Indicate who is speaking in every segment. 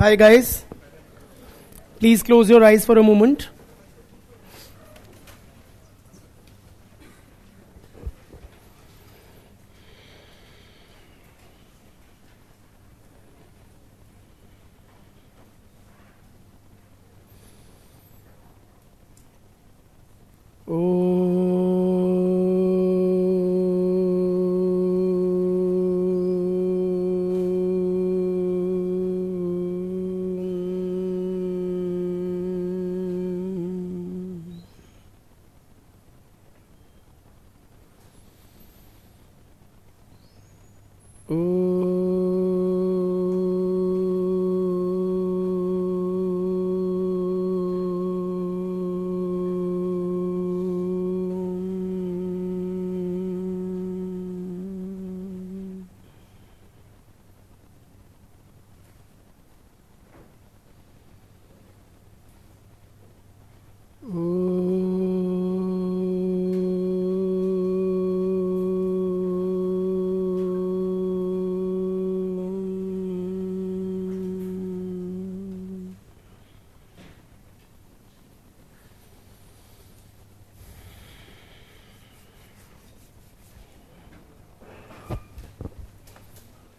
Speaker 1: Hi guys. Please close your eyes for a moment.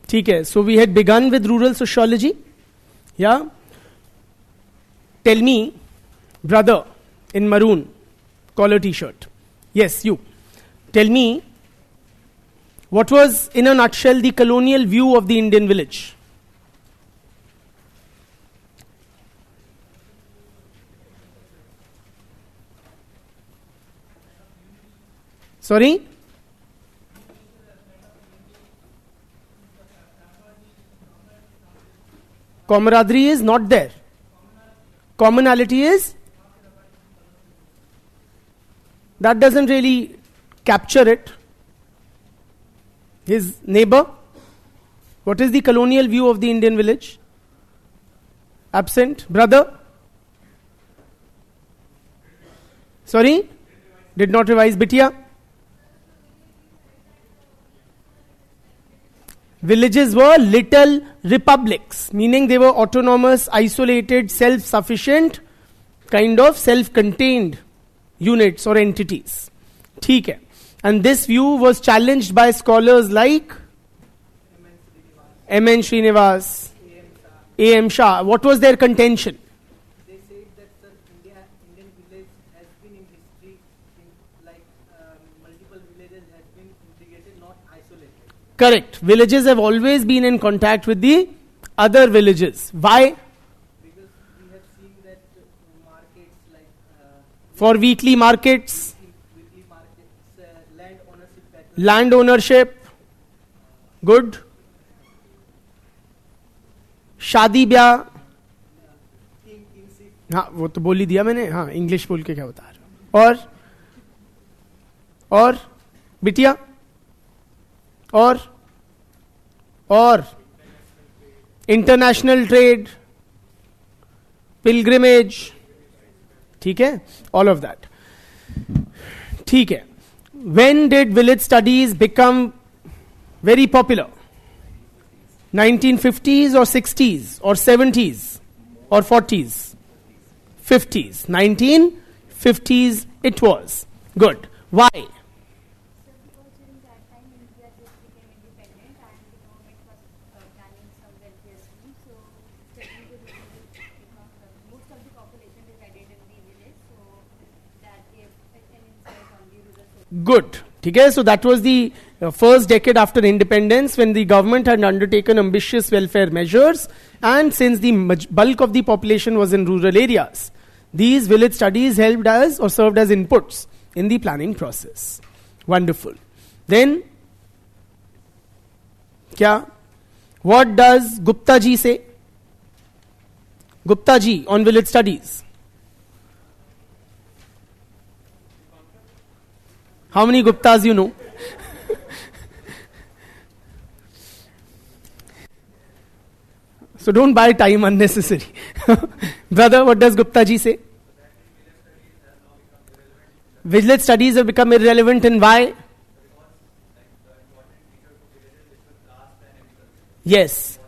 Speaker 1: ठीक है, so we had begun with rural sociology. Yeah? Tell me, brother in maroon collar t-shirt. Yes, you. Tell me, what was in a nutshell the colonial view of the Indian village? Sorry? Camaraderie is not there. Commonality is? That doesn't really capture it. His neighbor? What is the colonial view of the Indian village? Absent. Brother? Sorry? Did not revise. Bitia? Villages were little republics, meaning they were autonomous, isolated, self-sufficient, kind of self-contained units or entities. ठीक है. And this view was challenged by scholars like M.N. Srinivas, A.M. Shah. What was their contention?
Speaker 2: They said that sir, Indian village has been in history, multiple villages has been integrated, not isolated.
Speaker 1: Correct. Villages have always been in contact with the other villages. Why?
Speaker 2: Because we have seen that markets like
Speaker 1: For weekly markets,
Speaker 2: land ownership pattern.
Speaker 1: land ownership, good. शादी ब्याह, हाँ वो तो बोल ही दिया मैंने. हाँ English बोल के क्या बता रहे हो. और बिटिया और इंटरनेशनल ट्रेड, पिलग्रिमेज. ठीक है, ऑल ऑफ दैट. ठीक है. When did village studies become very popular? 1950s or 60s or 70s or 40s? 50s. 1950s it was. Good. Why?
Speaker 3: Because during that time India just became independent and the government was planning some welfare schemes. So especially the rural, most of the population resided in the village. So that gave an insight on the rural social.
Speaker 1: Good. Okay, so that was the first decade after independence when the government had undertaken ambitious welfare measures, and since the bulk of the population was in rural areas, these village studies helped as or served as inputs in the planning process. Wonderful. Then, kya? What does Gupta ji say? Gupta ji on village studies. How many Guptas you know? So don't buy time unnecessary. Brother, what does Gupta ji say? Village studies have become irrelevant, and why? Yes.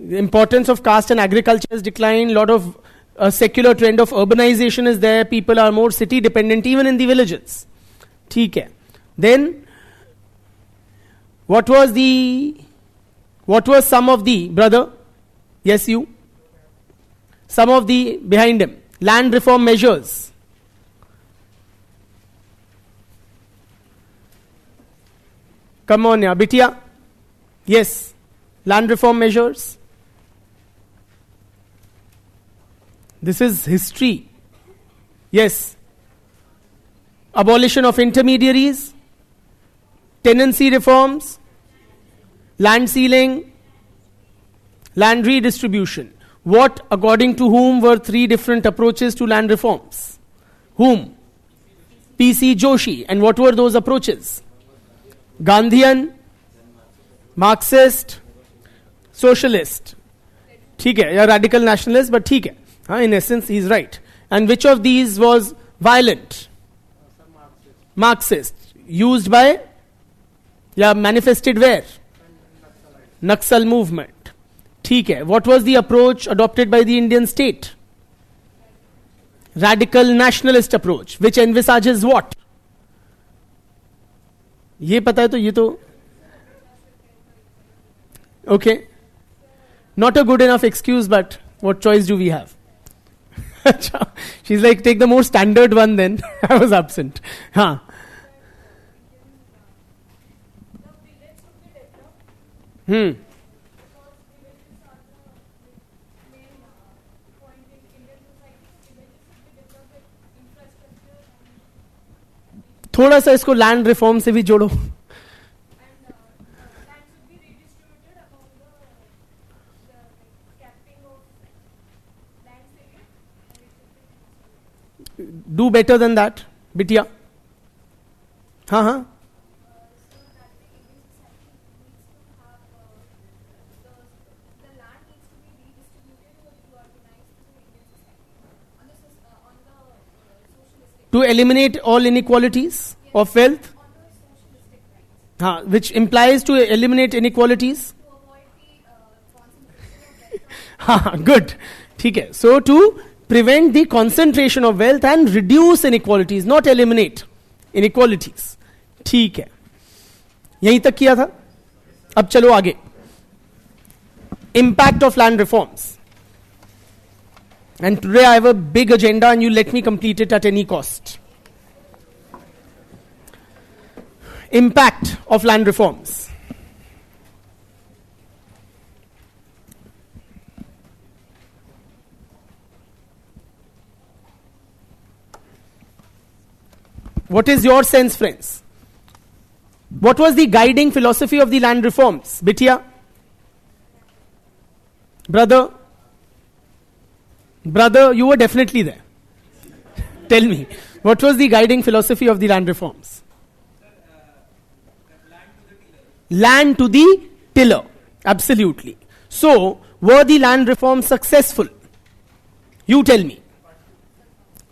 Speaker 1: The importance of caste and agriculture has declined. A lot of secular trend of urbanization is there. People are more city dependent even in the villages. ठीक है. Then what was some of the, brother? Yes, you. Some of the behind him. Land reform measures. Come on, yeah, Bitya. Yes. Land reform measures. This is history. Yes. Abolition of intermediaries. Tenancy reforms. Land ceiling. Land redistribution. What, according to whom, were three different approaches to land reforms? Whom? P.C. Joshi. And what were those approaches? Gandhian, Marxist, socialist. ठीक है, या radical nationalist, but ठीक है. In essence, he's right. And which of these was violent? Marxist. Used by, manifested where? Naxal movement. ठीक है. What was the approach adopted by the Indian state? Radical nationalist approach, which envisages what? ये पता है तो ये तो okay. Not a good enough excuse, but what choice do we have? She's like, take the more standard one then. I was absent. Huh. थोड़ा सा इसको land reform से भी जोड़ो. Do better than that, Bitya. हाँ. To eliminate all inequalities of wealth, which implies to eliminate inequalities. Good. ठीक है. So to prevent the concentration of wealth and reduce inequalities, not eliminate inequalities. ठीक है. यहीं तक किया था. अब चलो आगे. Impact of land reforms. And today I have a big agenda and you let me complete it at any cost. Impact of land reforms. What is your sense, friends? What was the guiding philosophy of the land reforms? Bitya? Brother, you were definitely there. Tell me, what was the guiding philosophy of the land reforms? Land to the tiller. Absolutely. So, were the land reforms successful? You tell me.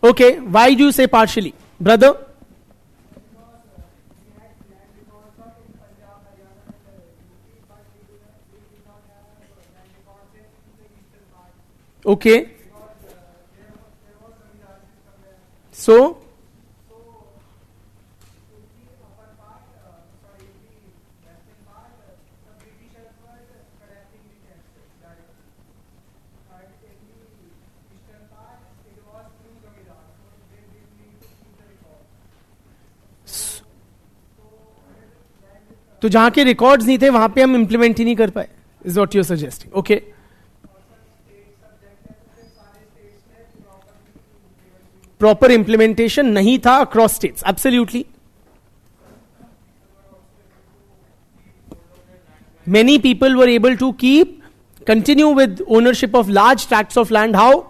Speaker 1: Okay, why do you say partially? Brother? Okay. So, तो जहां के records नहीं थे वहां पे हम implement ही नहीं कर पाए. Is what you are suggesting. Okay. Proper implementation नहीं था across states. Absolutely. Many people were able to continue with ownership of large tracts of land. How?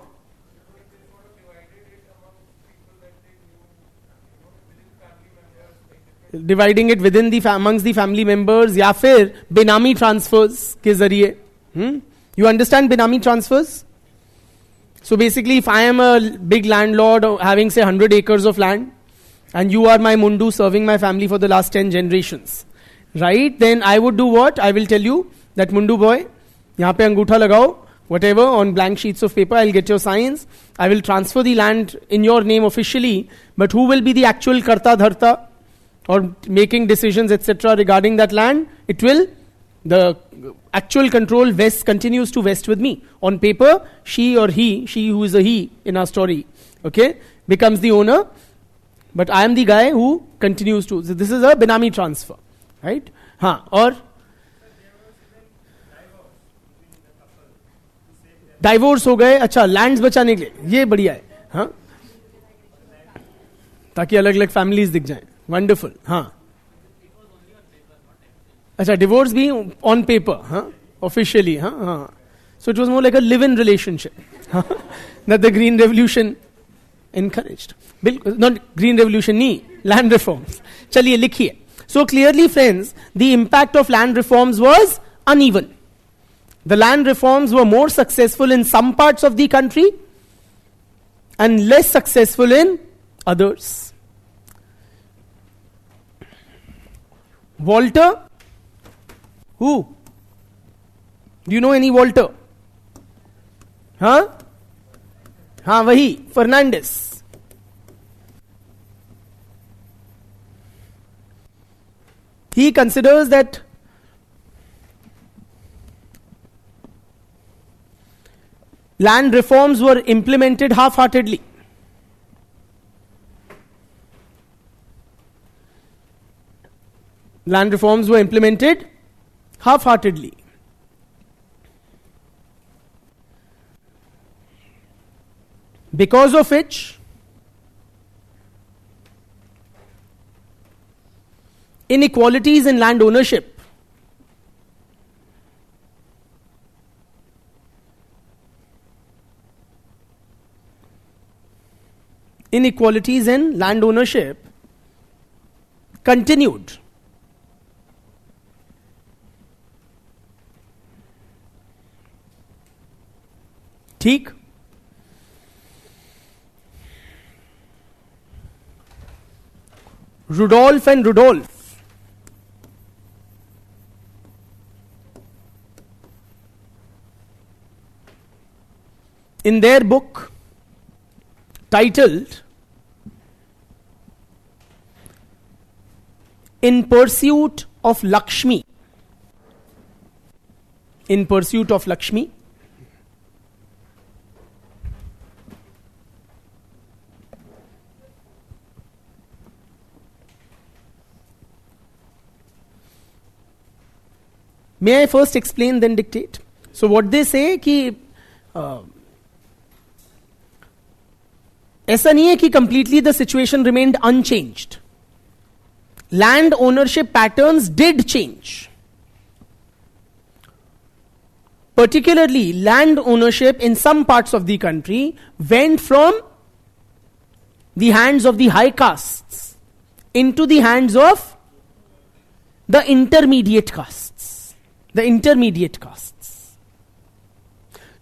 Speaker 1: Dividing it within amongst the family members, या फिर बेनामी transfers के जरिए. You understand benami transfers? So basically, if I am a big landlord having say 100 acres of land, and you are my mundu serving my family for the last 10 generations, right? Then I would do what? I will tell you that mundu boy, यहाँ पे अंगूठा लगाओ, whatever, on blank sheets of paper, I'll get your signs. I will transfer the land in your name officially, but who will be the actual karta dharta or making decisions, etc. regarding that land? The actual control continues to vest with me. On paper, she or he who is a he in our story, okay, becomes the owner, but I am the guy who continues to. So this is a Benami transfer, right? Or divorce हो गए, अच्छा, lands बचाने के लिए, ये बढ़िया है, हाँ, ताकि अलग अलग फैमिलीज दिख जाएं. वंडरफुल. हाँ, अच्छा, डिवोर्स भी ऑन पेपर, हाँ, ऑफिशियली, हाँ हाँ. So it was more like a live in relationship that the green revolution encouraged. बिल्कुल, नॉट ग्रीन रेवोल्यूशन नहीं, लैंड रिफॉर्म्स. चलिए लिखिए. So clearly friends, the impact of land reforms was uneven. The land reforms were more successful in some parts of the country and less successful in others. Walter? Who? Do you know any Walter? Huh? Wahi, Fernandez. He considers that land reforms were implemented half-heartedly. Land reforms were implemented half-heartedly. Because of which inequalities in land ownership continued. ठीक. Rudolph and Rudolph, in their book titled In Pursuit of Lakshmi, may I first explain then dictate? So what they say कि ऐसा नहीं है कि completely the situation remained unchanged. Land ownership patterns did change. Particularly, land ownership in some parts of the country went from the hands of the high castes into the hands of the intermediate castes.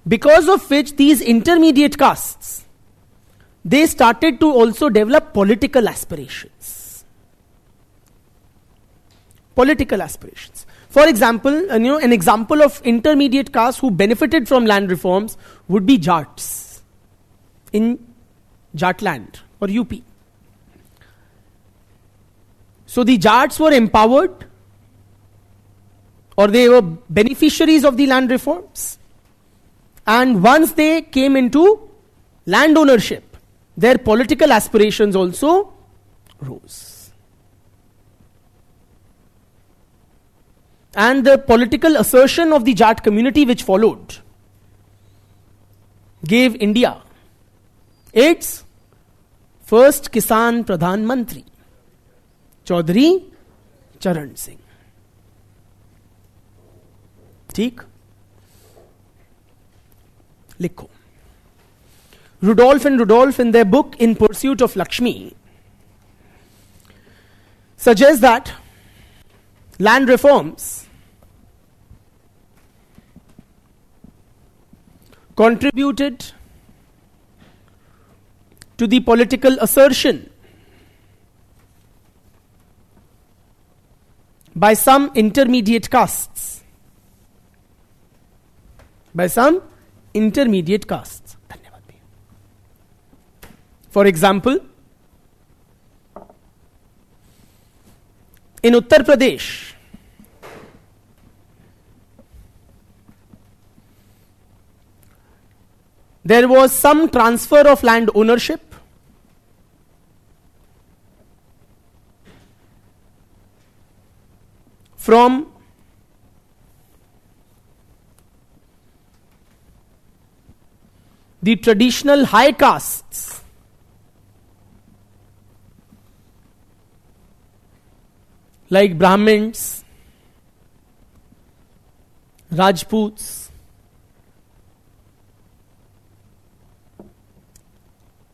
Speaker 1: Because of which these intermediate castes, they started to also develop political aspirations. For example, an example of intermediate castes who benefited from land reforms would be Jats in Jatland or UP. So the Jats were empowered, or they were beneficiaries of the land reforms, and once they came into land ownership, their political aspirations also rose. And the political assertion of the Jat community which followed gave India its first Kisan Pradhan Mantri, Chaudhary Charan Singh. ठीक, लिखो. Rudolph and Rudolph in their book In Pursuit of Lakshmi suggest that land reforms contributed to the political assertion by some intermediate castes by some intermediate castes. For example, in Uttar Pradesh, there was some transfer of land ownership from the traditional high castes like Brahmins, Rajputs,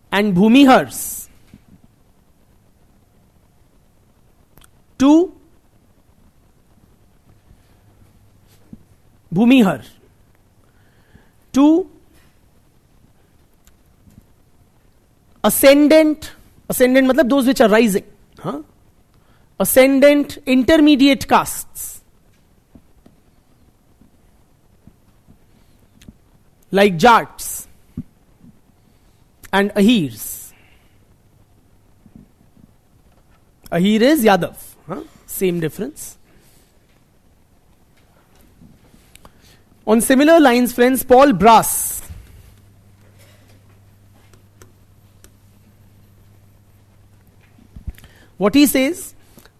Speaker 1: and Bhumihars to Bhumihar to ascendant matlab those which are rising, ascendant intermediate castes like Jats and Ahirs. Ahir is Yadav, same difference. On similar lines, friends, Paul Brass what he says,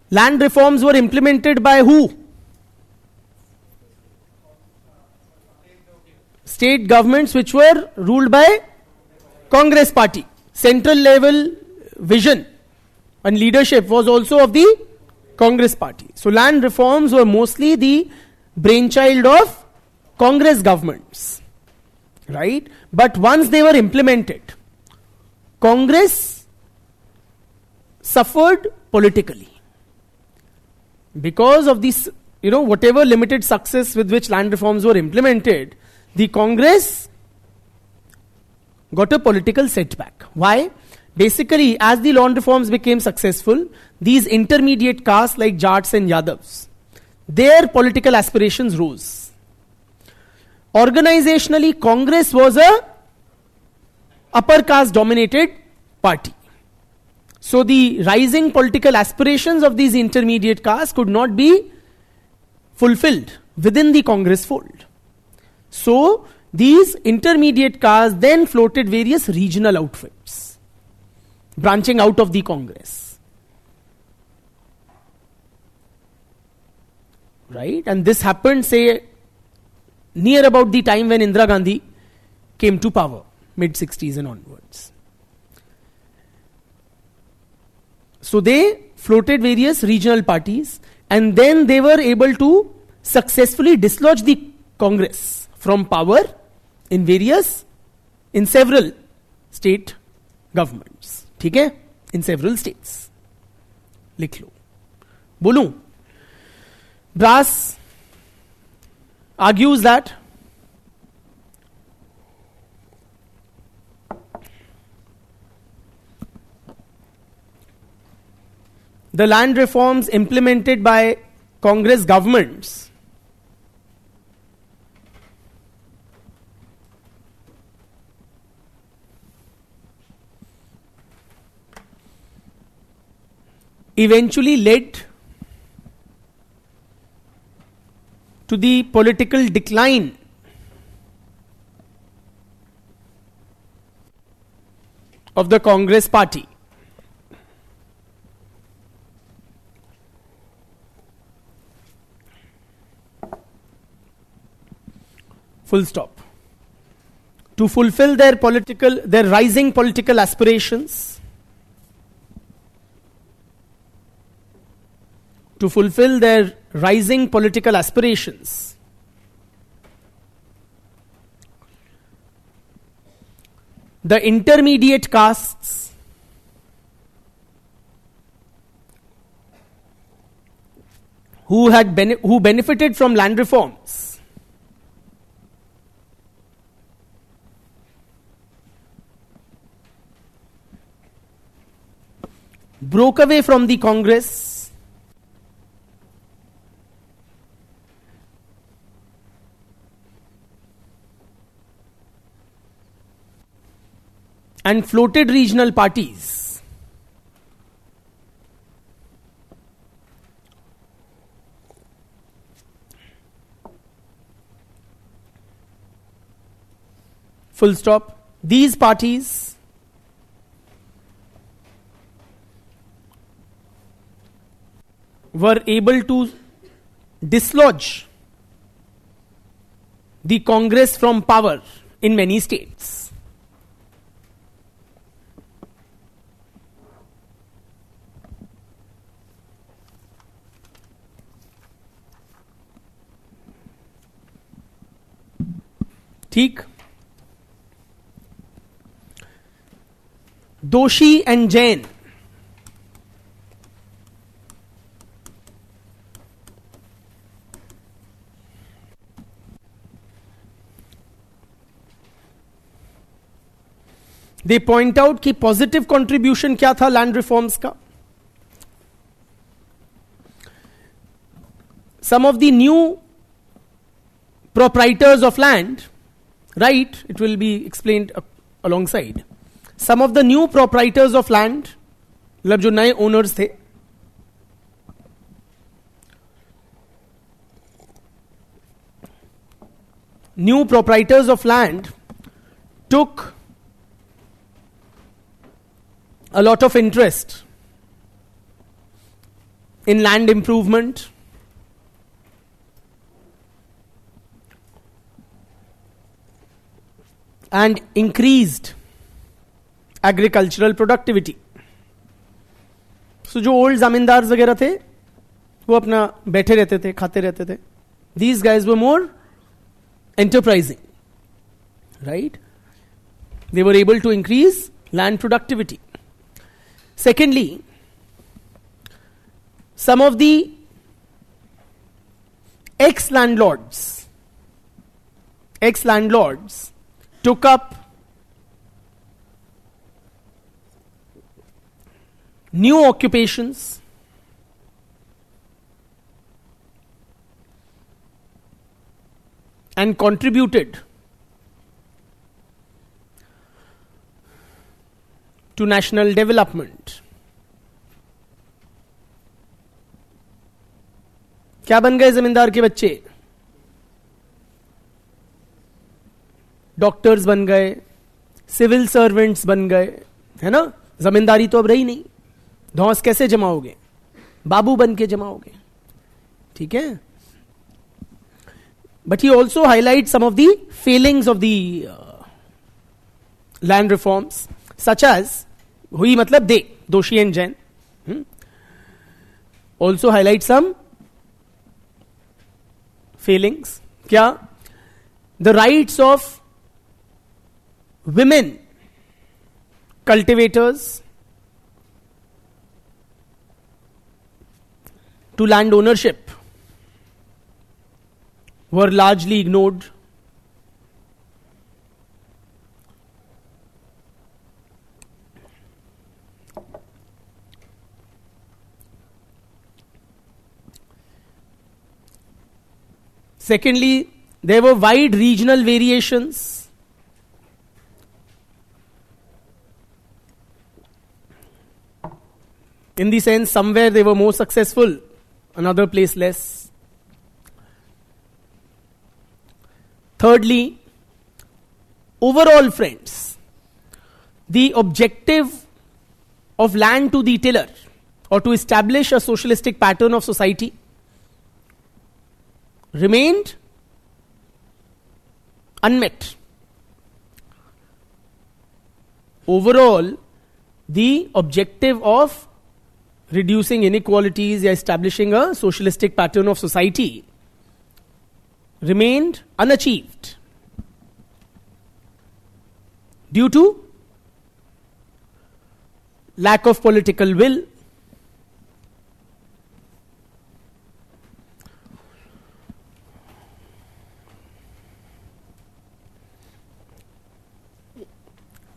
Speaker 1: land reforms were implemented by who? State governments which were ruled by Congress party. Central level vision and leadership was also of the Congress party. So land reforms were mostly the brainchild of Congress governments, right? But once they were implemented, Congress suffered politically because of this, whatever limited success with which land reforms were implemented, the Congress got a political setback. Why? Basically, as the land reforms became successful, these intermediate castes like Jats and Yadavs, their political aspirations rose. Organizationally, Congress was a upper caste dominated party. So the rising political aspirations of these intermediate castes could not be fulfilled within the Congress fold. So these intermediate castes then floated various regional outfits, branching out of the Congress. Right? And this happened, say, near about the time when Indira Gandhi came to power, mid-60s and onwards. So they floated various regional parties, and then they were able to successfully dislodge the Congress from power in several state governments. ठीक है? In several states. लिख लो. बोलूं? Brass argues that the land reforms implemented by Congress governments eventually led to the political decline of the Congress party. Full stop. To fulfill their rising political aspirations, the intermediate castes who benefited from land reforms broke away from the Congress and floated regional parties full stop. These parties were able to dislodge the Congress from power in many states. ठीक. Doshi and Jain they point out कि positive contribution क्या था land reforms का. Some of the new proprietors of land, right, it will be explained alongside. Some of the new proprietors of land, मतलब जो नए owners थे, new proprietors of land took a lot of interest in land improvement, and increased agricultural productivity. So जो old जमींदार वगैरह थे वो अपना बैठे रहते थे, खाते रहते थे. These guys were more enterprising, right? They were able to increase land productivity. Secondly, some of the ex-landlords took up new occupations and contributed to national development. क्या बन गए जमींदार के बच्चे? डॉक्टर्स बन गए, सिविल सर्वेंट्स बन गए, है ना. जमींदारी तो अब रही नहीं. धौंस कैसे जमाओगे? बाबू बन के जमाओगे. ठीक है. But he also highlights some of the failings of the land reforms, such as हुई मतलब दे, दोषी and Jain. Also highlight some failings. क्या? The rights of women cultivators to land ownership were largely ignored. Secondly, there were wide regional variations in the sense somewhere they were more successful, another place less. Thirdly, overall, friends, the objective of land to the tiller or to establish a socialistic pattern of society remained unmet. Overall, the objective of reducing inequalities or establishing a socialistic pattern of society remained unachieved due to lack of political will,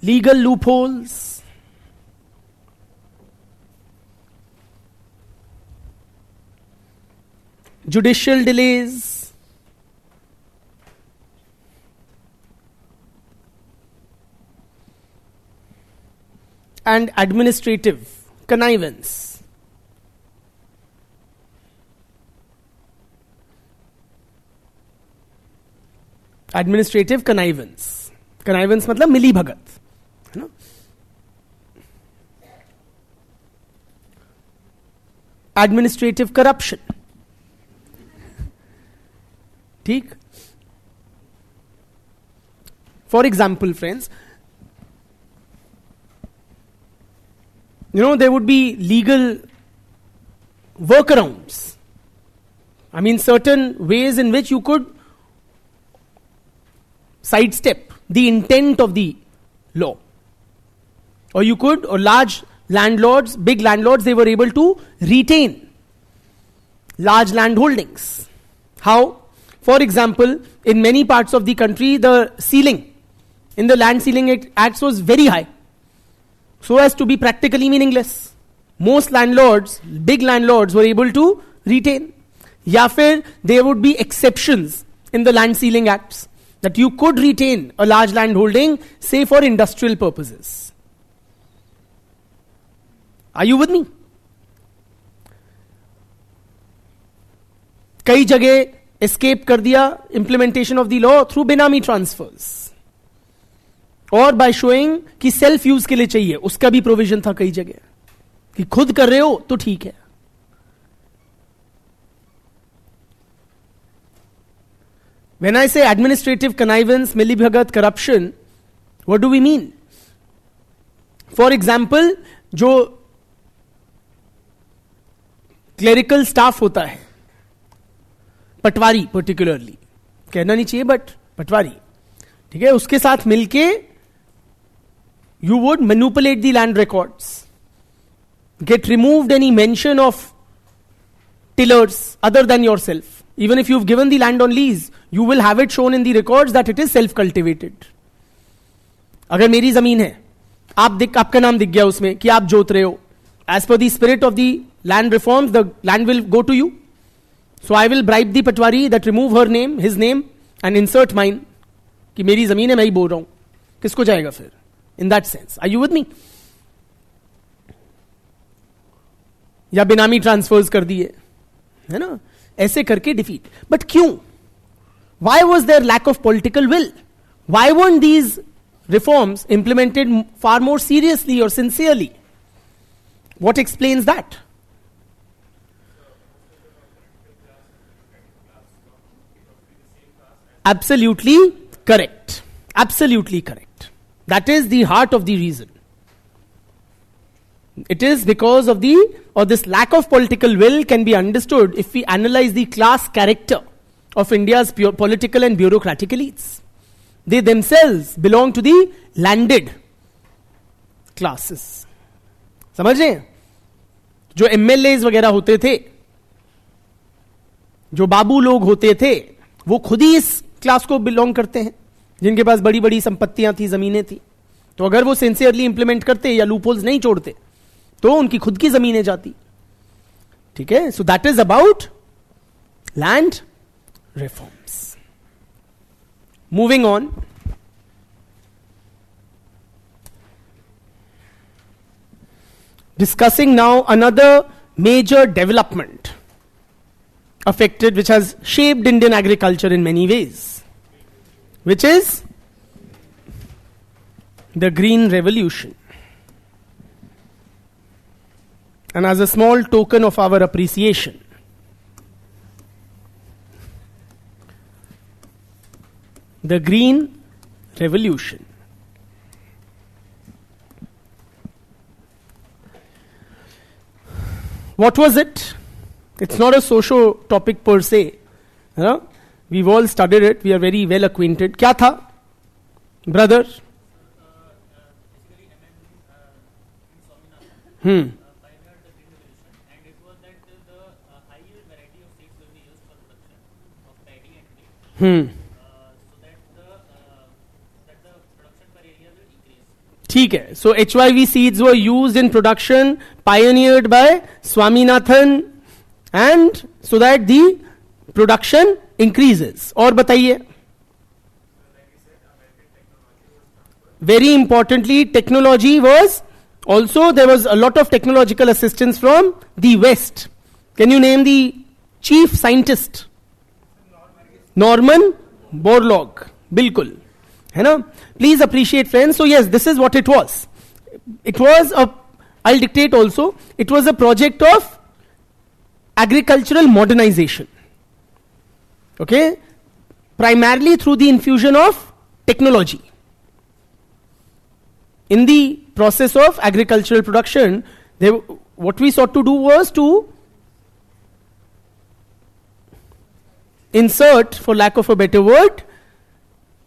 Speaker 1: legal loopholes, judicial delays, and administrative connivance. Administrative connivance. Connivance मतलब मिली भगत, है ना. Administrative corruption. ठीक. For example, friends, there would be legal workarounds. I mean, certain ways in which you could sidestep the intent of the law. Or large landlords, big landlords, they were able to retain large land holdings. How? For example, in many parts of the country, the ceiling in the Land Ceiling Acts was very high, so as to be practically meaningless. Most landlords, big landlords, were able to retain. Ya fir there would be exceptions in the Land Ceiling Acts that you could retain a large land holding, say for industrial purposes. Are you with me? कई जगह escape कर दिया implementation of the law through benami transfers. और by showing कि self use के लिए चाहिए, उसका भी प्रोविजन था कई जगह कि खुद कर रहे हो तो ठीक है. When I say administrative connivance, मिलीभगत, corruption, what do we mean? For example, जो क्लेरिकल स्टाफ होता है, पटवारी पर्टिकुलरली, कहना नहीं चाहिए बट पटवारी, ठीक है, उसके साथ मिलके you would manipulate the land records, get removed any mention of tillers other than yourself. Even if you've given the land on lease, you will have it shown in the records that it is self-cultivated. अगर मेरी जमीन है, आपका नाम दिख गया उसमें कि आप जोत रहे हो, as per the spirit of the land reforms, the land will go to you. So I will bribe the patwari that remove her name, his name, and insert mine. कि मेरी जमीन है, मैं ही बोल रहा हूं, किसको जाएगा फिर? In that sense, are you with me? या बिनामी ट्रांसफर्स कर दिए, है ना, ऐसे करके डिफीट. बट क्यों? Why was there lack of political will? Why weren't these reforms implemented far more seriously or sincerely? What explains that? Absolutely correct. Absolutely correct. That is the heart of the reason. It is because of this lack of political will can be understood if we analyze the class character of India's political and bureaucratic elites. They themselves belong to the landed classes. समझ रहे हैं? जो MLAs वगैरह होते थे, जो बाबू लोग होते थे, वो खुद ही इस क्लास को बिलोंग करते हैं, जिनके पास बड़ी बड़ी संपत्तियां थी, जमीनें थी. तो अगर वो सिंसियरली इंप्लीमेंट करते या लूपहोल्स नहीं छोड़ते तो उनकी खुद की जमीनें जाती. ठीक है? So that is about land reforms. Moving on. Discussing now another major development which has shaped Indian agriculture in many ways, which is the Green Revolution. And as a small token of our appreciation, the Green Revolution. What was it? It's not a socio topic per se. We've all studied it. We are very well acquainted. क्या था, brother? ठीक है. So HYV seeds were used in production, pioneered by Swaminathan, and so that the production increases. और बताइए. Very importantly, technology was Also, there was a lot of technological assistance from the West. Can you name the chief scientist? Norman Borlaug. Bilkul. है ना? Please appreciate, friends. So yes, this is what it was. It was I'll dictate also. It was a project of agricultural modernization. Okay? Primarily through the infusion of technology. In the process of agricultural production, what we sought to do was to insert, for lack of a better word,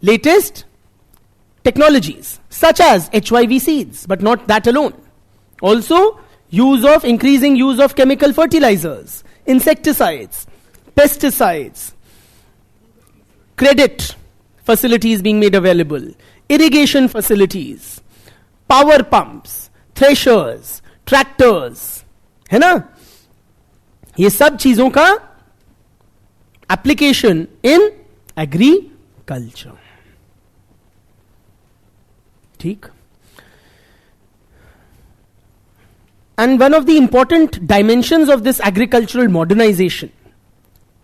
Speaker 1: latest technologies such as HIV seeds, but not that alone. Also, increasing use of chemical fertilizers, insecticides, pesticides, credit facilities being made available, irrigation facilities, power pumps, threshers, tractors, है ना? ये सब चीजों का application in agriculture. ठीक? And one of the important dimensions of this agricultural modernization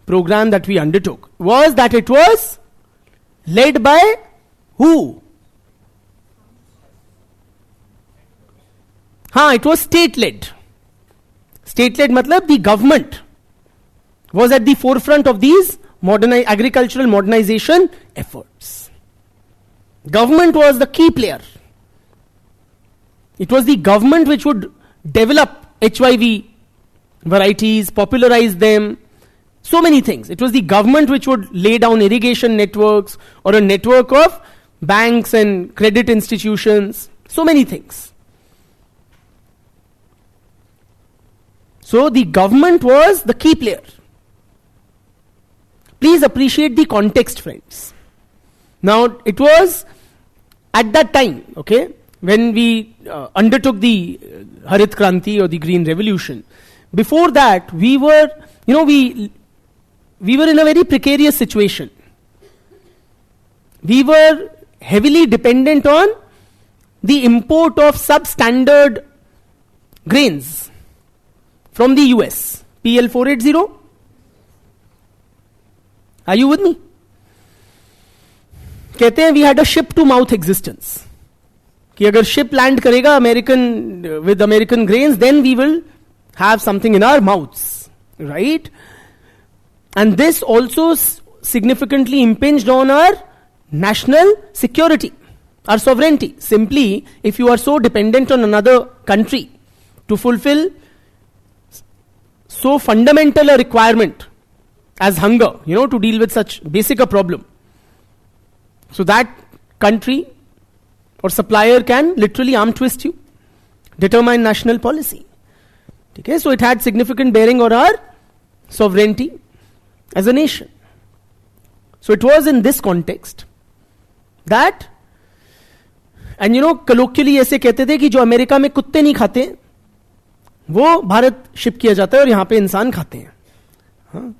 Speaker 1: program that we undertook was that it was led by who? It was state-led. State-led matlab the government was at the forefront of these agricultural modernization efforts. Government was the key player. It was the government which would develop HIV varieties, popularize them, so many things. It was the government which would lay down irrigation networks or a network of banks and credit institutions, so many things. So the government was the key player. Please appreciate the context, friends. Now, it was at that time, okay, when we undertook the Harit Kranti or the Green Revolution. Before that, we were in a very precarious situation. We were heavily dependent on the import of substandard grains from the US. PL 480. Are you with me? कहते हैं we had a ship to mouth existence. कि अगर ship land करेगा with American grains, then we will have something in our mouths, right? And this also significantly impinged on our national security, our sovereignty. Simply, if you are so dependent on another country to fulfill so fundamental a requirement as hunger, to deal with such basic a problem. So that country or supplier can literally arm twist you, determine national policy. Okay, so it had significant bearing on our sovereignty as a nation. So it was in this context that, and colloquially ऐसे कहते थे कि जो America में कुत्ते नहीं खाते वो भारत शिप किया जाता है और यहाँ पे इंसान खाते हैं.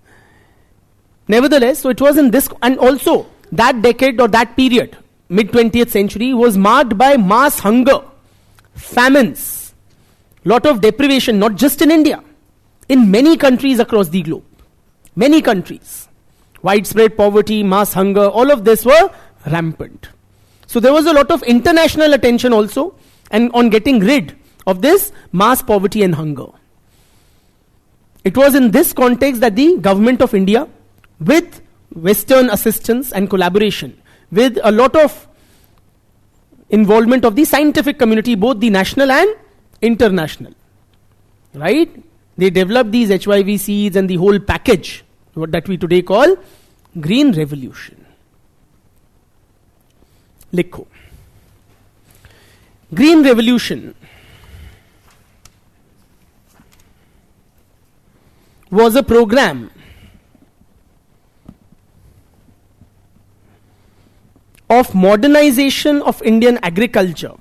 Speaker 1: Nevertheless, so it was in this, and also that decade or that period, mid-20th century, was marked by mass hunger, famines, lot of deprivation, not just in India, in many countries across the globe. Many countries. Widespread poverty, mass hunger, all of this were rampant. So there was a lot of international attention also and on getting rid of this mass poverty and hunger. It was in this context that the government of India, with Western assistance and collaboration, with a lot of involvement of the scientific community, both the national and international, right? They developed these HIV seeds and the whole package, what that we today call Green Revolution. Likho. Green Revolution was a program of modernization of Indian agriculture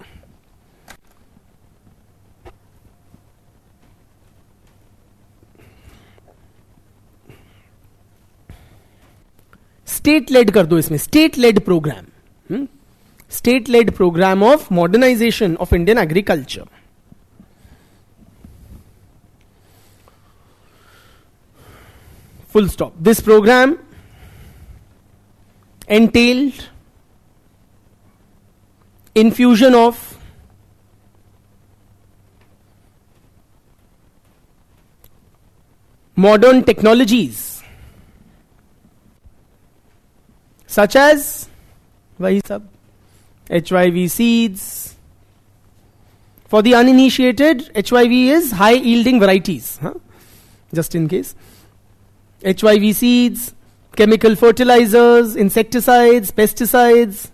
Speaker 1: state-led कर दो इसमें, state-led program, state-led program of modernization of Indian agriculture. Full stop. This program entailed infusion of modern technologies such as वही सब HYV seeds. For the uninitiated, HYV is high yielding varieties, just in case. HYV seeds, chemical fertilizers, insecticides, pesticides,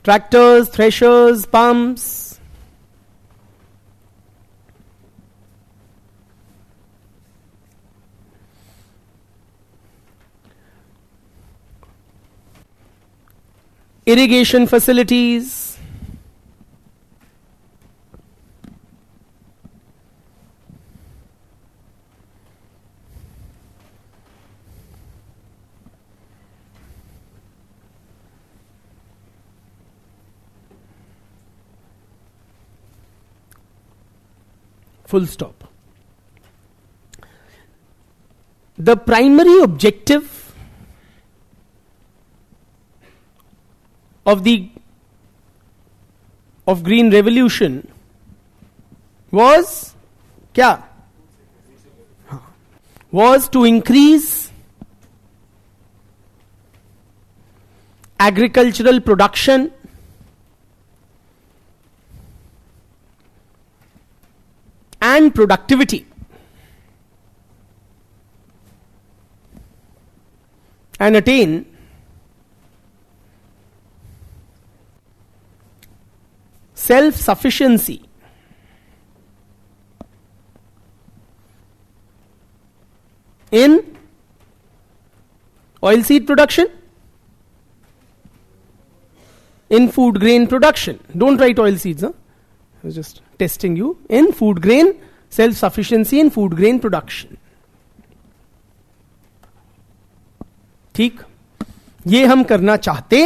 Speaker 1: tractors, threshers, pumps, irrigation facilities, full stop. The primary objective of green revolution was क्या? Was to increase agricultural production and productivity and attain self-sufficiency in oilseed production, in food grain production. Don't write oilseeds, I was just testing you. In food grain, self-sufficiency in food grain production. ठीक, ये हम करना चाहते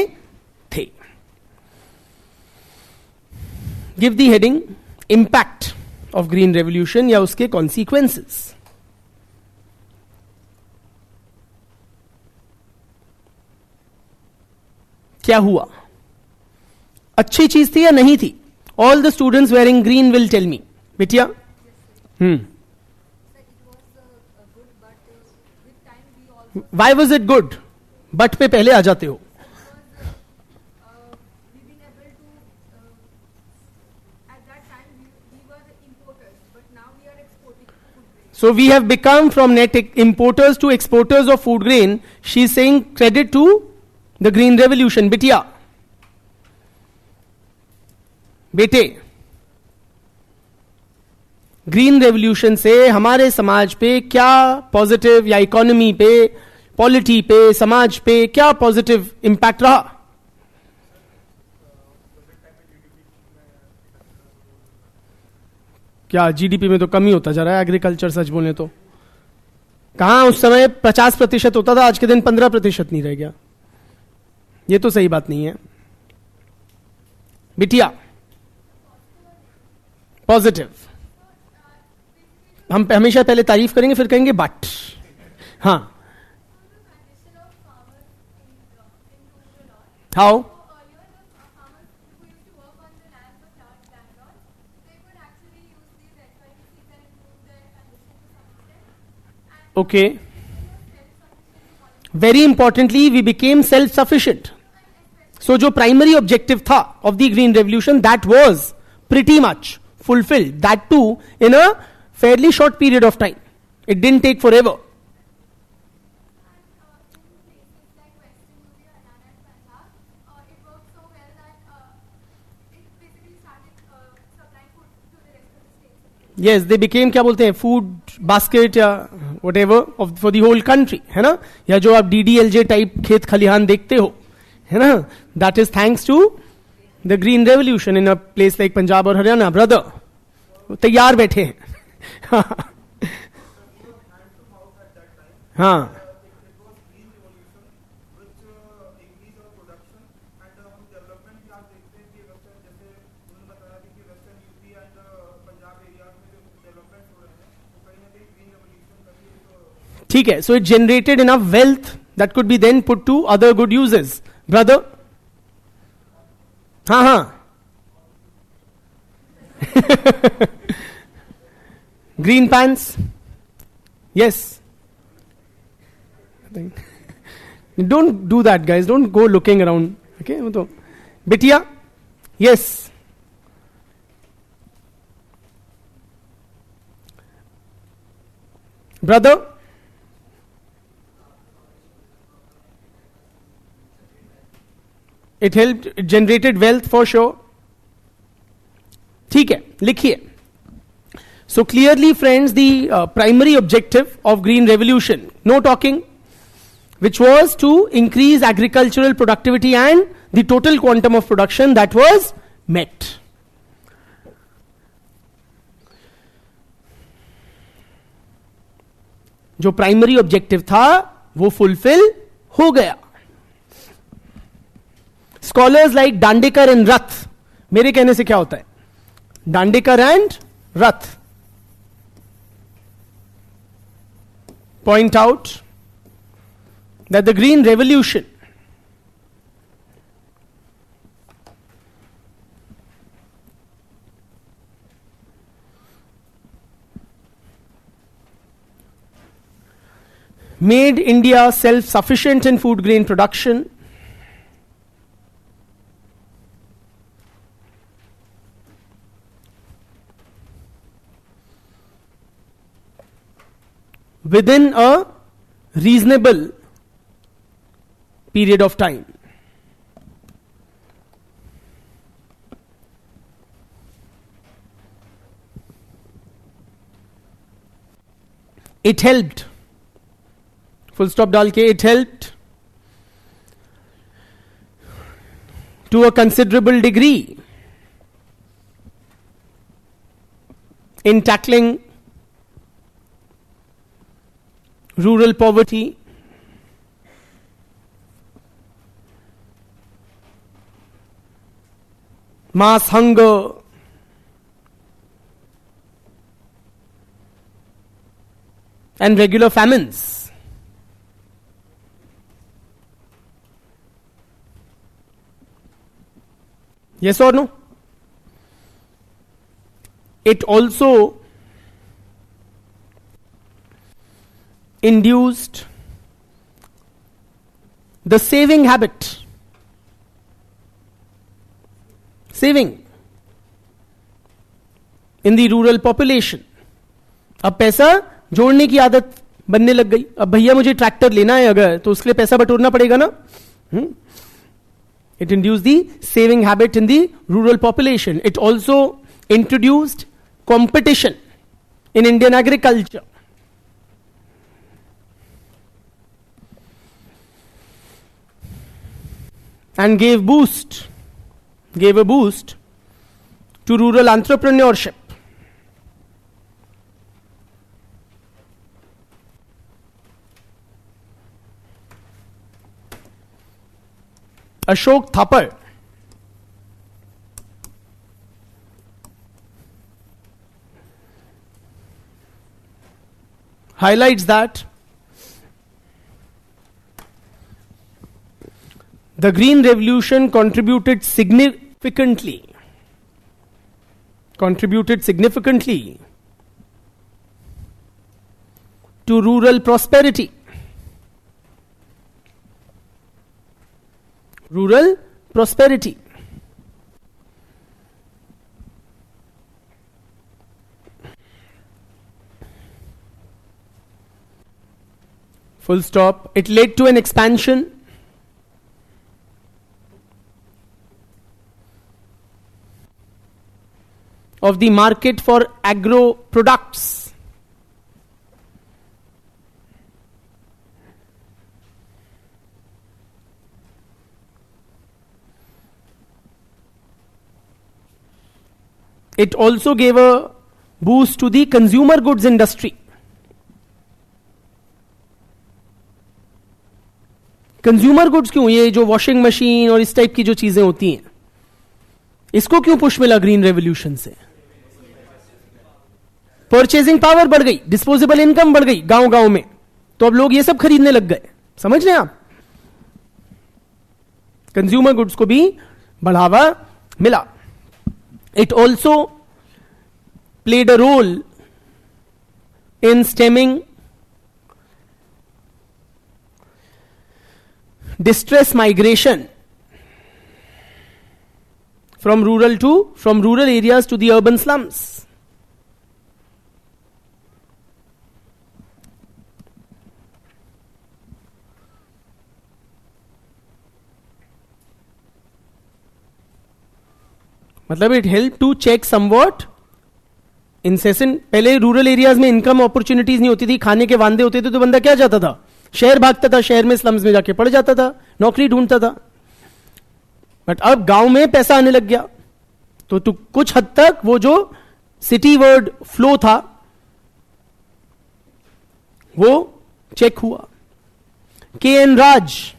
Speaker 1: थे. Give the heading impact of green revolution या उसके consequences. क्या हुआ? अच्छी चीज थी या नहीं थी? All the students wearing green will tell me. बिटिया? Why was it good? But पे पहले आ जाते हो. So we have become from net importers to exporters of food grain. She is saying credit to the green revolution. बिटिया, बेटे, green revolution से हमारे समाज पे क्या पॉजिटिव, या इकोनॉमी पे, पॉलिटी पे, समाज पे क्या पॉजिटिव इंपैक्ट रहा? क्या जीडीपी में तो कमी होता जा रहा है. एग्रीकल्चर सच बोले तो कहां उस समय 50% होता था, आज के दिन 15% नहीं रह गया. ये तो सही बात नहीं है. बिटिया, पॉजिटिव. हम हमेशा पहले तारीफ करेंगे फिर कहेंगे बट. हाँ, how? Okay. Very importantly, we became self-sufficient. So, जो primary objective था of the green revolution, that was pretty much fulfilled. That too in a fairly short period of time. It didn't take forever. Yes, they became क्या बोलते हैं food basket या whatever for the whole country, है ना. या जो आप DDLJ type खेत खलिहान देखते हो, है ना, that is thanks to the green revolution in a place like Punjab और हरियाणा. ब्रदर तैयार बैठे हैं. हाँ, ठीक है, so it generated enough wealth that could be then put to other good uses. Brother? हाँ. Green pants? Yes. Don't do that, guys. Don't go looking around. Okay? Bitia? Yes. Brother? It helped, it generated wealth for sure. ठीक है, लिखिए. So clearly, friends, the primary objective of Green Revolution, no talking, which was to increase agricultural productivity and the total quantum of production, that was met. जो primary objective था वो fulfil हो गया. Scholars like Dandekar and रथ, मेरे कहने से क्या होता है, Dandekar and Rath, point out that the Green Revolution made India self-sufficient in food grain production, within a reasonable period of time. It helped, full stop डाल के, it helped to a considerable degree in tackling rural poverty, mass hunger, and regular famines. Yes or no? It also induced the saving habit. Saving in the rural population. अब पैसा जोड़ने की आदत बनने लग गई. अब भैया मुझे ट्रैक्टर लेना है अगर, तो उसके लिए पैसा बटोरना पड़ेगा ना. It induced the saving habit in the rural population. It also introduced competition in Indian agriculture. And gave a boost to rural entrepreneurship. Ashok Thapar highlights that the Green Revolution contributed significantly to rural prosperity. Rural prosperity. Full stop. It led to an expansion of the market for agro products. It also gave a boost to the consumer goods industry. Consumer goods क्यों, ये जो washing machine और इस type की जो चीजें होती हैं, इसको क्यों पुश मिला ग्रीन रेवोल्यूशन से? परचेजिंग पावर बढ़ गई, डिस्पोजेबल इनकम बढ़ गई गांव गांव में, तो अब लोग ये सब खरीदने लग गए. समझ रहे हैं आप? कंज्यूमर गुड्स को भी बढ़ावा मिला. It also played a role in stemming distress migration from rural areas to the urban slums. मतलब it help to check somewhat incessant. पहले रूरल एरियाज में इनकम अपॉर्चुनिटीज नहीं होती थी, खाने के वांदे होते थे, तो बंदा क्या जाता था, शहर भागता था, शहर में स्लम्स में जाके पड़ जाता था, नौकरी ढूंढता था. बट अब गांव में पैसा आने लग गया, तो कुछ हद तक वो जो सिटी वर्ड फ्लो था वो चेक हुआ. K N Raj,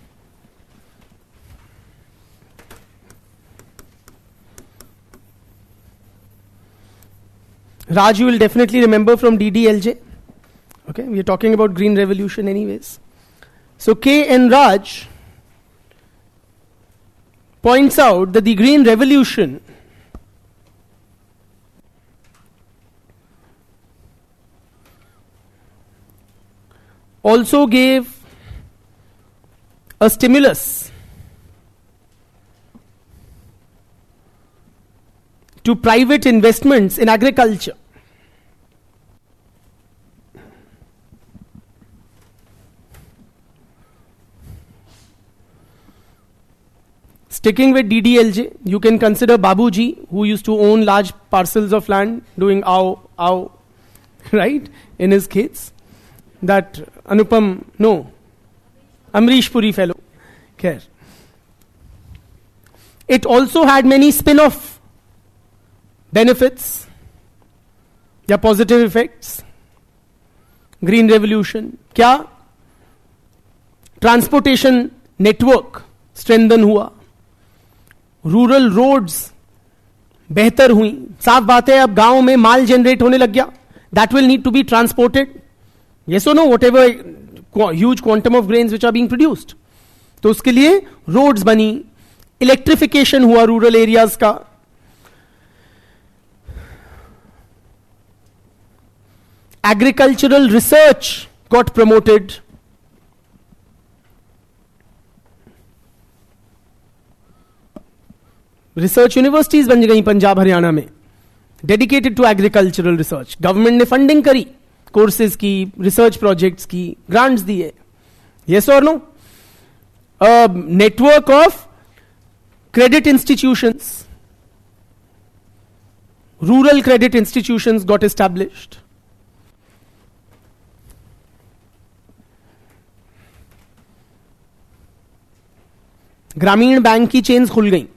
Speaker 1: Raj you will definitely remember from DDLJ. Okay, we are talking about Green Revolution anyways. So K. N. Raj points out that the Green Revolution also gave a stimulus to private investments in agriculture. Sticking with DDLJ, you can consider Babuji, who used to own large parcels of land, doing ow, right, in his kids. That Amrish Puri fellow. Care. It also had many spin-off benefits, या positive effects. Green Revolution, क्या? Transportation network strengthen हुआ. Rural roads बेहतर हुई. साफ बात है, अब गांव में माल जनरेट होने लग गया. That will need to be transported. Yes और no, whatever huge quantum of grains which are being produced. तो उसके लिए रोड्स बनी, इलेक्ट्रिफिकेशन हुआ रूरल एरियाज का. Agricultural research got promoted. Research universities बन गई पंजाब हरियाणा में, dedicated to agricultural research. Government ने फंडिंग करी कोर्सेज की, रिसर्च प्रोजेक्ट्स की, ग्रांट्स दिए. यस और no? Network of credit institutions, rural credit institutions got established. ग्रामीण बैंक की चेन्स खुल गई,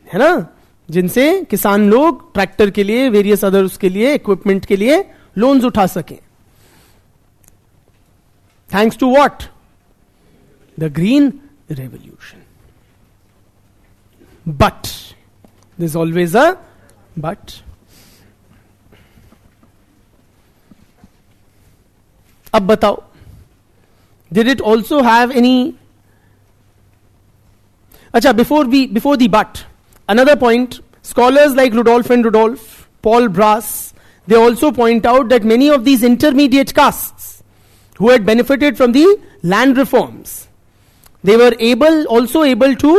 Speaker 1: है ना, जिनसे किसान लोग ट्रैक्टर के लिए, वेरियस अदर्स के लिए, इक्विपमेंट के लिए लोन्स उठा सकें. Thanks to what? The green revolution. But this is always a but. अब बताओ, did it also have any? अच्छा, before the but, another point, scholars like Rudolph and Rudolph, Paul Brass, they also point out that many of these intermediate castes who had benefited from the land reforms, they were also able to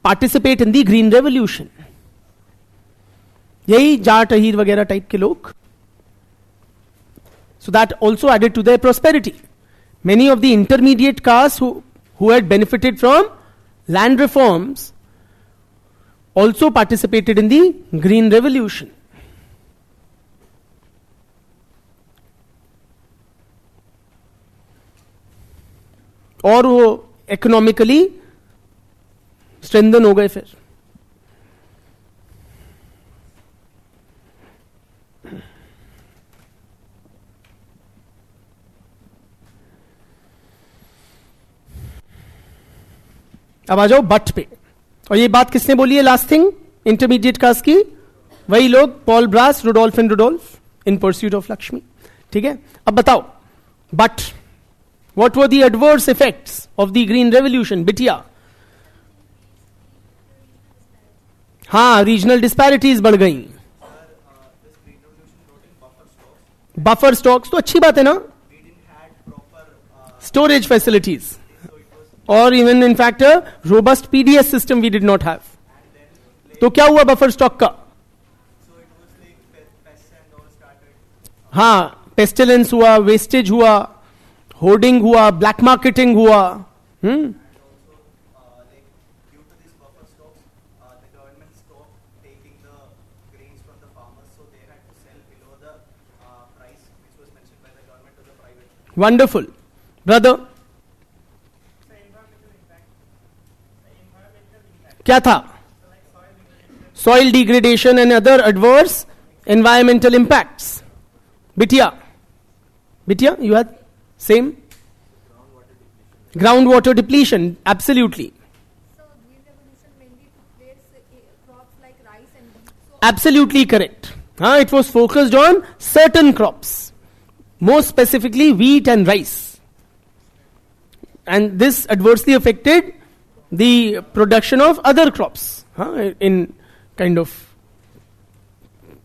Speaker 1: participate in the Green Revolution. यही जाट अहीर वगैरह type के लोग. So that also added to their prosperity. Many of the intermediate castes who had benefited from land reforms also participated in the Green Revolution. और वो economically strengthen हो गए. फिर अब आ जाओ बट पे. और ये बात किसने बोली है? लास्ट थिंग, इंटरमीडिएट कास्ट की वही लोग, Paul Brass, Rudolph and Rudolph, in pursuit of Lakshmi. ठीक है, अब बताओ, But what were the adverse effects of the Green Revolution? बिटिया, हाँ, रीजनल डिस्पैरिटीज बढ़ गई. बफर स्टॉक्स तो अच्छी बात है ना, स्टोरेज फैसिलिटीज, और even in fact robust PDS system we did not have. तो क्या हुआ बफर स्टॉक का? हाँ, पेस्टिलेंस हुआ, वेस्टेज हुआ, होर्डिंग हुआ, ब्लैक मार्केटिंग हुआ. Wonderful. Brother? क्या था? Soil degradation and other adverse environmental impacts. Bitya, you had same? Groundwater depletion, absolutely.
Speaker 3: So green revolution mainly took place crops like rice and wheat. So
Speaker 1: Absolutely correct. It was focused on certain crops, most specifically wheat and rice. And this adversely affected the production of other crops, in kind of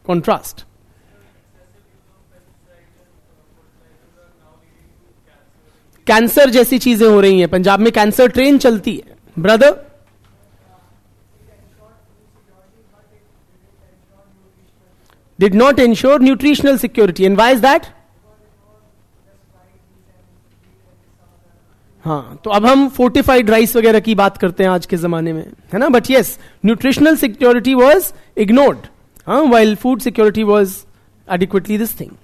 Speaker 1: contrast. Cancer जैसी चीजें हो रही हैं, पंजाब में cancer train चलती है. Brother? Did not ensure nutritional security. And why is that? हाँ, तो अब हम फोर्टिफाइड राइस वगैरह की बात करते हैं आज के जमाने में, है ना. But yes, nutritional security was ignored, while food security was adequately this thing.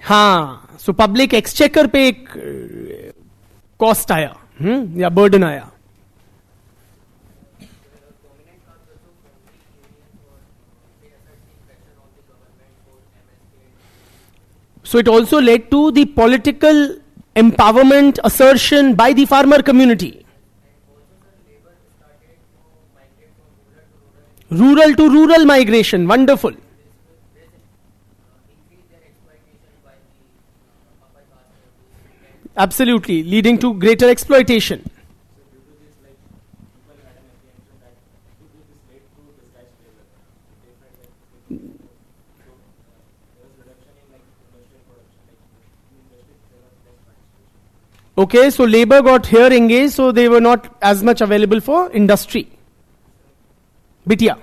Speaker 1: हाँ, सो पब्लिक एक्सचेकर पे एक कॉस्ट आया, या बर्डन आया. So it also led to the political empowerment assertion by the farmer community. Rural to rural migration, wonderful. Absolutely, leading to greater exploitation. Okay, so labor got here engaged, so they were not as much available for industry. Bitya.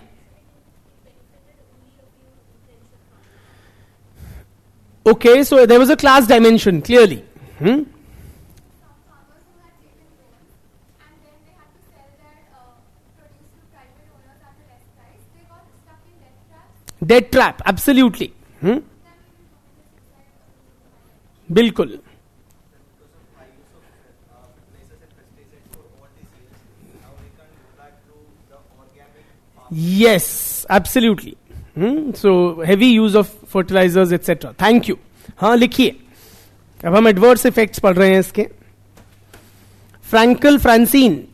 Speaker 1: Okay, so there was a class dimension, clearly.
Speaker 3: some farmers who had taken loans and then they had to sell their produce to private owners at a less price. They got stuck in debt traps.
Speaker 1: Debt trap, absolutely. बिल्कुल. Yes, absolutely. So heavy use of fertilizers, etc. Thank you. हाँ, लिखिए. अब हम adverse effects पढ़ रहे हैं इसके. Frankel Francine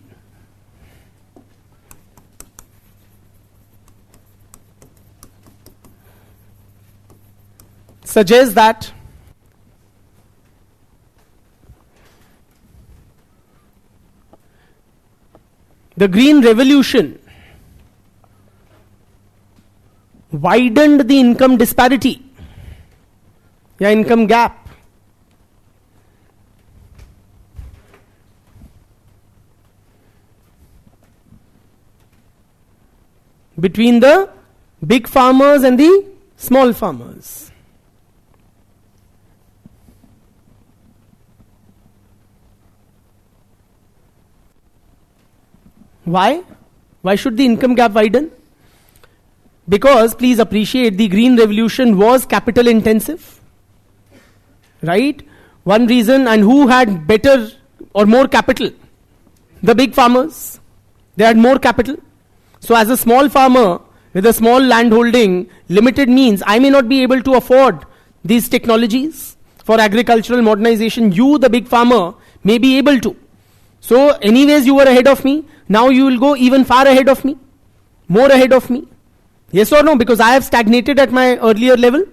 Speaker 1: suggests that the Green Revolution widened the income disparity, या income gap. Between the big farmers and the small farmers. Why? Why should the income gap widen? Because, please appreciate, the Green Revolution was capital intensive. Right? One reason, and who had better or more capital? The big farmers. They had more capital. So as a small farmer with a small land holding, limited means, I may not be able to afford these technologies for agricultural modernization. You, the big farmer, may be able to. So anyways, you were ahead of me. Now you will go even far ahead of me. More ahead of me. Yes or no? Because I have stagnated at my earlier level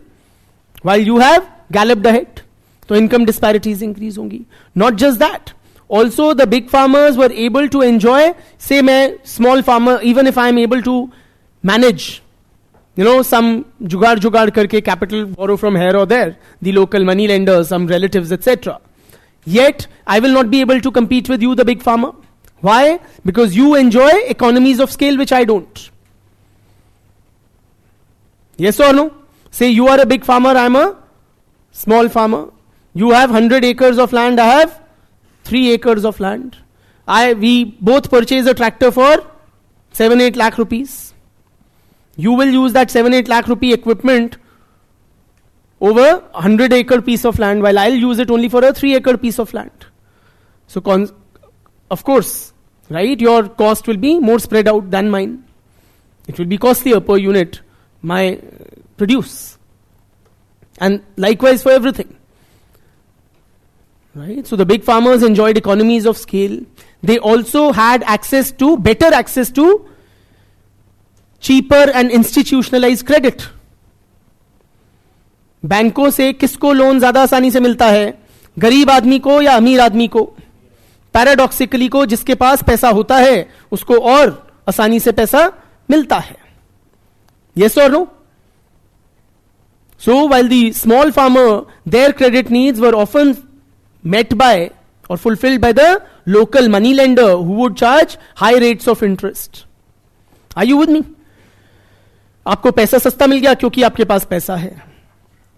Speaker 1: while you have galloped ahead. So income disparities increase hongi. Not just that. Also the big farmers were able to enjoy, say मैं small farmer, even if I am able to manage, some jugaad karke capital borrow from here or there, the local money lenders, some relatives, etc. Yet I will not be able to compete with you, the big farmer. Why? Because you enjoy economies of scale which I don't. Yes or no? Say you are a big farmer, I am a small farmer. You have 100 acres of land, I have 3 acres of land. We both purchase a tractor for 7-8 lakh rupees. You will use that 7-8 lakh rupee equipment over 100 acre piece of land, while I'll use it only for a 3 acre piece of land. So of course, right, your cost will be more spread out than mine. It will be costlier per unit, my produce. And likewise for everything. Right? So the big farmers enjoyed economies of scale. They also had better access to cheaper and institutionalized credit. बैंकों से किसको loan ज्यादा आसानी से मिलता है? गरीब आदमी को या अमीर आदमी को? पैराडॉक्सिकली को जिसके पास पैसा होता है उसको और आसानी से पैसा मिलता है. Yes or no? So while the small farmer, their credit needs were often met by or fulfilled by the local money lender who would charge high rates of interest. Are you with me? आपको पैसा सस्ता मिल गया क्योंकि आपके पास पैसा है.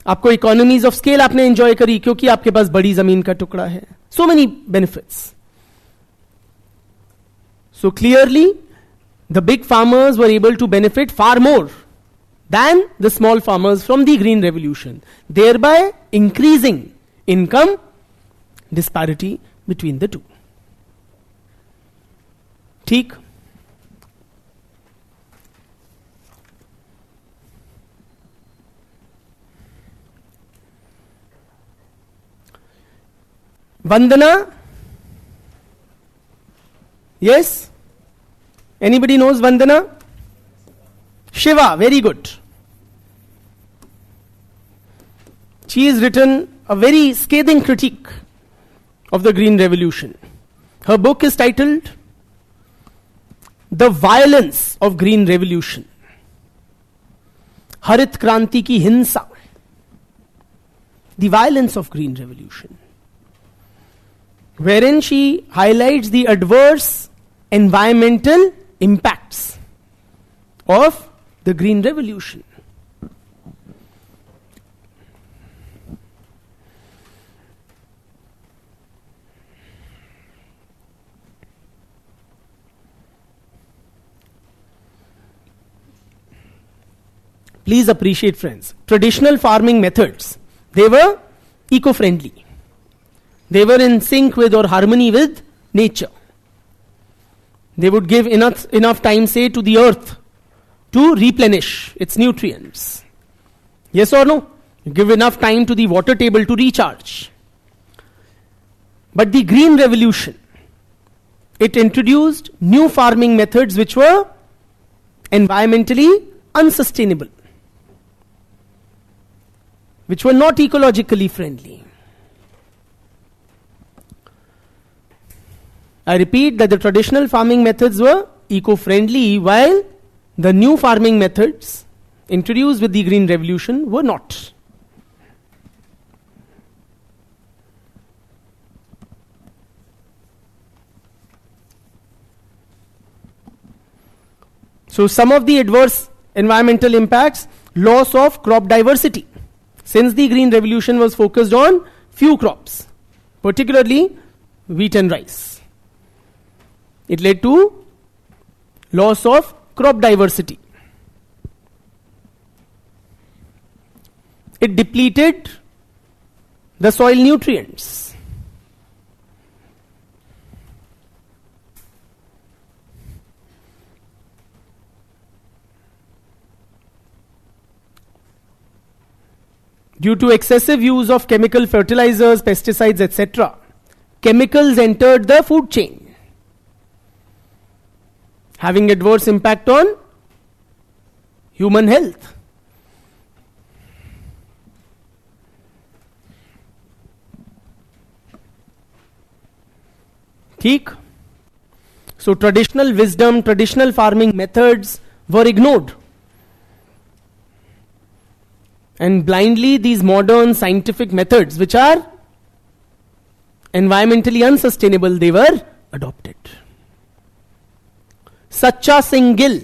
Speaker 1: आपको economies of scale आपने एंजॉय करी क्योंकि आपके पास बड़ी जमीन का टुकड़ा है. So many benefits. So clearly the big farmers were able to benefit far more than the small farmers from the green revolution, thereby increasing income disparity between the two. ठीक. Vandana? Yes? Anybody knows Vandana? Shiva, very good. She has written a very scathing critique of the Green Revolution. Her book is titled The Violence of Green Revolution. Harit Kranti ki Hinsa. The Violence of Green Revolution. Wherein she highlights the adverse environmental impacts of the Green Revolution. Please appreciate, friends, traditional farming methods, they were eco-friendly. They were in sync with or harmony with nature. They would give enough time, say, to the earth to replenish its nutrients. Yes or no? You give enough time to the water table to recharge. But the Green Revolution, it introduced new farming methods which were environmentally unsustainable, which were not ecologically friendly. I repeat that the traditional farming methods were eco-friendly while the new farming methods introduced with the Green Revolution were not. So some of the adverse environmental impacts, loss of crop diversity. Since the Green Revolution was focused on few crops, particularly wheat and rice, it led to loss of crop diversity. It depleted the soil nutrients. Due to excessive use of chemical fertilizers, pesticides, etc., chemicals entered the food chain, having adverse impact on human health. ठीक? So traditional wisdom, traditional farming methods were ignored. And blindly these modern scientific methods, which are environmentally unsustainable, they were adopted. Sacha Singh Gill.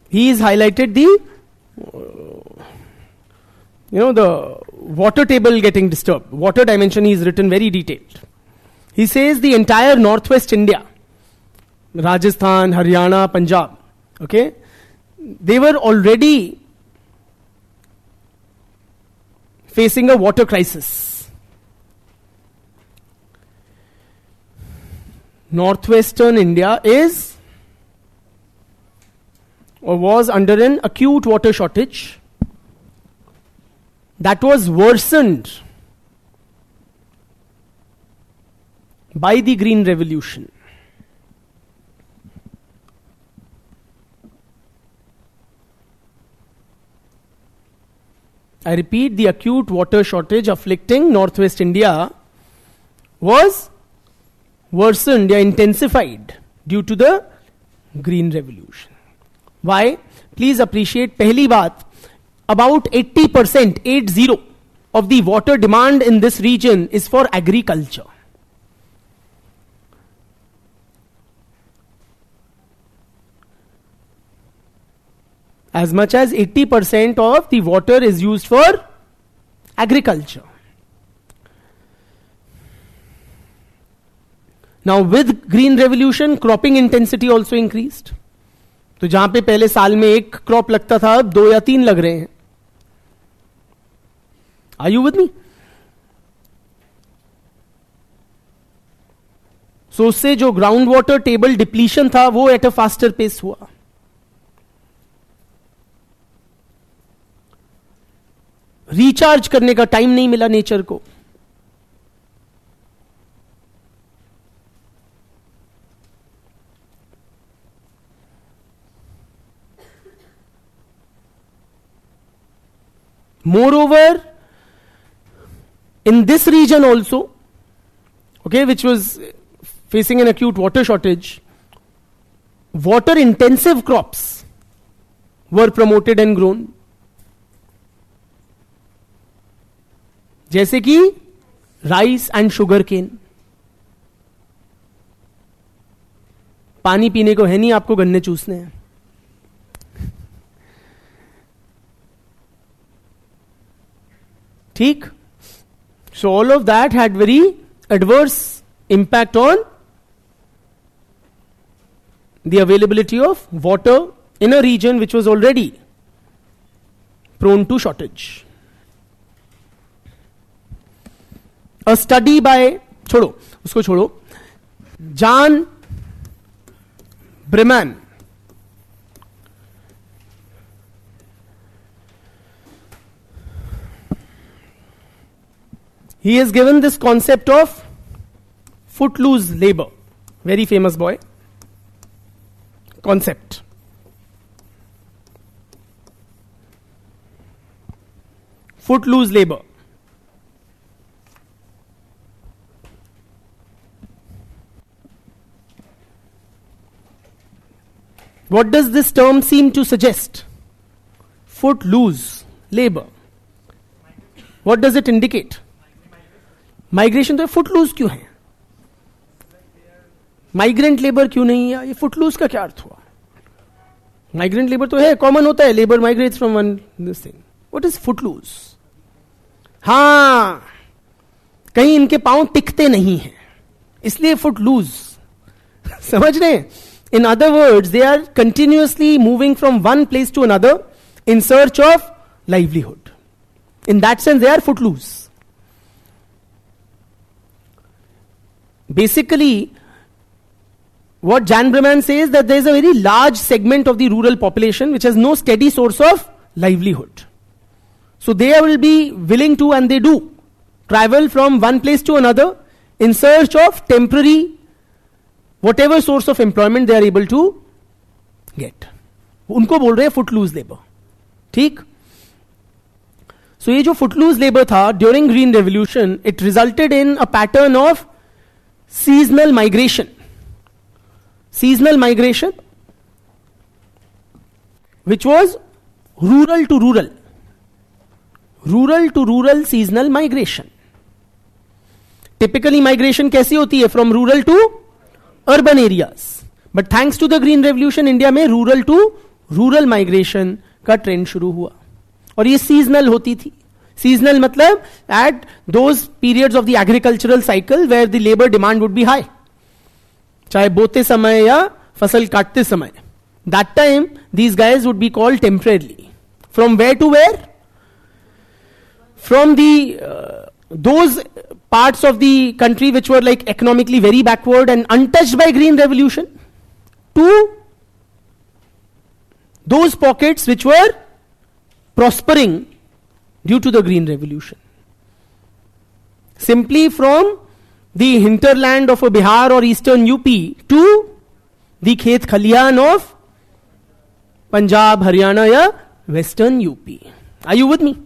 Speaker 1: He has highlighted the the water table getting disturbed. Water dimension he has written very detailed. He says the entire northwest India, Rajasthan, Haryana, Punjab, okay, they were already facing a water crisis. Northwestern India is or was under an acute water shortage that was worsened by the Green Revolution. I repeat, the acute water shortage afflicting Northwest India was worsened or intensified due to the Green Revolution. Why? Please appreciate, पहली बात, about 80%, 80, of the water demand in this region is for agriculture. As much as 80% of the water is used for agriculture. Now with Green Revolution, cropping intensity also increased. तो जहां पे पहले साल में एक crop लगता था, अब 2 या 3 लग रहे हैं. Are you with me? So उससे जो ग्राउंड वाटर टेबल डिप्लीशन था वो एट अ फास्टर पेस हुआ. रिचार्ज करने का टाइम नहीं मिला नेचर को. Moreover, in this region also, okay, which was facing an acute water shortage, water intensive crops were promoted and grown. जैसे कि राइस एंड शुगर केन. पानी पीने को है नहीं, आपको गन्ने चूसने हैं. ठीक? So all of that had very adverse impact on the availability of water in a region which was already prone to shortage. A study by, छोड़ो उसको छोड़ो, John Breman, he has given this concept of footloose labor. Very famous boy. Concept. Footloose labor. What does this term seem to suggest? Footloose labor. What does it indicate? Migration. तो Footloose क्यों है? Migrant labour क्यों नहीं है? ये Footloose का क्या अर्थ हुआ? माइग्रेंट लेबर तो है, कॉमन होता है, labour migrates from one this thing. What is footloose? हां, कहीं इनके पांव टिकते नहीं हैं, इसलिए फुटलूज. समझ रहे हैं? In other words, they are continuously moving from one place to another in search of livelihood. In that sense they are footloose. Basically, what Jan Breman says, that there is a very large segment of the rural population which has no steady source of livelihood. So they will be willing to, and they do, travel from one place to another in search of temporary, whatever source of employment they are able to get. उनको बोल रहे हैं footloose labor. ठीक? So ये जो footloose labor था during Green Revolution, it resulted in a pattern of seasonal migration. Seasonal migration, which was rural to rural. Rural to rural seasonal migration. Typically migration कैसी होती है? From rural to urban areas. But thanks to the Green Revolution, India में rural to rural migration का trend शुरू हुआ. और ये seasonal होती थी. Seasonal मतलब at those periods of the agricultural cycle where the labor demand would be high. चाहे बोते समय या फसल काटते समय. That time these guys would be called temporarily. From where to where? From the those parts of the country which were like economically very backward and untouched by Green Revolution to those pockets which were prospering due to the Green Revolution. Simply from the hinterland of a Bihar or eastern UP to the Khet Khalihan of Punjab, Haryana या western UP. Are you with me?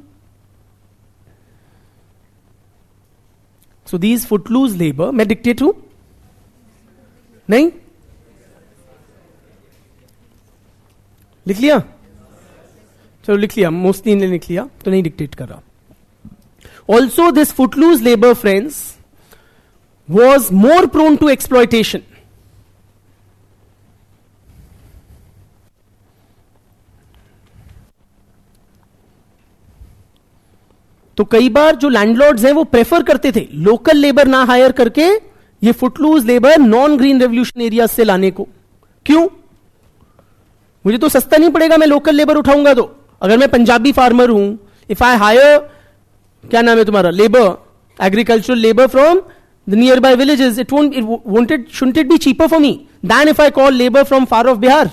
Speaker 1: So these footloose labor, मैं dictate हूं? नहीं? लिख लिया? चलो लिख लिया, mostly ने लिख लिया, तो नहीं डिक्टेट कर रहा. Also this footloose labor, friends, was more prone to exploitation. तो कई बार जो लैंडलॉर्ड्स हैं वो प्रेफर करते थे लोकल लेबर ना हायर करके ये footloose labour non green revolution area से लाने को. क्यों? मुझे तो सस्ता नहीं पड़ेगा, मैं लोकल लेबर उठाऊंगा तो. अगर मैं पंजाबी फार्मर हूं, इफ आई हायर, क्या नाम है तुम्हारा, labour, agricultural labour from the near by villages, shouldn't it be cheaper for me than if I call labor from far off Bihar?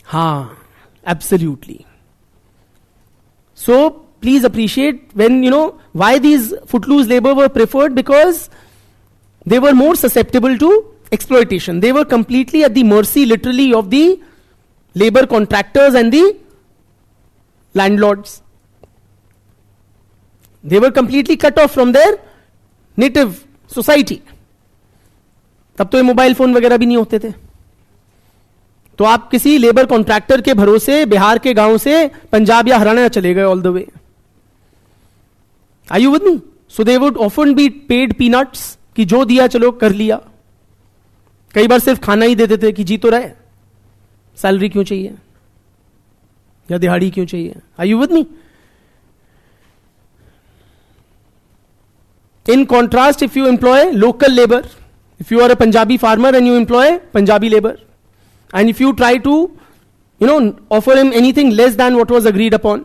Speaker 1: हाँ, absolutely. So please appreciate when why these footloose labor were preferred, because they were more susceptible to exploitation. They were completely at the mercy, literally, of the labor contractors and the landlords. They were completely cut off from their native society. तब तो ये mobile phone वगैरह भी नहीं होते थे. तो आप किसी लेबर कॉन्ट्रैक्टर के भरोसे बिहार के गांव से पंजाब या हरियाणा चले गए all the way. Are you with me? So they would often be paid peanuts, कि जो दिया चलो कर लिया. कई बार सिर्फ खाना ही दे देते कि जी तो रहे, सैलरी क्यों चाहिए या दिहाड़ी क्यों चाहिए. Are you with me? In contrast, if you employ local labor, if you are a Punjabi farmer and you employ Punjabi labor, and if you try to, offer him anything less than what was agreed upon,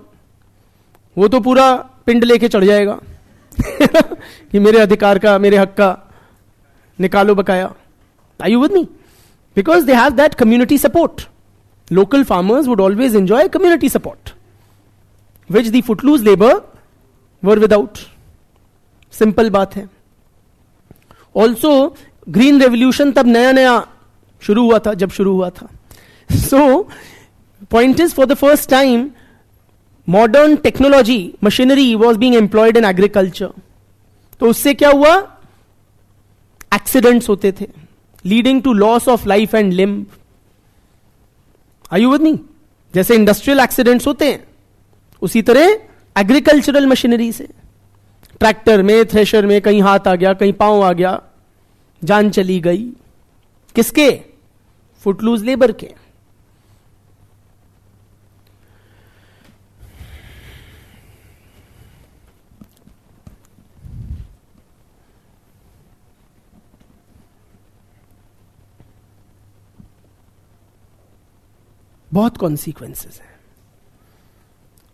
Speaker 1: वो तो पूरा पिंड लेके चढ़ जाएगा कि मेरे अधिकार का, मेरे हक का निकालो बकाया. Are you with me? Because they have that community support. Local farmers would always enjoy community support, which the footloose labor were without. Simple बात है. ऑल्सो ग्रीन रेवोल्यूशन तब नया नया शुरू हुआ था, जब शुरू हुआ था. So point is, for the first time modern technology, machinery was being employed in agriculture. तो उससे क्या हुआ? एक्सीडेंट्स होते थे, leading to loss of life and limb. Are you with me? जैसे इंडस्ट्रियल एक्सीडेंट्स होते हैं, उसी तरह एग्रीकल्चरल मशीनरी से, ट्रैक्टर में, थ्रेशर में कहीं हाथ आ गया, कहीं पांव आ गया, जान चली गई. किसके? फुटलूज लेबर के. बहुत कॉन्सिक्वेंसेस हैं.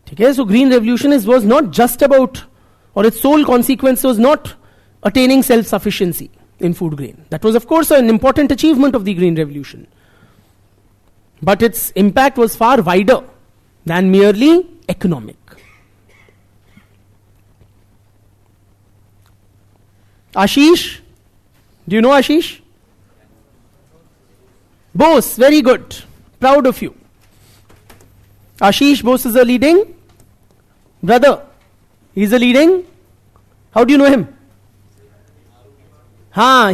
Speaker 1: ठीक है. So green revolution was not just about, or its sole consequence was not attaining self-sufficiency. in food grain. That was, of course, an important achievement of the Green Revolution. But its impact was far wider than merely economic. Ashish, do you know Ashish? Bose, very good. Proud of you. Ashish Bose is a leading brother. He's a leading, how do you know him?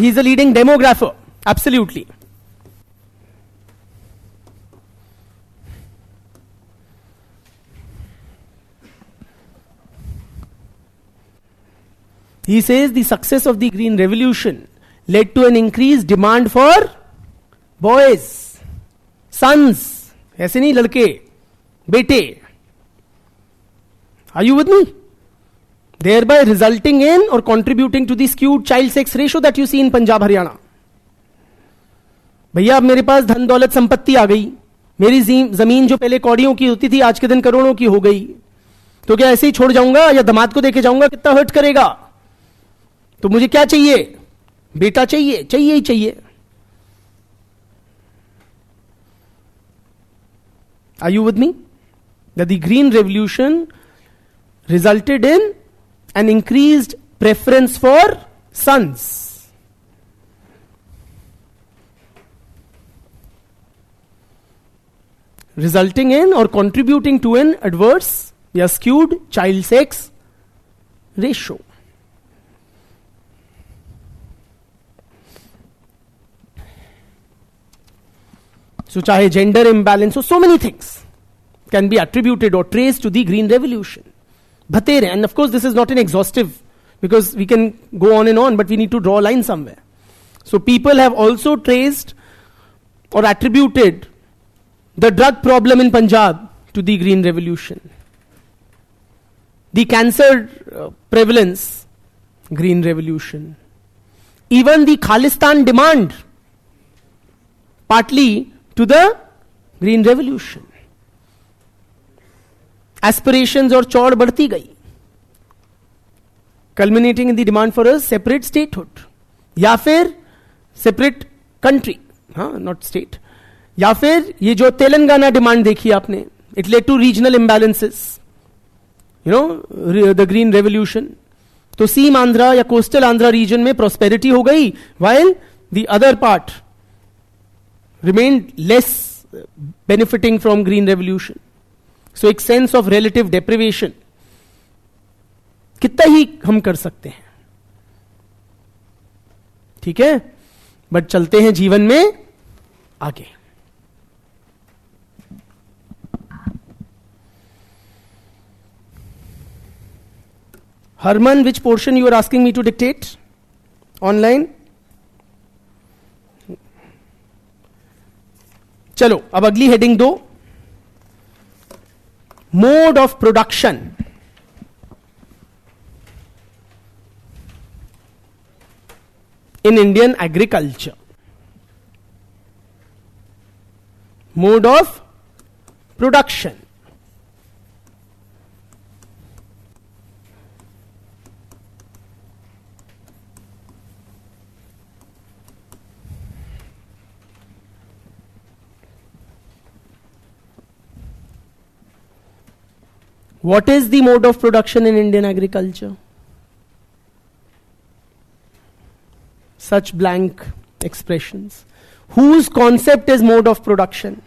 Speaker 1: He's a leading demographer. Absolutely. He says the success of the Green Revolution led to an increased demand for boys, sons, ऐसे नहीं लड़के, बेटे. Are you with me? Thereby resulting in or contributing to the skewed child sex ratio that you see in Punjab, Haryana. भैया अब मेरे पास धन दौलत संपत्ति आ गई, मेरी जमीन जो पहले कौड़ियों की होती थी आज के दिन करोड़ों की हो गई, तो क्या ऐसे ही छोड़ जाऊंगा या दामाद को देके जाऊंगा? कितना हर्ट करेगा? तो मुझे क्या चाहिए? बेटा चाहिए, चाहिए ही चाहिए. Are you with me? That the Green Revolution resulted in an increased preference for sons. Resulting in or contributing to an adverse, skewed child sex ratio. So, chahe gender imbalance, so many things can be attributed or traced to the Green Revolution. Bhatere, and of course this is not an exhaustive, because we can go on and on, but we need to draw a line somewhere. So people have also traced or attributed the drug problem in Punjab to the Green Revolution. The cancer prevalence, Green Revolution. Even the Khalistan demand, partly to the Green Revolution. Aspirations और चौड़ बढ़ती गई, culminating in the demand for a separate statehood, या फिर separate country, not state, या फिर ये जो Telangana demand देखी आपने, it led to regional imbalances, the Green Revolution. तो सीम आंध्रा या कोस्टल आंध्रा रीजन में prosperity हो गई, while the other part remained less benefiting from Green Revolution. So एक sense of relative deprivation कितना ही हम कर सकते हैं, ठीक है? बट चलते हैं जीवन में आगे. Harman, which portion you are asking me to dictate online? चलो अब अगली हेडिंग दो. Mode of production. In Indian agriculture. Mode of production. What is the mode of production in Indian agriculture? Such blank expressions. Whose concept is mode of production?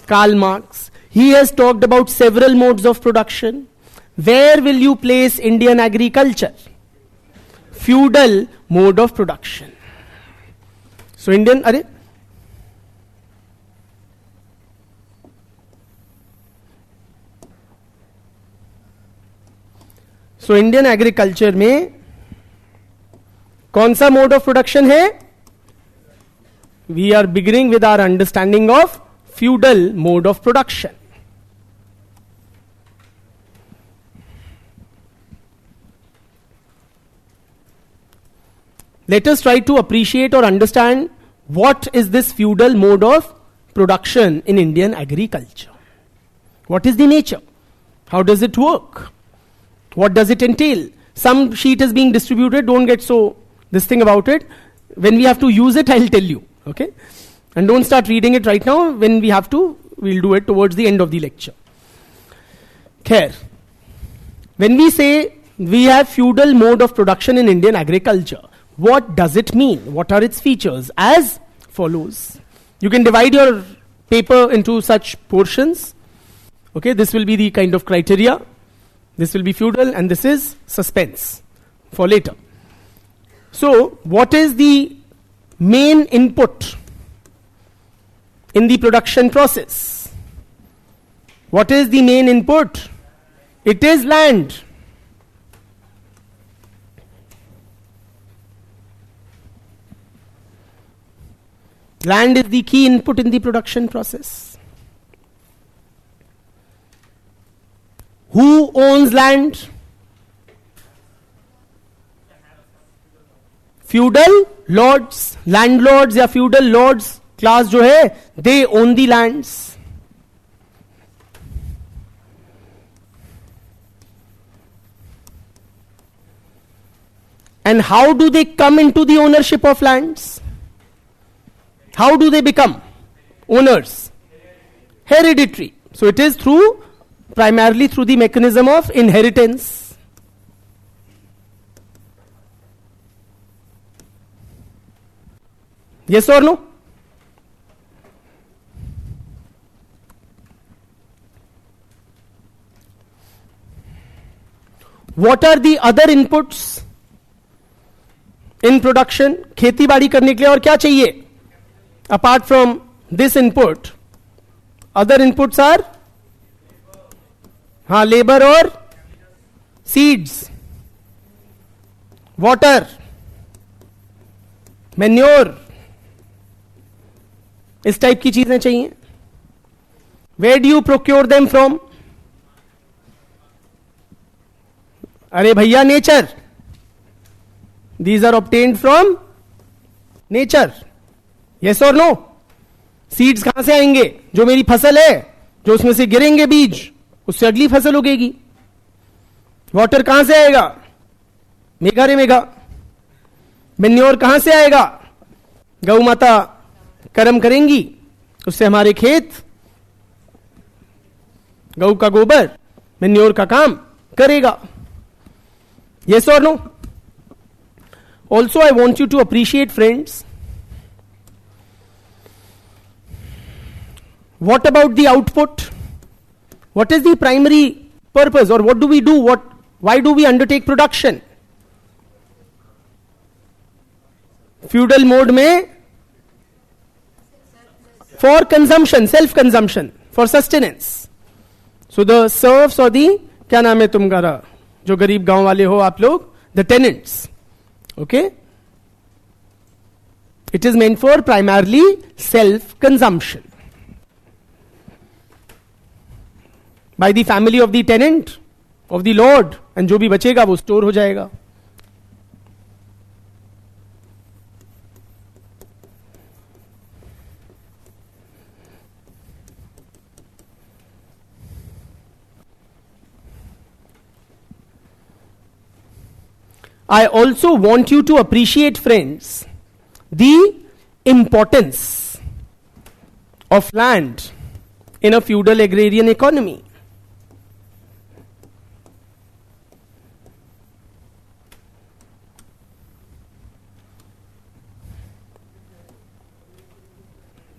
Speaker 1: Karl Marx. He has talked about several modes of production. Where will you place Indian agriculture? Feudal mode of production. So So Indian agriculture में कौन सा mode of production है? We are beginning with our understanding of feudal mode of production. Let us try to appreciate or understand what is this feudal mode of production in Indian agriculture. What is the nature? How does it work? What does it entail? Some sheet is being distributed, don't get so this thing about it. When we have to use it, I'll tell you. Okay? And don't start reading it right now. When we have to, we'll do it towards the end of the lecture. Khair. When we say we have feudal mode of production in Indian agriculture, what does it mean? What are its features? As follows. You can divide your paper into such portions. Okay, this will be the kind of criteria. This will be feudal, and this is suspense for later. So, what is the main input in the production process? What is the main input? It is land. Land is the key input in the production process. Who owns land? Feudal lords, landlords या feudal lords class जो है, they own the lands. And how do they come into the ownership of lands? How do they become owners? Hereditary. So it is primarily through the mechanism of inheritance. Yes or no? What are the other inputs in production? खेती बाड़ी करने के लिए और क्या चाहिए? Apart from this input, other inputs are labor or seeds, water, manure, इस type की चीजें चाहिए. Where do you procure them from? अरे भैया, nature. These are obtained from nature. Yes or no? Seeds कहां से आएंगे? जो मेरी फसल है, जो उसमें से गिरेंगे बीज, उससे अगली फसल उगेगी. वाटर कहां से आएगा? मेघा रे मेघा. मेन्योर कहां से आएगा? गौ माता कर्म करेंगी, उससे हमारे खेत, गौ का गोबर मेन्योर का काम करेगा. Yes or no? Also, I want you to appreciate, friends, what about the output? What is the primary purpose, or what do we do? Why do we undertake production? Feudal mode में for consumption, self-consumption, for sustenance. So the serfs or the, क्या नाम है तुम्हारा, जो गरीब गांव वाले हो आप लोग, the tenants. Okay? It is meant for primarily self-consumption. By the family of the tenant, of the lord, and जो भी बचेगा वो स्टोर हो जाएगा. I also want you to appreciate, friends, the importance of land in a feudal agrarian economy.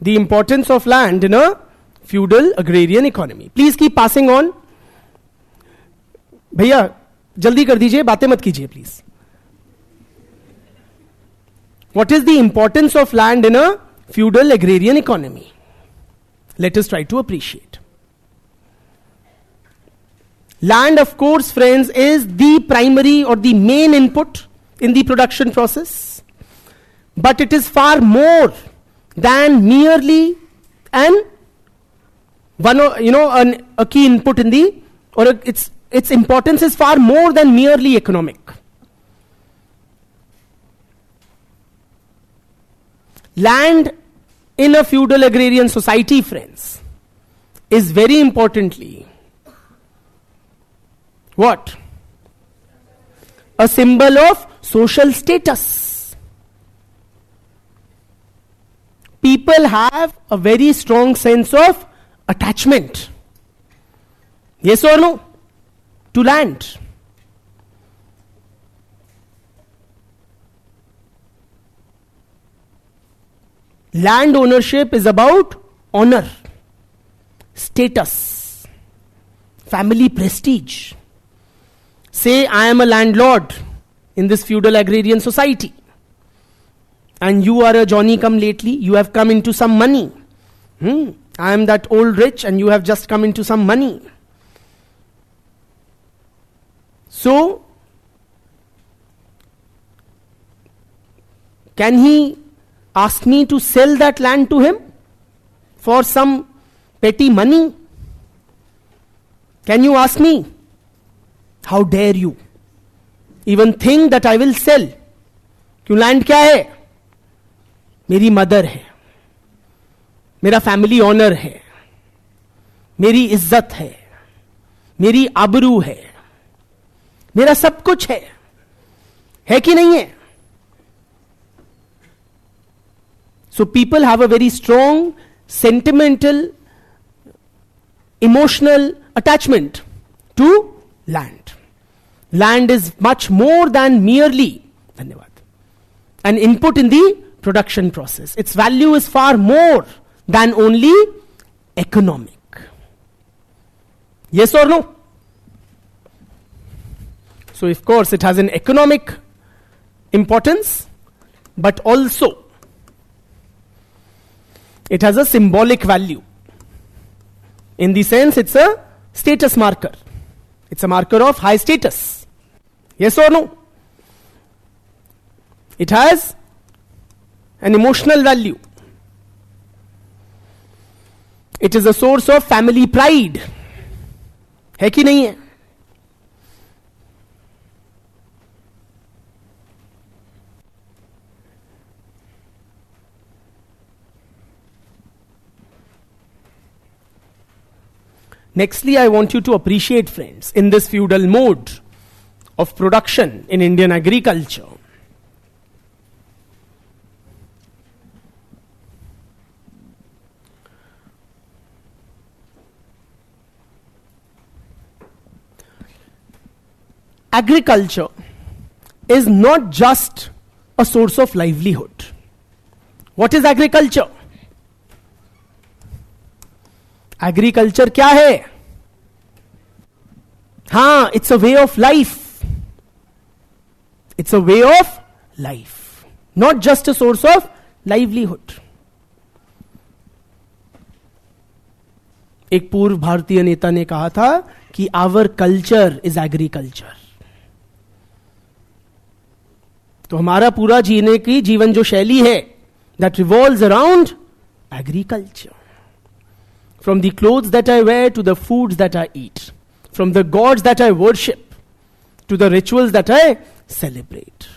Speaker 1: The importance of land in a feudal agrarian economy. Please keep passing on. भैया जल्दी कर दीजिए, बातें मत कीजिए please. What is the importance of land in a feudal agrarian economy? Let us try to appreciate. Land, of course, friends, is the primary or the main input in the production process. But it is far more than merely a key input in the, or its importance is far more than merely economic. Land in a feudal agrarian society, friends, is very importantly what? A symbol of social status. people have a very strong sense of attachment. Yes or no? To land. Land ownership is about honor, status, family prestige. Say I am a landlord in this feudal agrarian society, and you are a Johnny come lately, you have come into some money. I am that old rich and you have just come into some money. So, can he ask me to sell that land to him for some petty money? Can you ask me? How dare you even think that I will sell? क्यों land क्या है? मेरी mother है, मेरा family honour है, मेरी इज्जत है, मेरी आबरू है, मेरा सब कुछ है कि नहीं है? So people have a very strong sentimental, emotional attachment to land. Land is much more than merely an input in the production process. Its value is far more than only economic. Yes or no? So of course it has an economic importance, but also it has a symbolic value. In the sense it's a status marker. It's a marker of high status. Yes or no? It has an emotional value. It is a source of family pride. है कि नहीं है? Nextly, I want you to appreciate, friends, in this feudal mode of production in Indian agriculture, agriculture is not just a source of livelihood. What is agriculture? Agriculture क्या है? हाँ, it's a way of life. It's a way of life, not just a source of livelihood. एक पूर्व भारतीय नेता ने कहा था कि आवर कल्चर इज एग्रीकल्चर. तो हमारा पूरा जीने की जीवन जो शैली है, that revolves around agriculture. From the clothes that I wear to the foods that I eat, from the gods that I worship to the rituals that I celebrate,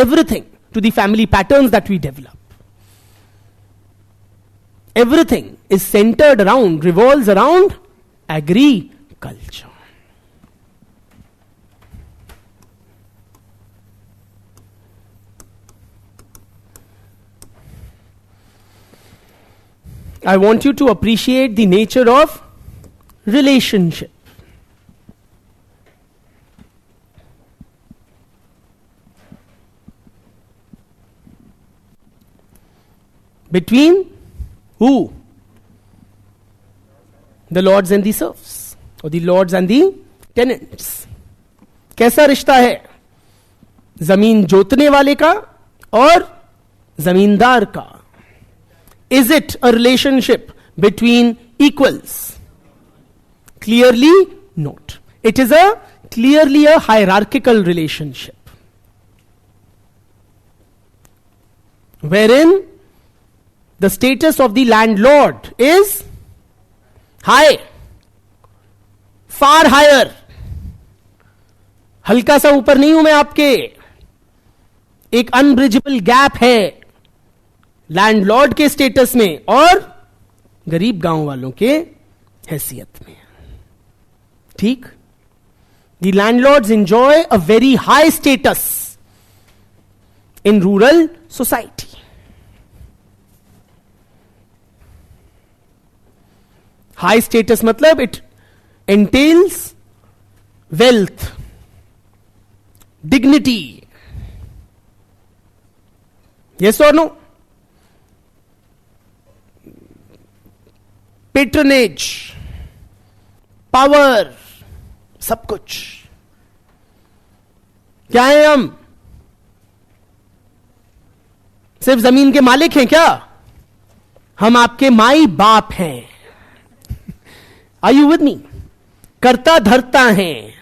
Speaker 1: everything, to the family patterns that we develop, everything is centered around, revolves around agriculture. I want you to appreciate the nature of relationship. Between who? The lords and the serfs, or the lords and the tenants. कैसा रिश्ता है जमीन जोतने वाले का और जमींदार का? Is it a relationship between equals? Clearly not. It is clearly a hierarchical relationship, wherein the status of the landlord is high, far higher. हल्का सा ऊपर नहीं हूं मैं आपके. एक अनब्रिजेबल गैप है लैंडलॉर्ड के स्टेटस में और गरीब गांव वालों के हैसियत में. ठीक? The landlords enjoy a very high status in rural society. High status matlab it entails wealth, dignity. Yes or no? Patronage, power, सब कुछ. क्या है हम? सिर्फ जमीन के मालिक हैं क्या? हम आपके माई बाप हैं. Are you with me? करता धरता हैं.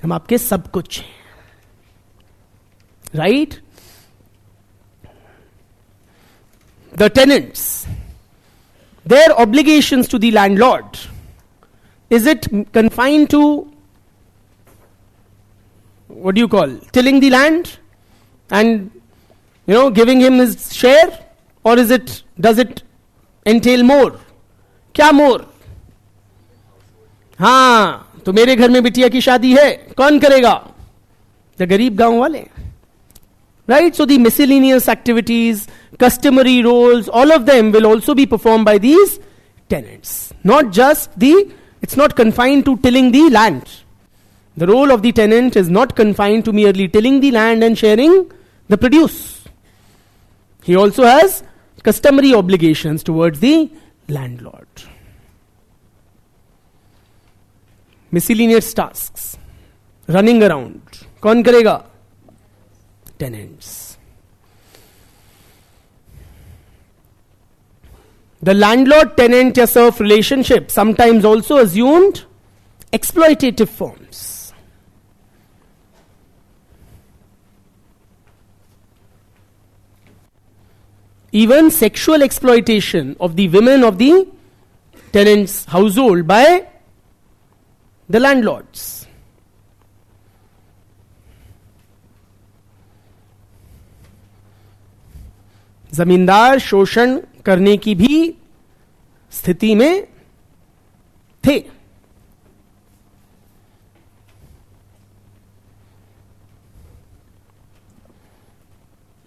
Speaker 1: हम आपके सब कुछ हैं. Right? The tenants, their obligations to the landlord, is it confined to, what do you call, tilling the land and giving him his share, or does it entail more? क्या more? हाँ, तो मेरे घर में बिटिया की शादी है, कौन करेगा? द गरीब गांव वाले. Right? So the miscellaneous activities, customary roles, all of them will also be performed by these tenants. Not just it's not confined to tilling the land. The role of the tenant is not confined to merely tilling the land and sharing the produce. He also has customary obligations towards the landlord. Miscellaneous tasks. Running around. कौन करेगा? Tenants. The landlord-tenant या serf relationship sometimes also assumed exploitative forms. Even sexual exploitation of the women of the tenant's household by the landlords. जमींदार शोषण करने की भी स्थिति में थे.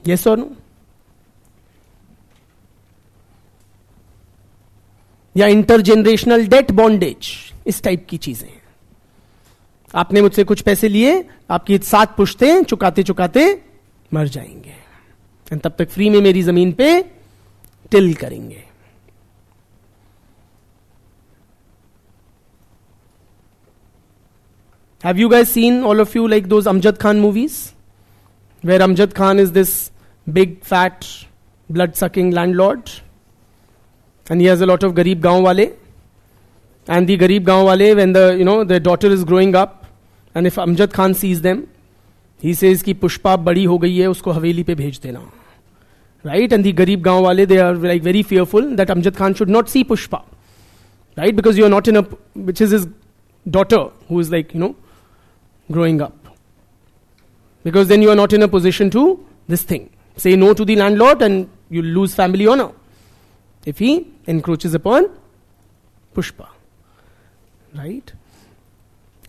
Speaker 1: यस और नो? या इंटरजेनरेशनल डेट बॉन्डेज, इस टाइप की चीजें. आपने मुझसे कुछ पैसे लिए, आपकी 7 पुश्तें चुकाते चुकाते मर जाएंगे, तब तक फ्री में मेरी जमीन पे टिल करेंगे. Have you guys seen, all of you, like those Amjad Khan movies? Where Amjad Khan is this big, fat, blood-sucking landlord. And he has a lot of Garib Gaon wale. And the Garib Gaon wale, when their daughter is growing up, and if Amjad Khan sees them, he says कि पुष्पा बड़ी हो गई है, उसको हवेली पे भेज देना. Right? And the Garib Gaon wale, they are like very fearful that Amjad Khan should not see Pushpa. Right? Because you are not which is his daughter who is like, growing up. Because then you are not in a position to this thing. Say no to the landlord and you lose family honor if he encroaches upon Pushpa. Right?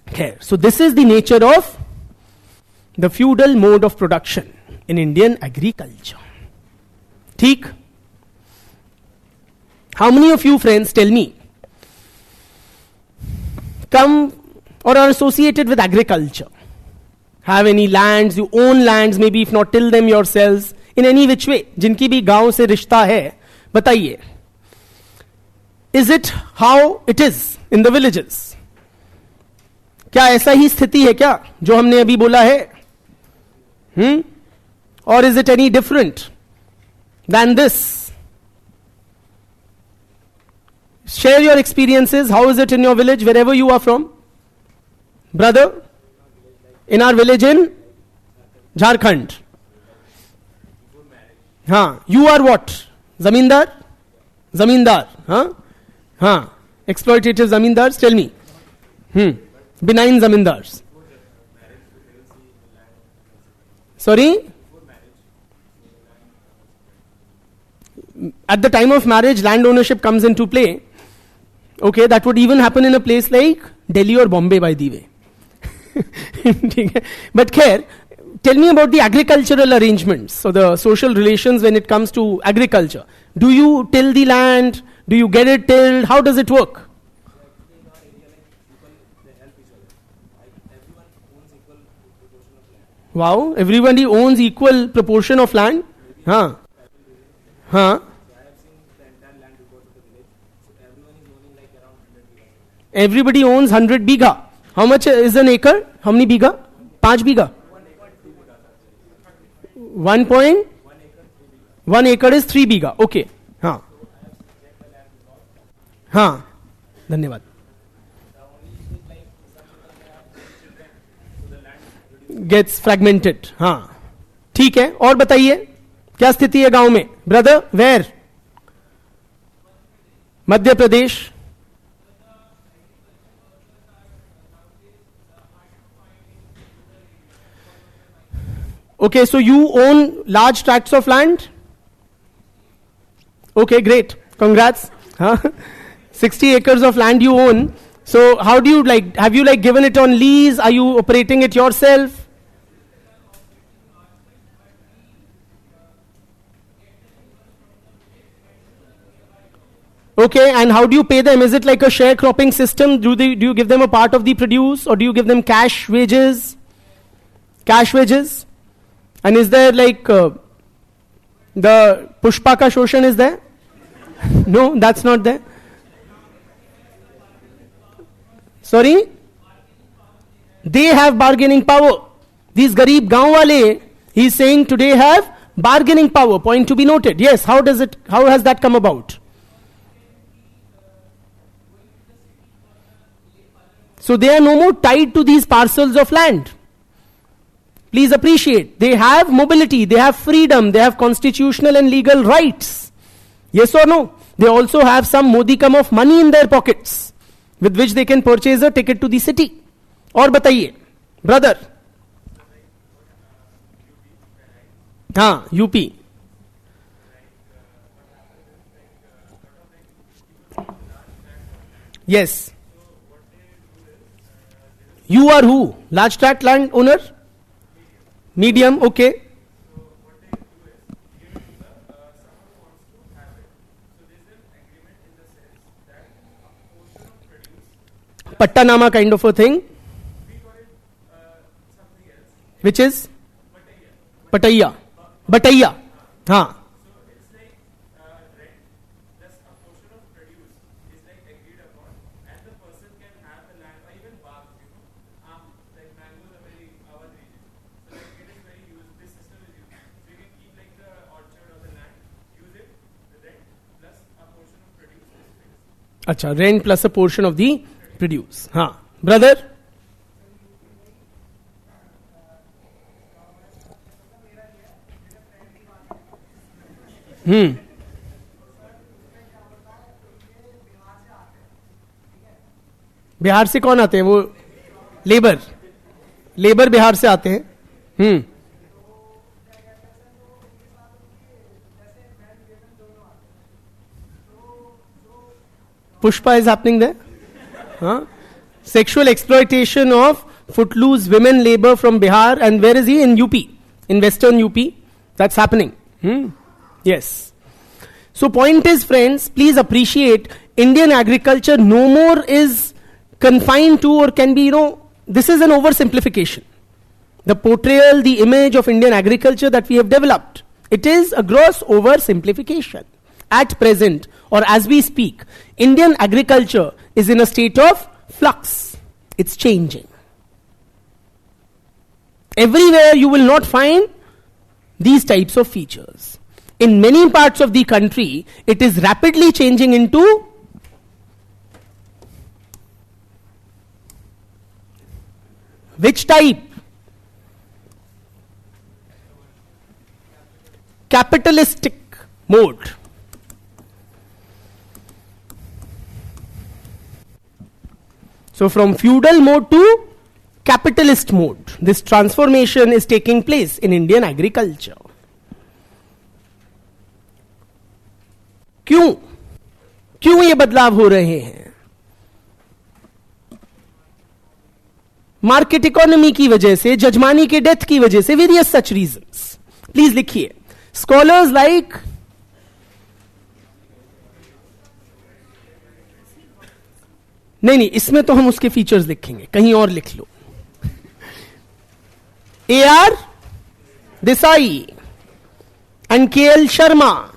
Speaker 1: Okay. So this is the nature of the feudal mode of production in Indian agriculture. ठीक? How many of you friends, tell me, come or are associated with agriculture? Have any lands, you own lands, maybe if not till them yourselves, in any which way, जिनकी भी गांव से रिश्ता है, बताइए. Is it how it is in the villages? क्या ऐसा ही स्थिति है क्या जो हमने अभी बोला है? Or is it any different than this? Share your experiences. How is it in your village, wherever you are from? Brother, in our village in Jharkhand. हाँ, you are what? Zamindar? Zamindar, हाँ? हाँ, exploitative zamindars, tell me. Benign zamindars. Sorry? At the time of marriage, land ownership comes into play. Okay, that would even happen in a place like Delhi or Bombay, by the way. But Khair, tell me about the agricultural arrangements, so the social relations when it comes to agriculture. Do you till the land? Do you get it tilled? How does it work? Wow, everybody owns equal proportion of land? Huh? Huh? Everybody owns 100 bigha. How much is an acre? How many bigha? 5 bigha. 1 acre is 3 bigha. Okay. हाँ हाँ धन्यवाद. Gets fragmented. हाँ ठीक है. और बताइए क्या स्थिति है गांव में? Brother where? Madhya Pradesh. Okay, so you own large tracts of land? Okay, great. Congrats. Huh? 60 acres of land you own. So how do you have you given it on lease? Are you operating it yourself? Okay, and how do you pay them? Is it like a sharecropping system? Do you give them a part of the produce, or do you give them cash wages? Cash wages? And is there the Pushpaka Shoshan is there? No, that's not there. Sorry? They have bargaining power. These Garib Gaon wale, he's saying today have bargaining power. Point to be noted. Yes, how has that come about? So they are no more tied to these parcels of land. Please appreciate, they have mobility, they have freedom, they have constitutional and legal rights. Yes or no? They also have some modicum of money in their pockets with which they can purchase a ticket to the city. और बताइए, brother. हाँ, UP. Yes. You are who? Large tract land owner? Medium, okay. Pattanama kind of a thing. Which is? Pataiya. Bataiya. हाँ. अच्छा, rent plus a portion of the produce. हाँ, brother. Bihar से कौन आते हैं? वो लेबर बिहार से आते हैं. Pushpa is happening there. Huh? Sexual exploitation of footloose women labor from Bihar, and where is he? In UP, in western UP. That's happening. Yes. So point is, friends, please appreciate, Indian agriculture no more is confined to, or can be, this is an oversimplification. The portrayal, the image of Indian agriculture that we have developed, it is a gross oversimplification. At present, or as we speak, Indian agriculture is in a state of flux. It's changing. Everywhere you will not find these types of features. In many parts of the country, it is rapidly changing into which type? Capitalistic mode. So from feudal mode to capitalist mode, this transformation is taking place in Indian agriculture. क्यों ये बदलाव हो रहे हैं? Market economy की वजह से, जजमानी के डेथ की वजह से, वेरियस सच रीजंस. प्लीज लिखिए. स्कॉलर्स लाइक नहीं नहीं, इसमें तो हम उसके फीचर्स लिखेंगे, कहीं और लिख लो. AR Desai and KL Sharma.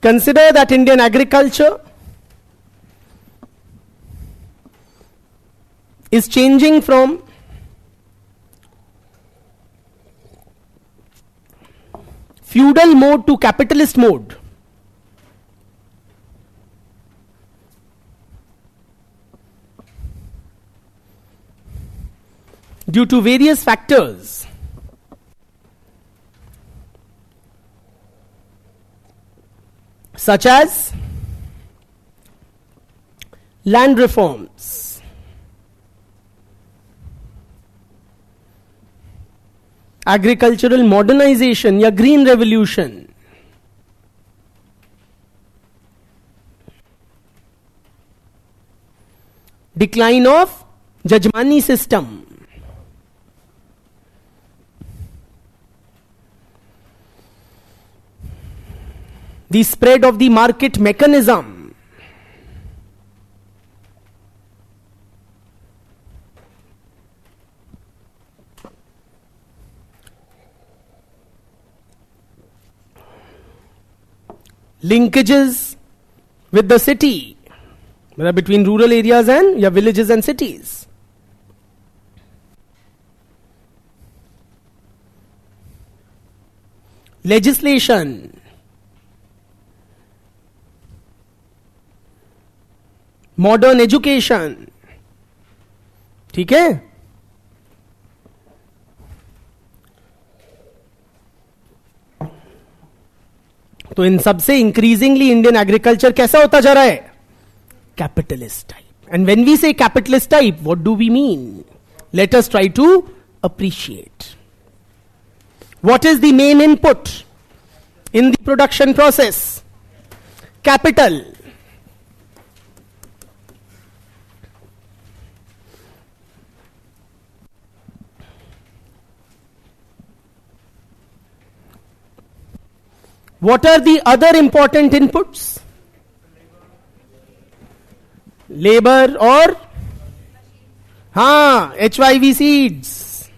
Speaker 1: Consider that Indian agriculture is changing from feudal mode to capitalist mode. Due to various factors. Such as land reforms, agricultural modernization या green revolution, decline of Jajmani system, the spread of the market mechanism, linkages with the city, between rural areas and villages and cities, legislation, modern education. ठीक है, तो इन सबसे increasingly Indian agriculture कैसा होता जा रहा है? Capitalist type. And when we say capitalist type, what do we mean? Let us try to appreciate. What is the main input in the production process? Capital. What are the other important inputs? Labor or HYV seeds,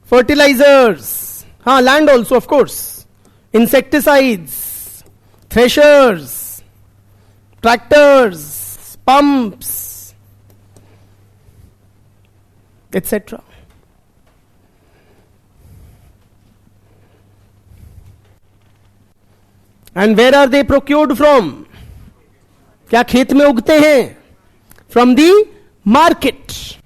Speaker 1: fertilizers, land also of course, insecticides, threshers, tractors, pumps, etc. And where are they procured from? क्या खेत में उगते हैं? From the market.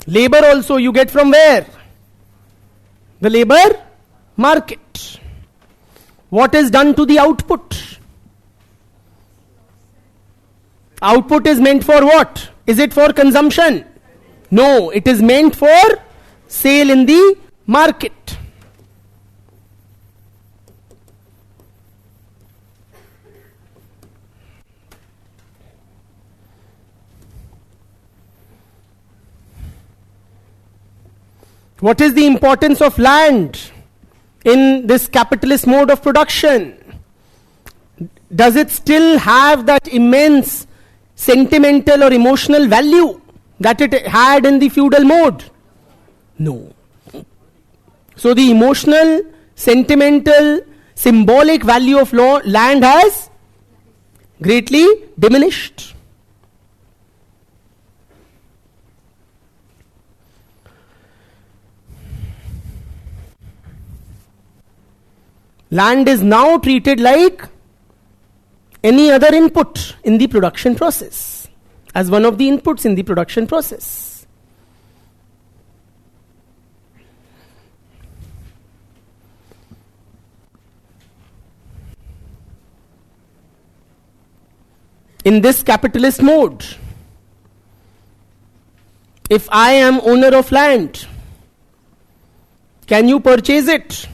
Speaker 1: Labor also you get from where? The labor market. What is done to the output? Output is meant for what? Is it for consumption? No, it is meant for sale in the market. What is the importance of land in this capitalist mode of production? Does it still have that immense sentimental or emotional value that it had in the feudal mode? No. So the emotional, sentimental, symbolic value of land has greatly diminished. Land is now treated like any other input in the production process, as one of the inputs in the production process. In this capitalist mode, if I am owner of land, can you purchase it?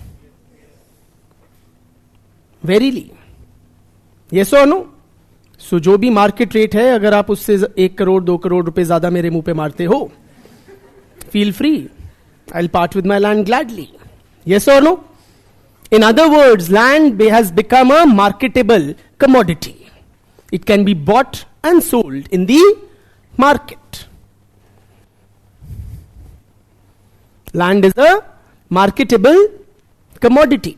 Speaker 1: Verily. Yes or no? सो जो भी market rate है, अगर आप उससे 1 करोड़ 2 करोड़ रुपए ज्यादा मेरे मुंह पे मारते हो, feel free, I will part with my land gladly. Yes और no? In other words, land has become a marketable commodity. It can be bought and sold in the market. Land is a marketable commodity.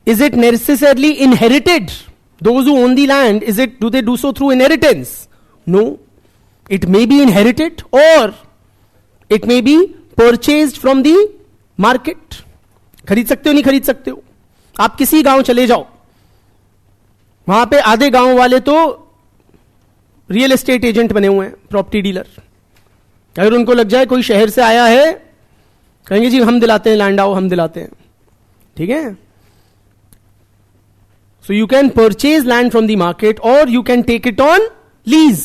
Speaker 1: Is it necessarily inherited? Those who own the land, do they do so through inheritance? No. It may be inherited or it may be purchased from the market. खरीद सकते हो, नहीं खरीद सकते हो. आप किसी गांव चले जाओ, वहां पे आधे गांव वाले तो रियल एस्टेट एजेंट बने हुए हैं, प्रॉपर्टी डीलर. अगर उनको लग जाए कोई शहर से आया है, कहेंगे जी हम दिलाते हैं लैंड, आओ हम दिलाते हैं. ठीक है? So you can purchase land from the market और you can take it on lease.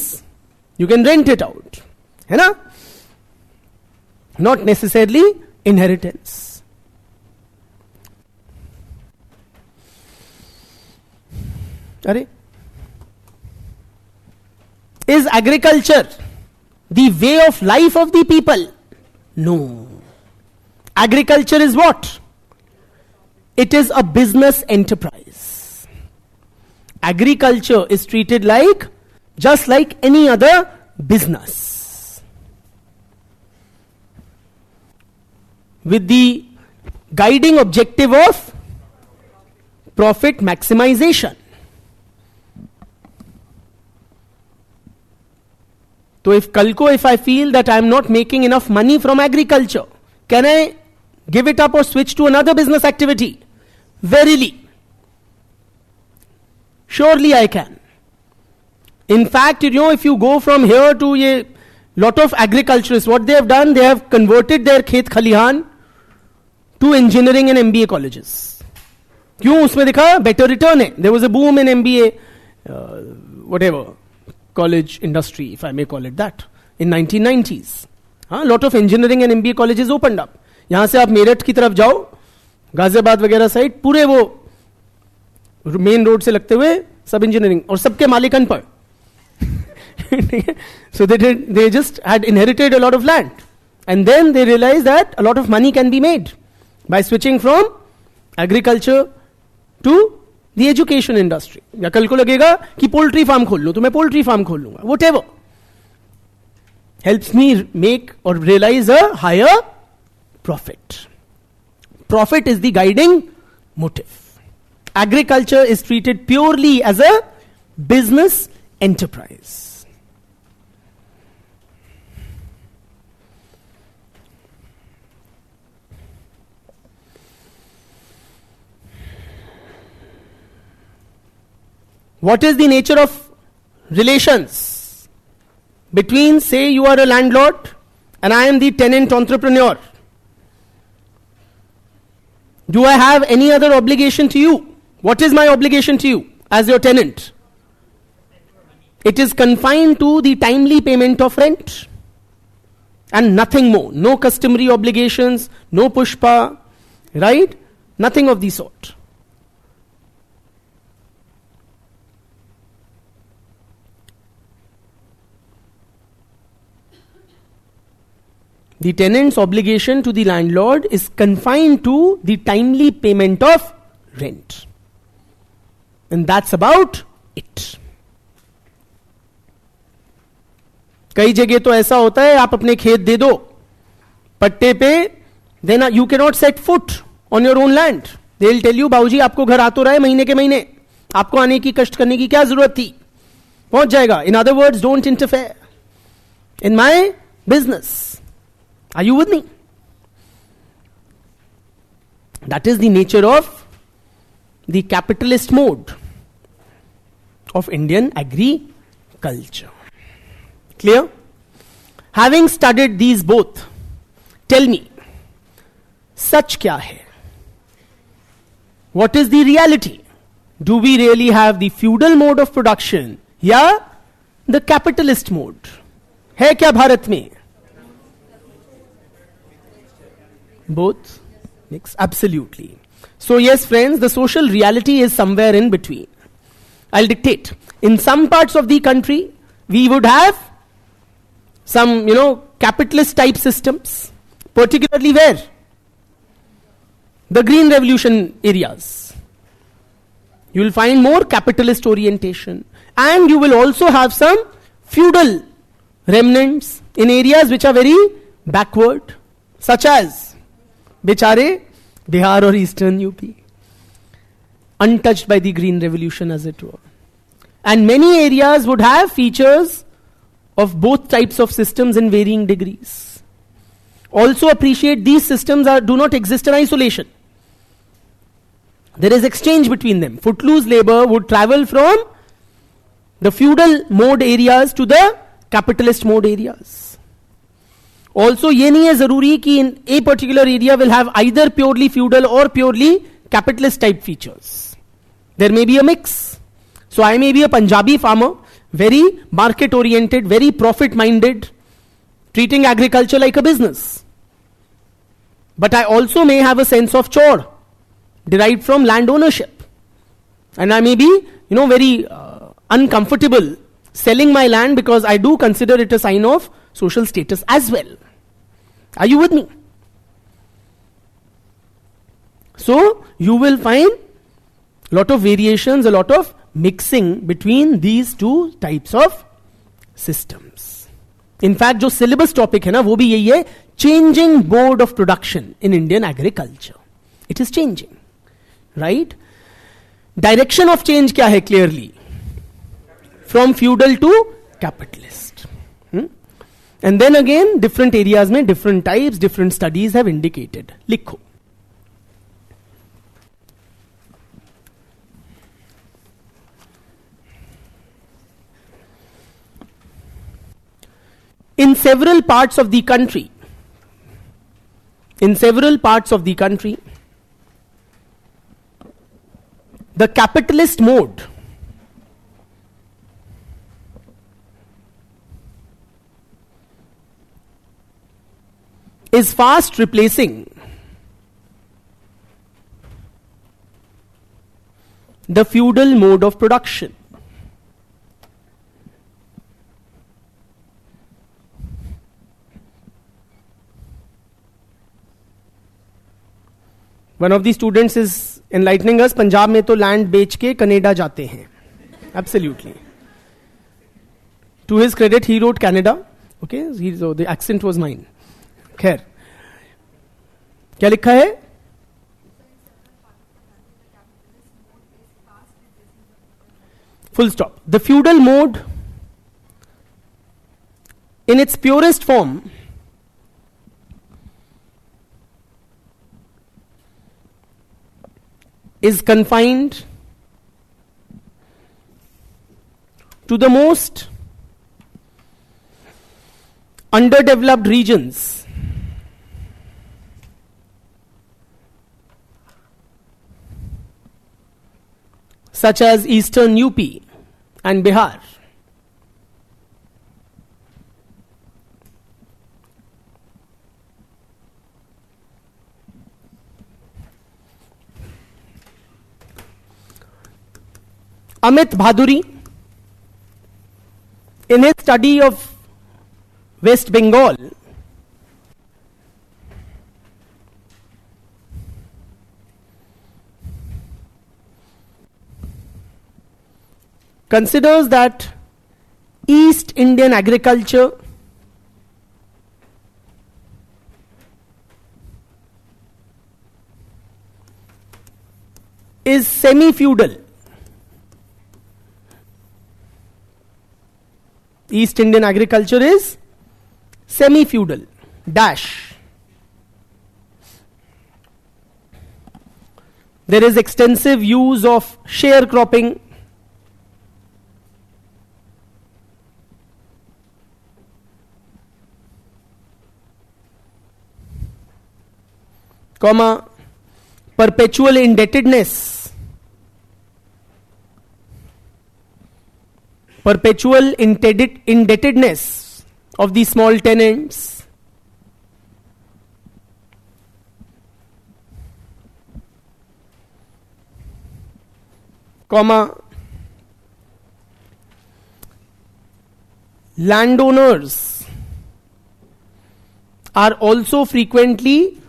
Speaker 1: You can rent it out, है ना? Not necessarily inheritance. अरे, is agriculture the way of life of the people? No. Agriculture is what? It is a business enterprise. Agriculture is treated like just like any other business, with the guiding objective of profit maximization. So if kalko, if I feel that I am not making enough money from agriculture, can I give it up or switch to another business activity? Verily, surely I can. In fact, if you go from here to a lot of agriculturists, what they have done, they have converted their khet khalihan to engineering and MBA colleges. क्यों? उसमें देखा better return है. There was a boom in MBA, whatever, college industry, if I may call it that, in 1990s. A lot of engineering and MBA colleges opened up. यहाँ से आप मेरठ की तरफ जाओ, गाजियाबाद वगैरह साइड, पूरे वो मेन रोड से लगते हुए सब इंजीनियरिंग, और सबके मालिक अनपढ़. So they just had inherited a lot of land, and then they realized that a lot of money can be made by switching from agriculture to the education industry. या कल को लगेगा कि पोल्ट्री फार्म खोल लूं तो मैं poultry farm खोल लूंगा. Whatever helps me make or realize a higher profit. Profit is the guiding motive. Agriculture is treated purely as a business enterprise. What is the nature of relations between, say, you are a landlord and I am the tenant entrepreneur? Do I have any other obligation to you? What is my obligation to you as your tenant? It is confined to the timely payment of rent and nothing more. No customary obligations, no pushpa, right? Nothing of the sort. The tenant's obligation to the landlord is confined to the timely payment of rent. And that's about it. कई जगह तो ऐसा होता है, आप अपने खेत दे दो पट्टे पे, then you cannot set foot on your own land. They'll tell you, बाबूजी आपको घर आ तो रहा है महीने के महीने, आपको आने की कष्ट करने की क्या जरूरत थी, पहुंच जाएगा. In other words, don't interfere in my business. Are you with me? That is the nature of the capitalist mode of Indian agriculture. Clear? Having studied these both, tell me, सच क्या है? What is the reality? Do we really have the feudal mode of production या the capitalist mode? है क्या भारत में? Both. Mix, absolutely. So yes, friends, the social reality is somewhere in between. I'll dictate. In some parts of the country, we would have some, capitalist type systems, particularly where? The Green Revolution areas. You will find more capitalist orientation, and you will also have some feudal remnants in areas which are very backward, such as Bichare, Bihar or Eastern UP, untouched by the Green Revolution as it were. And many areas would have features of both types of systems in varying degrees. Also appreciate these systems do not exist in isolation. There is exchange between them. Footloose labor would travel from the feudal mode areas to the capitalist mode areas. Also, ये नहीं है जरूरी कि in a particular area will have either purely feudal or purely capitalist type features. There may be a mix. So I may be a Punjabi farmer, very market oriented, very profit minded, treating agriculture like a business. But I also may have a sense of chore derived from land ownership. And I may be, very uncomfortable selling my land because I do consider it a sign of social status as well. Are you with me? So you will find a lot of variations, a lot of mixing between these two types of systems. In fact, जो syllabus topic है ना, वो भी यही है, changing mode of production in Indian agriculture. It is changing, right? Direction of change क्या है clearly? From feudal to capitalist. And then again, different areas में different types, different studies have indicated. लिखो. In several parts of the country, the capitalist mode is fast replacing the feudal mode of production. One of the students is enlightening us, Punjab में तो land बेच के Canada जाते हैं. Absolutely. To his credit, he wrote Canada. Okay, so the accent was mine. खैर, क्या लिखा है? Full stop. The feudal mode, in its purest form, is confined to the most underdeveloped regions such as Eastern UP and Bihar. Amit Bhaduri, in his study of West Bengal, considers that East Indian agriculture is semi-feudal. East Indian agriculture is semi-feudal. Dash. There is extensive use of sharecropping. Comma, perpetual indebtedness. Perpetual indebtedness of the small tenants. comma, landowners are also frequently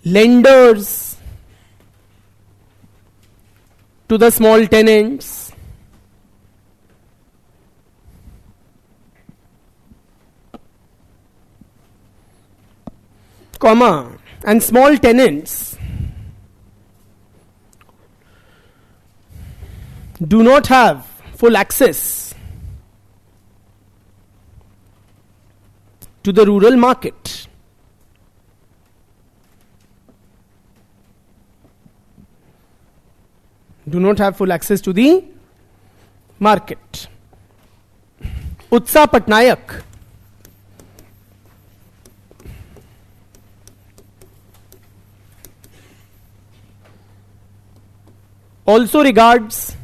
Speaker 1: lenders to the small tenants, comma, and small tenants do not have full access to the rural market. Do not have full access to the market. Utsa Patnaik also regards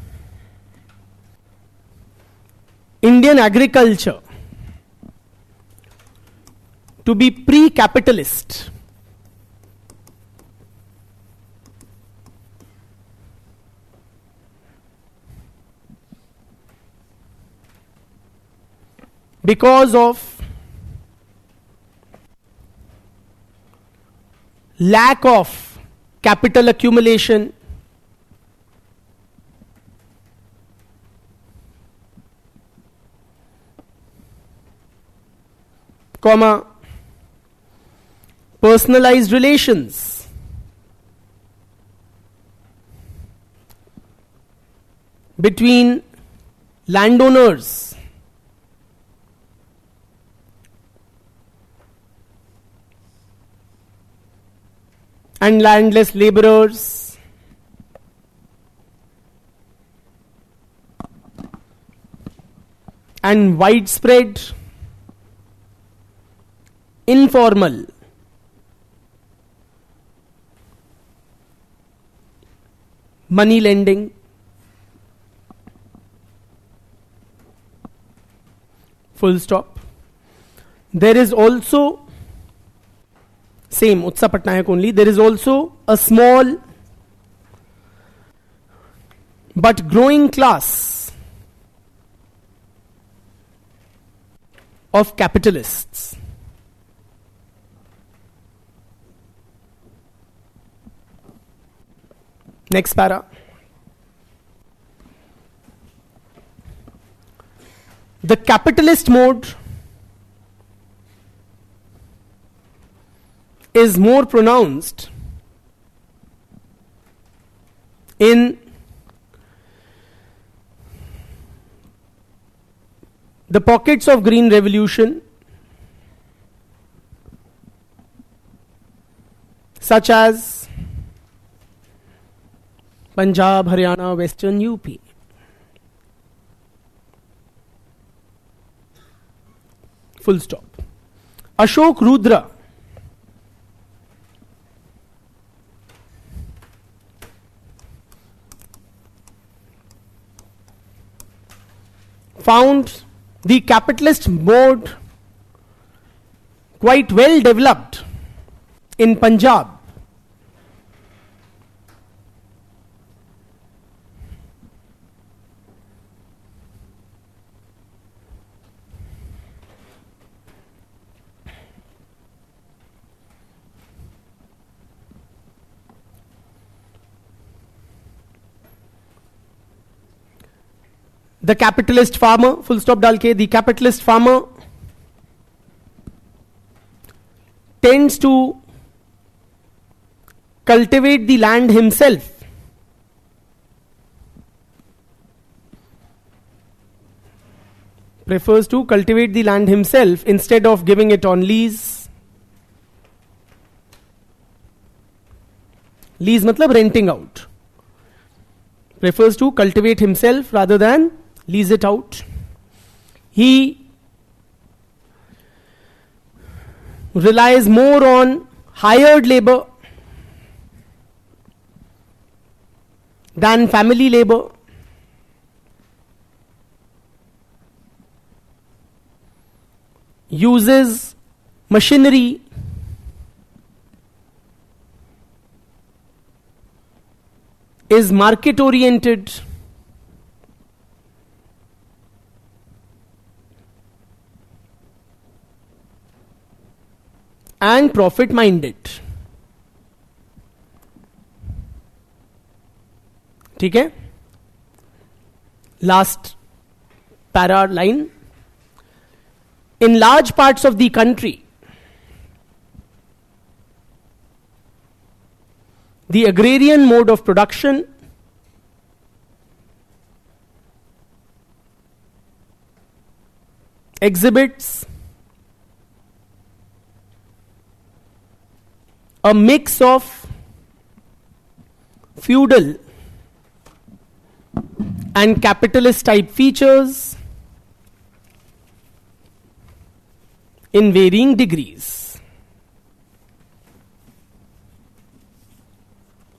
Speaker 1: Indian agriculture to be pre-capitalist. Because of lack of capital accumulation, comma, personalized relations between landowners and landless laborers, and widespread informal money lending, full stop. There is also, same Utsa Patnaik only, there is also a small but growing class of capitalists. Next para. The capitalist mode is more pronounced in the pockets of green revolution such as Punjab, Haryana, Western UP. Full stop. Ashok Rudra found the capitalist mode quite well developed in Punjab. The capitalist farmer, full stop डाल के, the capitalist farmer tends to cultivate the land himself. Prefers to cultivate the land himself instead of giving it on lease. Lease मतलब renting out. Prefers to cultivate himself rather than lease it out. He relies more on hired labor than family labor. Uses machinery is market oriented, and profit minded. ठीक है, last para line. In large parts of the country, the agrarian mode of production exhibits a mix of feudal and capitalist type features in varying degrees.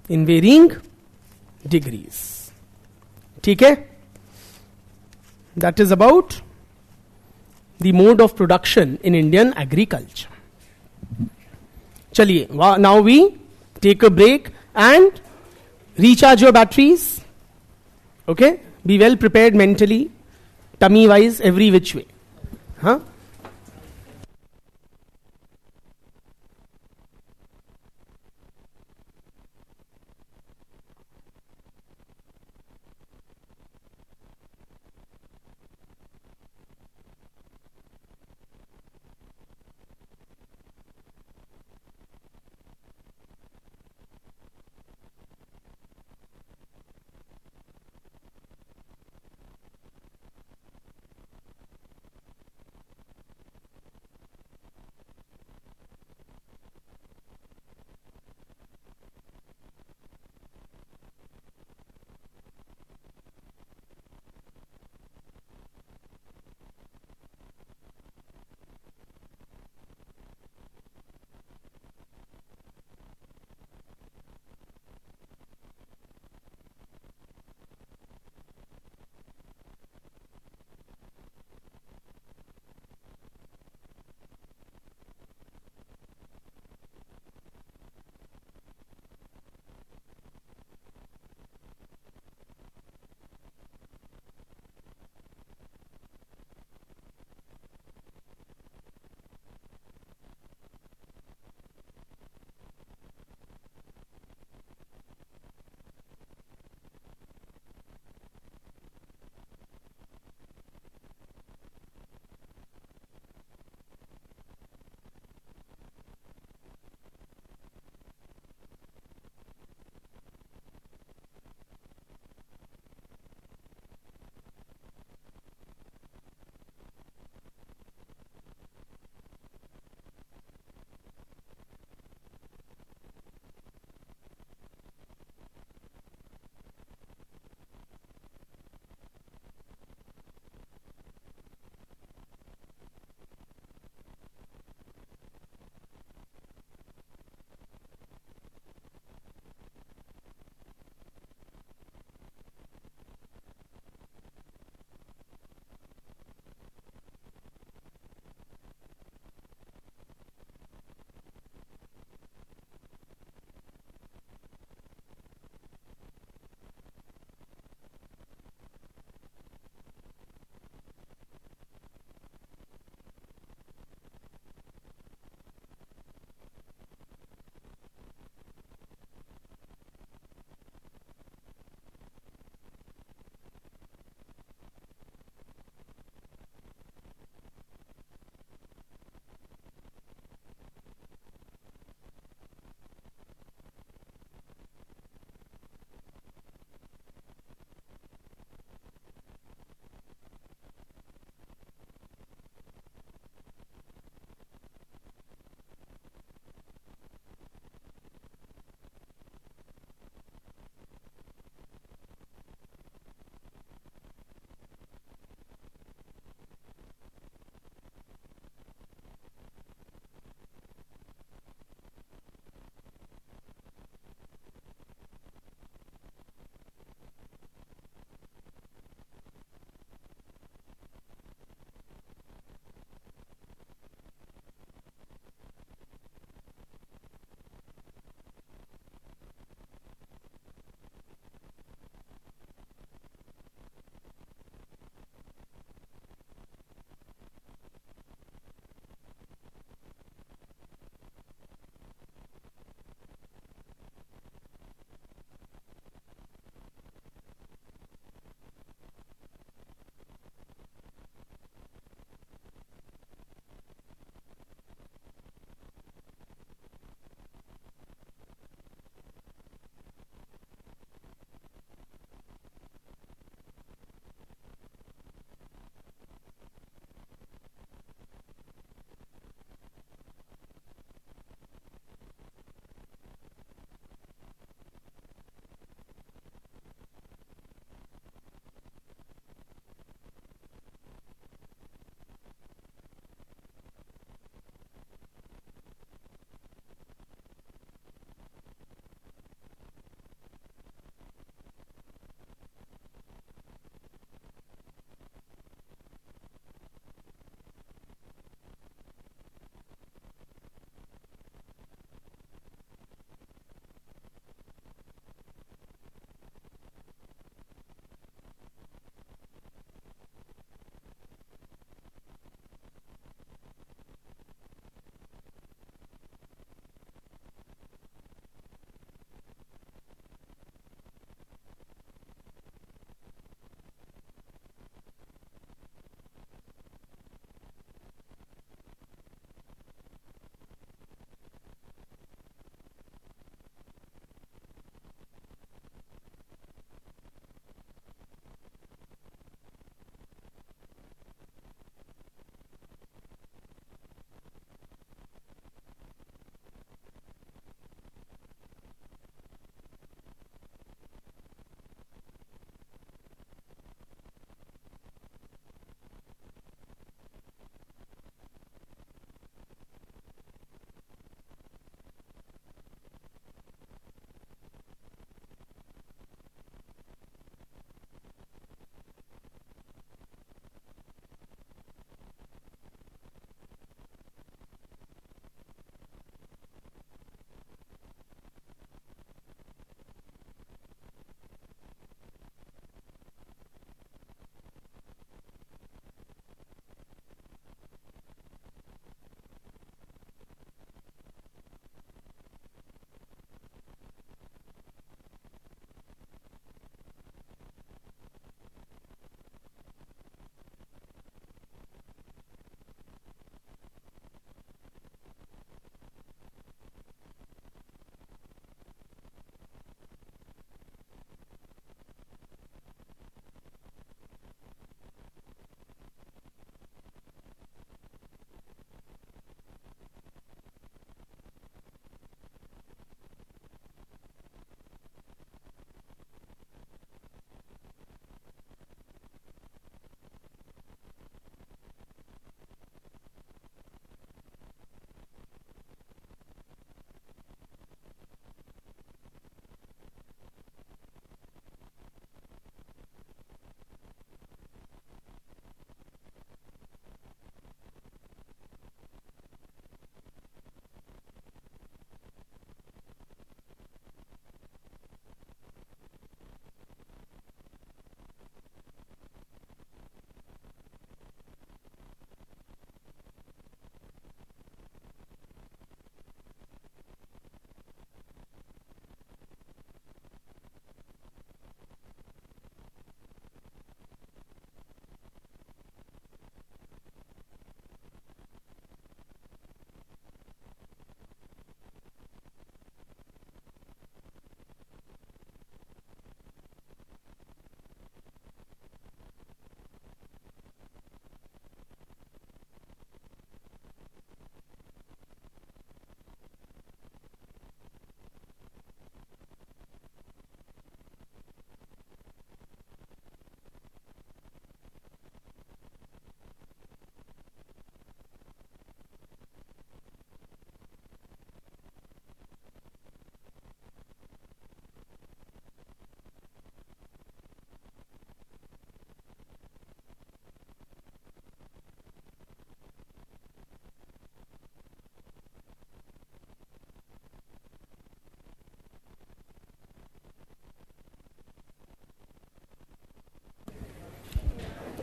Speaker 1: In varying degrees. ठीक है? That is about the mode of production in Indian agriculture. चलिए, now we take a break and recharge your batteries. Okay? Be well prepared mentally, tummy wise, every which way. Huh?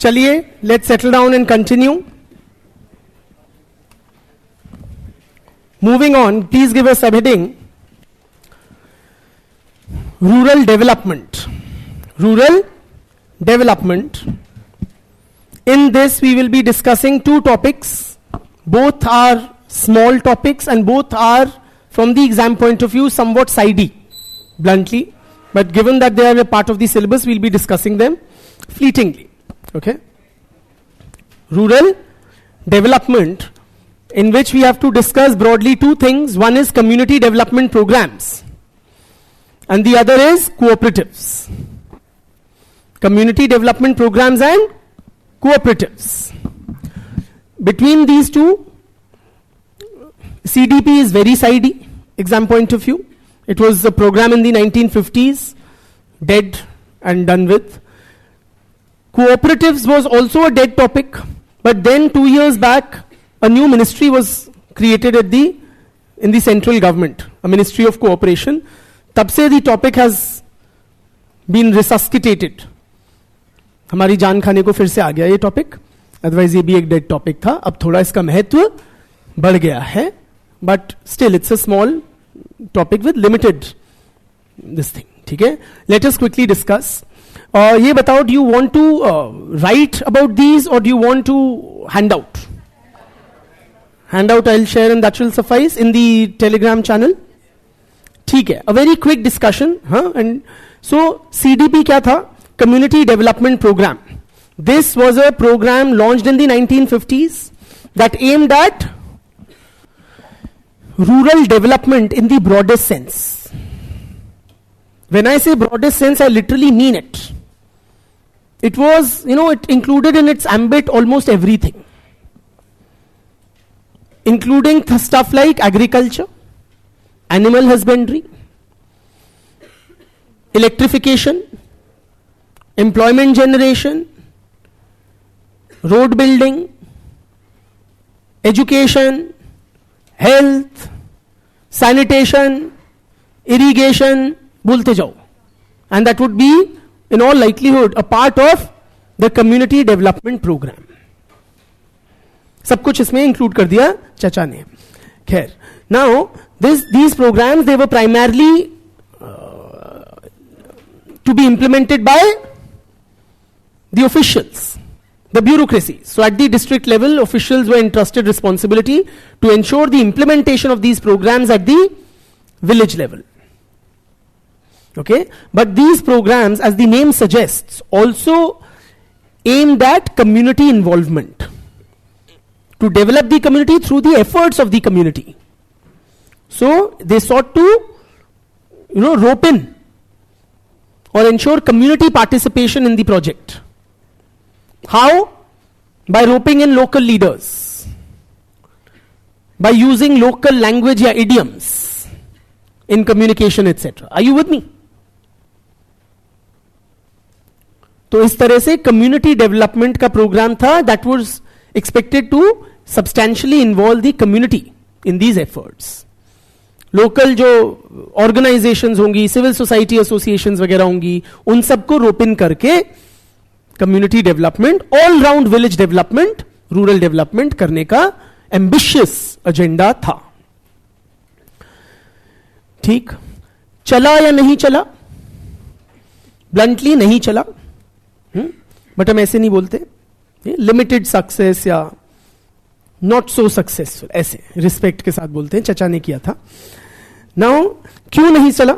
Speaker 1: चलिए, let's settle down and continue. Moving on, please give a subheading. Rural development. Rural development. In this, we will be discussing two topics. Both are small topics and both are, from the exam point of view, somewhat sidey, bluntly. But given that they are a part of the syllabus, we'll be discussing them fleetingly. Okay? Rural development, in which we have to discuss broadly two things. One is community development programs, and the other is cooperatives. Community development programs and cooperatives. Between these two, CDP is very sidey, exam point of view. It was a program in the 1950s, dead and done with. Cooperatives was also a dead topic, but then 2 years back, a new ministry was created in the central government, a Ministry of Cooperation. तब से the topic has been resuscitated. हमारी जान खाने को फिर से आ गया ये टॉपिक. अदरवाइज ये भी एक डेड टॉपिक था. अब थोड़ा इसका महत्व बढ़ गया है, but still it's a small topic with limited this thing. ठीक है, लेट अस क्विकली डिस्कस. ये बताओ, do you want to write about these और do you want to hand out? Hand out I will share and that will suffice in the Telegram channel. ठीक है, a very quick discussion. हाँ, and so CDP क्या था? Community Development Program. This was a program launched in the 1950s that aimed at rural development in the broadest sense. When I say broadest sense, I literally mean it. It was, it included in its ambit almost everything, including stuff like agriculture, animal husbandry, electrification, employment generation, road building, education, health, sanitation, irrigation, बोलते जाओ. And that would be, in all likelihood, a part of the community development program. सब कुछ इसमें include कर दिया चाचा ने. खैर, now these programs, they were primarily to be implemented by the officials, the bureaucracy. So at the district level, officials were entrusted responsibility to ensure the implementation of these programs at the village level. Okay, but these programs, as the name suggests, also aimed at community involvement, to develop the community through the efforts of the community. So they sought to, rope in or ensure community participation in the project. How? By roping in local leaders, by using local language or idioms in communication, etc. Are you with me? तो इस तरह से community development का programme था that was expected to substantially involve the community in these efforts. Local जो organisations होंगी, civil society associations वगैरह होंगी, उन सबको रोप इन करके community development, all round village development, rural development करने का एम्बिशियस एजेंडा था. ठीक, चला या नहीं चला? ब्लंटली नहीं चला, बट हम ऐसे नहीं बोलते. लिमिटेड सक्सेस या नॉट सो सक्सेसफुल, ऐसे रिस्पेक्ट के साथ बोलते हैं. चचा ने किया था. नाउ क्यों नहीं चला?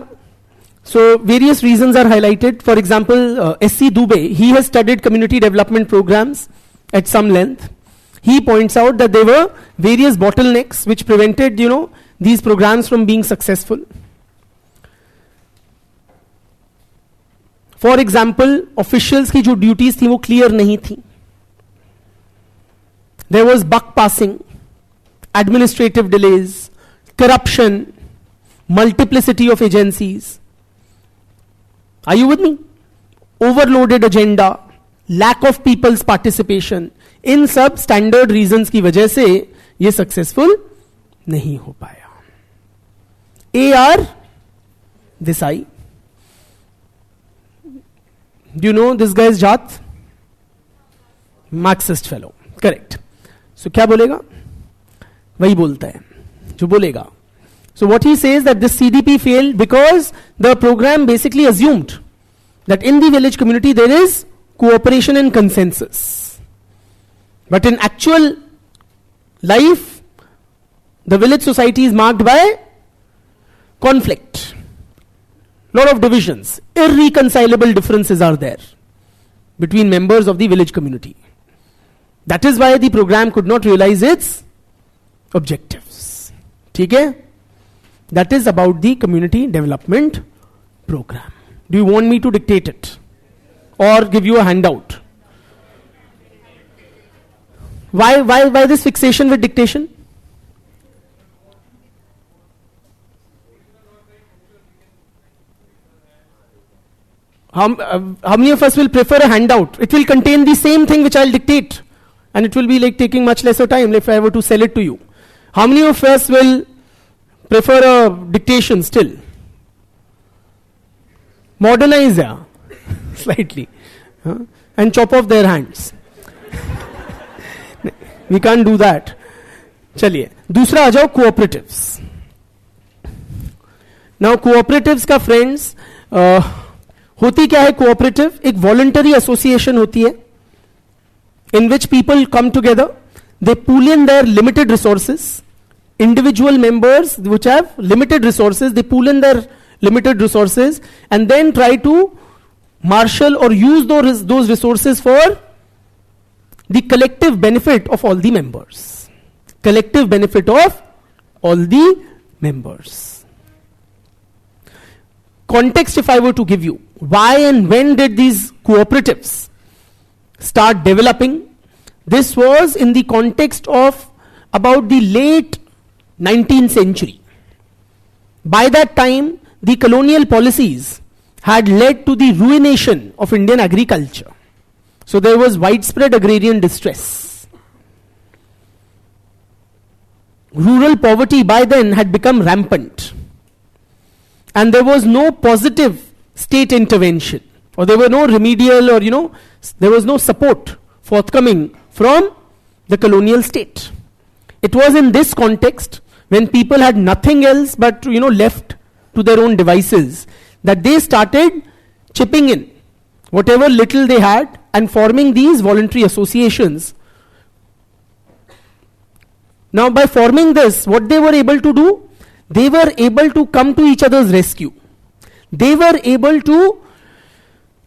Speaker 1: So various reasons are highlighted. For example, S.C. Dubey, he has studied community development programs at some length. He points out that there were various bottlenecks which prevented, these programs from being successful. For example, officials की जो duties थी वो clear नहीं थी. There was buck passing, administrative delays, corruption, multiplicity of agencies. Are you with me? Overloaded agenda, lack of people's participation. इन सब standard reasons की वजह से ये सक्सेसफुल नहीं हो पाया. A.R. Desai. Do you know this guy's जात? Marxist fellow, correct. सो क्या बोलेगा? वही बोलता है जो बोलेगा. So what he says that this CDP failed because the program basically assumed that in the village community there is cooperation and consensus. But in actual life, the village society is marked by conflict, lot of divisions, irreconcilable differences are there between members of the village community. That is why the program could not realize its objectives. ठीक है? That is about the community development program. Do you want me to dictate it or give you a handout? Why this fixation with dictation? How many of us will prefer a handout? It will contain the same thing which I'll dictate, and it will be like taking much lesser time if I were to sell it to you. How many of us will prefer a dictation still? Modernize, yeah, slightly, and chop off their hands. We can't do that. चलिए दूसरा आ जाओ, cooperatives. Now cooperatives का friends, होती क्या है cooperative? एक voluntary association होती है in which people come together, they pool in their limited resources. Individual members which have limited resources, they pool in their limited resources and then try to marshal or use those resources for the collective benefit of all the members. Collective benefit of all the members. Context, if I were to give you, why and when did these cooperatives start developing? This was in the context of about the late 19th century. By that time, the colonial policies had led to the ruination of Indian agriculture. So there was widespread agrarian distress. Rural poverty by then had become rampant. And there was no positive state intervention, or there were no remedial, or there was no support forthcoming from the colonial state. It was in this context, when people had nothing else but left to their own devices, that they started chipping in whatever little they had and forming these voluntary associations. Now by forming this, what they were able to do, they were able to come to each other's rescue. They were able to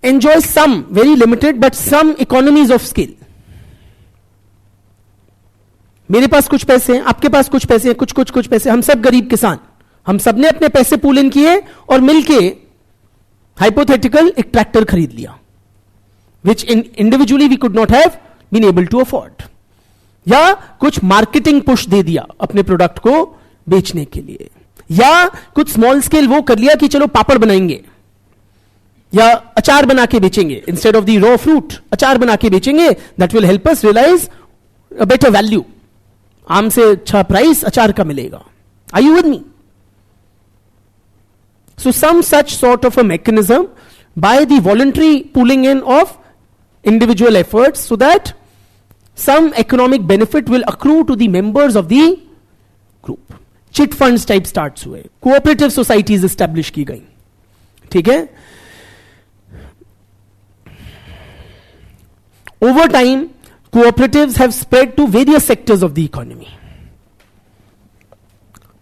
Speaker 1: enjoy some, very limited, but some economies of scale. मेरे पास कुछ पैसे हैं, आपके पास कुछ पैसे हैं, कुछ पैसे, हम सब गरीब किसान, हम सब ने अपने पैसे पूल इन किए और मिलके हाइपोथेटिकल एक ट्रैक्टर खरीद लिया, which individually we could not have been able to afford. या कुछ मार्केटिंग पुश दे दिया अपने प्रोडक्ट को बेचने के लिए, या कुछ स्मॉल स्केल वो कर लिया कि चलो पापड़ बनाएंगे या अचार बना के बेचेंगे, instead of the raw fruit अचार बना के बेचेंगे, that will help us realize a better value. आम से अच्छा प्राइस अचार का मिलेगा. Are you with me? So some such sort of a mechanism by the voluntary pooling in of individual efforts, so that some economic benefit will accrue to the members of the group. Chit funds type start हुए, cooperative societies establish की गई. ठीक है. Over time cooperatives have spread to various sectors of the economy.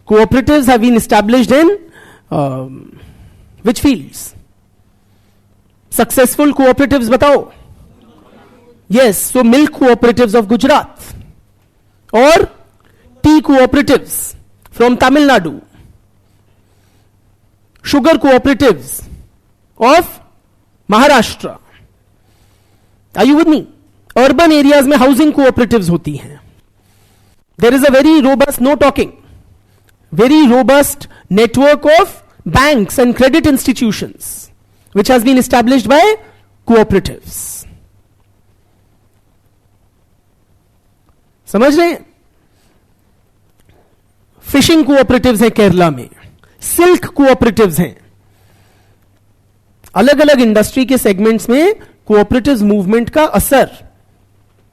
Speaker 1: Cooperatives have been established in which fields? Successful cooperatives batao. Yes, so milk cooperatives of Gujarat, or tea cooperatives from Tamil Nadu, sugar cooperatives of Maharashtra. Are you with me? Urban areas में housing cooperatives होती हैं. There is a very robust, no talking, very robust network of banks and credit institutions which has been established by cooperatives. समझ रहे हैं? Fishing cooperatives हैं केरला में, silk cooperatives हैं. अलग अलग इंडस्ट्री के सेगमेंट्स में कोऑपरेटिव्स मूवमेंट का असर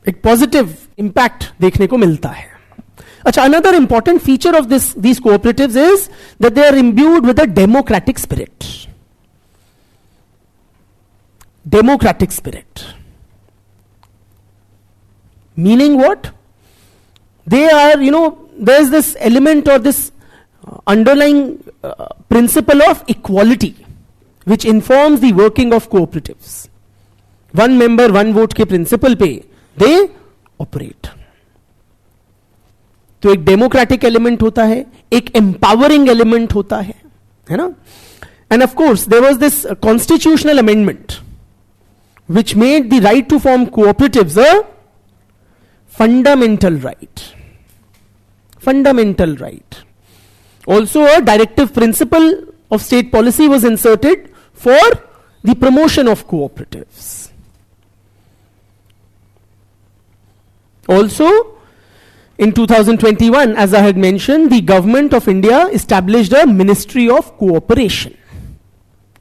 Speaker 1: एक पॉजिटिव इंपैक्ट देखने को मिलता है. अच्छा, another important feature of these cooperatives is that they are imbued with a democratic spirit. Democratic spirit. Meaning what? They are, there's this element or this underlying principle of equality which informs the working of cooperatives. One member, one vote के principle पे they operate. तो एक democratic element होता है, एक empowering element होता है ना. And of course there was this constitutional amendment which made the right to form cooperatives a fundamental right. Fundamental right. Also, a directive principle of state policy was inserted for the promotion of cooperatives. Also, in 2021, as I had mentioned, the government of India established a Ministry of Cooperation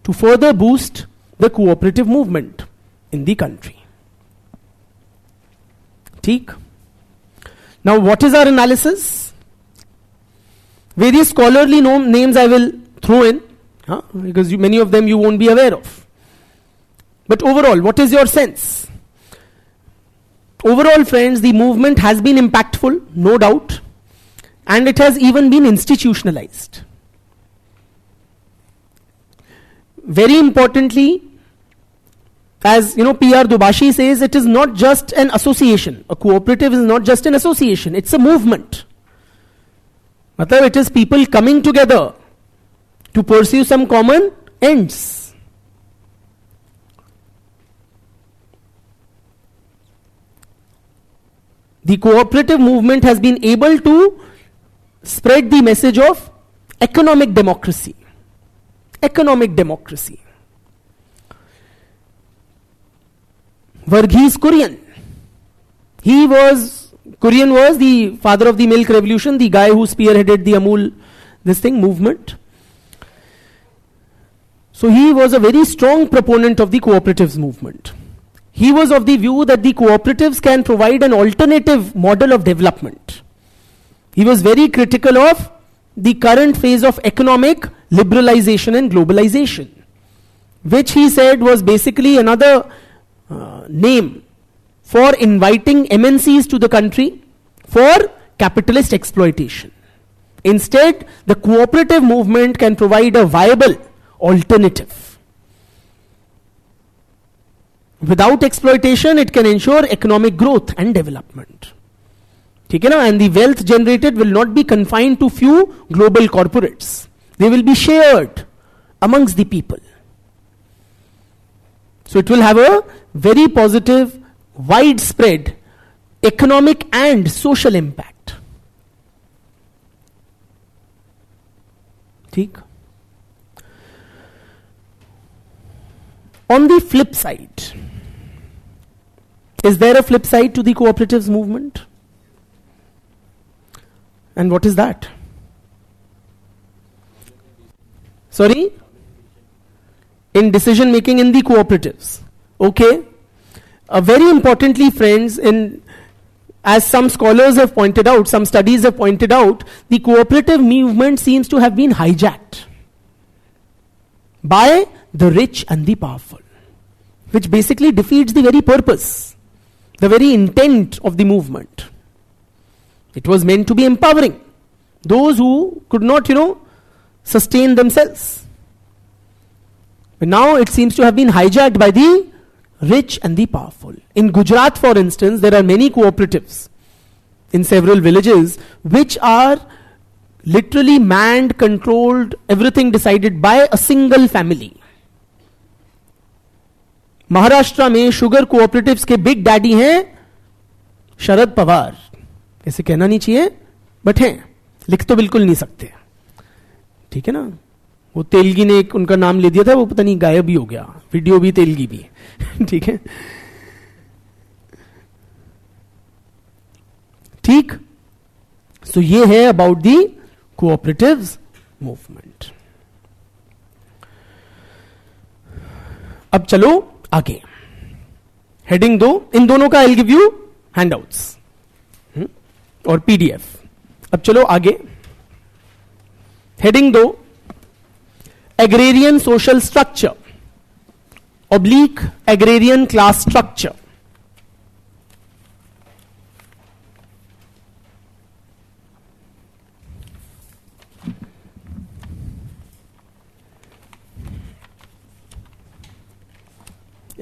Speaker 1: to further boost the cooperative movement in the country. ठीक. Now, what is our analysis? Various scholarly names I will throw in, because many of them you won't be aware of. But overall, what is your sense? Overall, friends, the movement has been impactful, no doubt, and it has even been institutionalized. Very importantly, as P.R. Dubashi says, it is not just an association. A cooperative is not just an association, it's a movement. Matlab, it is people coming together to pursue some common ends. The cooperative movement has been able to spread the message of economic democracy. Economic democracy. Varghese Kurian. Kurian was the father of the milk revolution, the guy who spearheaded the Amul, movement. So he was a very strong proponent of the cooperatives movement. He was of the view that the cooperatives can provide an alternative model of development. He was very critical of the current phase of economic liberalization and globalization, which he said was basically another name for inviting MNCs to the country for capitalist exploitation. Instead, the cooperative movement can provide a viable alternative. Without exploitation, it can ensure economic growth and development. And the wealth generated will not be confined to few global corporates. They will be shared amongst the people. So it will have a very positive, widespread economic and social impact. On the flip side, is there a flip side to the cooperatives movement? And what is that? Sorry? In decision making in the cooperatives. Okay. Very importantly, friends, as some scholars have pointed out, some studies have pointed out, the cooperative movement seems to have been hijacked by the rich and the powerful, which basically defeats the very purpose, the very intent of the movement. It was meant to be empowering those who could not, sustain themselves. But now it seems to have been hijacked by the rich and the powerful. In Gujarat, for instance, there are many cooperatives in several villages which are literally manned, controlled, everything decided by a single family. Maharashtra में sugar cooperatives के big daddy हैं शरद पवार. ऐसे कहना नहीं चाहिए, but हैं, लिख तो बिल्कुल नहीं सकते. ठीक है ना. वो तेलगी ने एक उनका नाम ले दिया था, वो पता नहीं गायब ही हो गया. वीडियो भी तेलगी भी. ठीक है. ठीक. सो ये है अबाउट दी कोऑपरेटिव्स मूवमेंट. अब चलो आगे. हेडिंग 2, इन दोनों का आई गिव यू हैंडआउट्स और पीडीएफ. अब चलो आगे. Heading 2, agrarian social structure oblique agrarian class structure.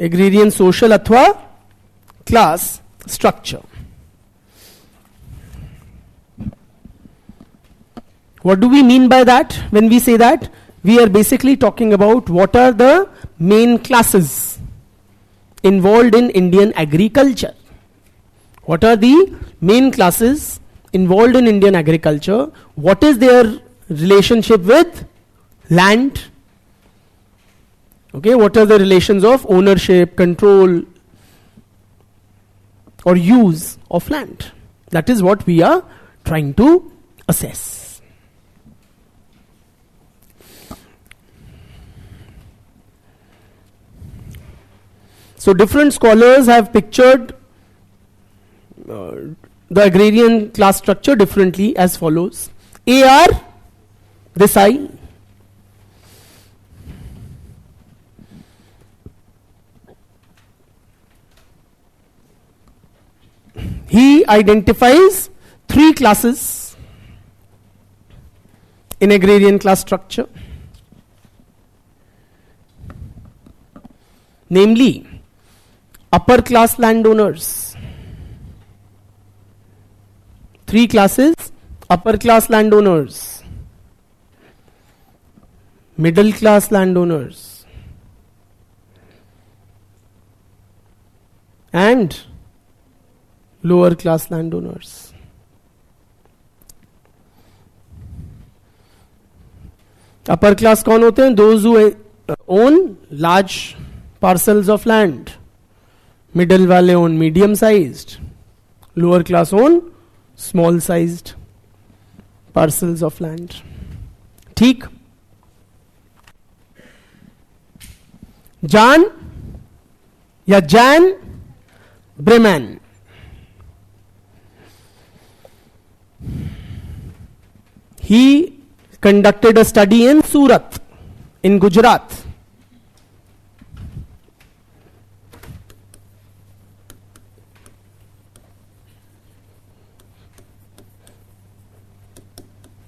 Speaker 1: Agrarian social अथवा class structure. What do we mean by that? When we say that, we are basically talking about what are the main classes involved in Indian agriculture. What are the main classes involved in Indian agriculture? What is their relationship with land? Okay, what are the relations of ownership, control, or use of land? That is what we are trying to assess. So different scholars have pictured the agrarian class structure differently as follows. A.R. Desai, he identifies three classes in agrarian class structure, namely upper class landowners. Three classes: upper class landowners, middle class landowners, and lower class landowners. Upper class कौन होते हैं? Those who own large parcels of land. Middle वाले own medium sized. Lower class own small sized parcels of land. ठीक? Jan या Jan Breman, he conducted a study in Surat in Gujarat.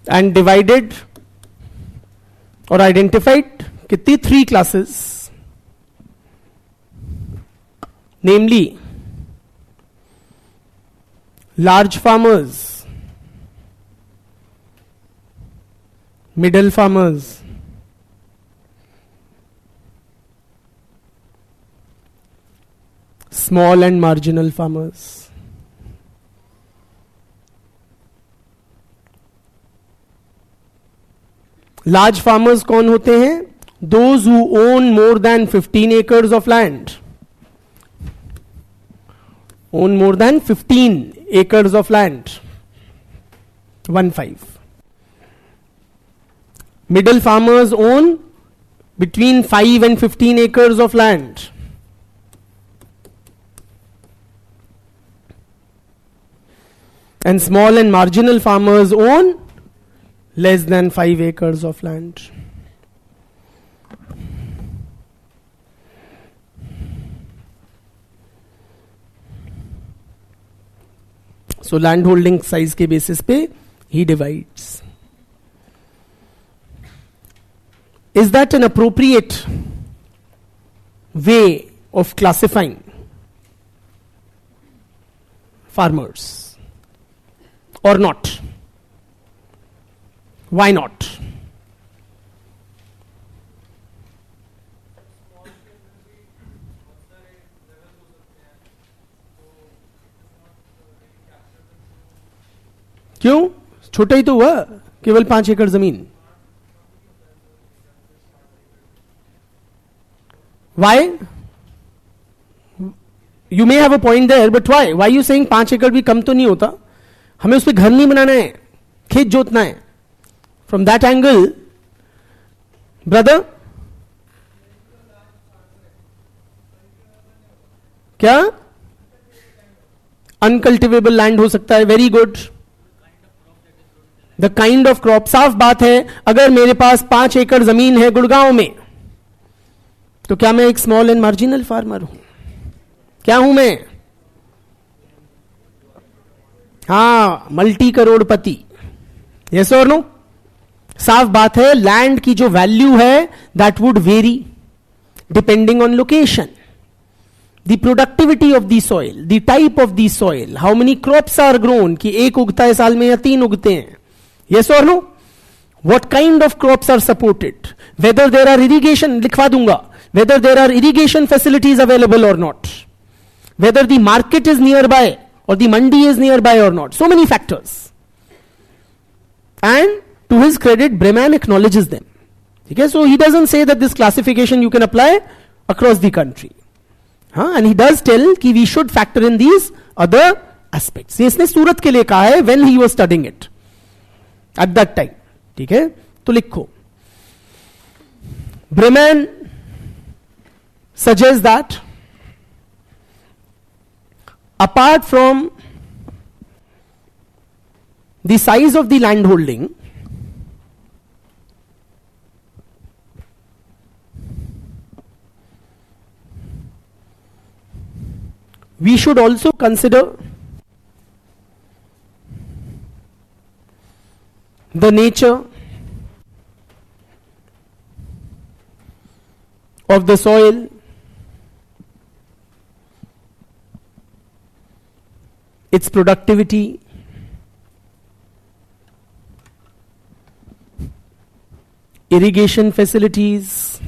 Speaker 1: And divided or identified कितनी? Three classes, namely large farmers, middle farmers, small and marginal farmers. Large farmers कौन होते हैं? Those who own more than 15 acres of land. Own more than 15 acres of land. 1-5. Middle farmers own between 5 and 15 acres of land. And small and marginal farmers own less than 5 acres of land. So land holding size के basis पे he divides. Is that an appropriate way of classifying farmers or not? Why not? क्यों? छोटा ही तो हुआ, केवल 5 एकड़ जमीन. Why? You may have a point there, but why? Why you saying 5 एकड़ भी कम तो नहीं होता? हमें उस पर घर नहीं बनाना है, खेत जोतना है. From that angle, brother, क्या? अनकल्टिवेबल लैंड हो सकता है, very good. The kind of crop, साफ बात है, अगर मेरे पास 5 एकड़ जमीन है गुड़गांव में, तो क्या मैं एक स्मॉल एंड मार्जिनल फार्मर हूं? क्या हूं मैं? हां, मल्टी करोड़पति. यस और नो? साफ बात है, लैंड की जो वैल्यू है that would very depending on location, the productivity of the soil, the type of the soil, how many crops are grown, कि एक उगता है साल में या 3 उगते हैं. यस और no? What kind of crops are supported, whether there are irrigation, लिखवा दूंगा, whether there are irrigation facilities available or not, whether the market is nearby or the mandi is nearby or not, so many factors. And to his credit, Breman acknowledges them. Okay, so he doesn't say that this classification you can apply across the country, and he does tell कि we should factor in these other aspects. इसने सूरत के लिए कहा है when he was studying it at that time. ठीक है, तो लिखो, Breman suggests that apart from the size of the land holding, we should also consider the nature of the soil, its productivity, irrigation facilities,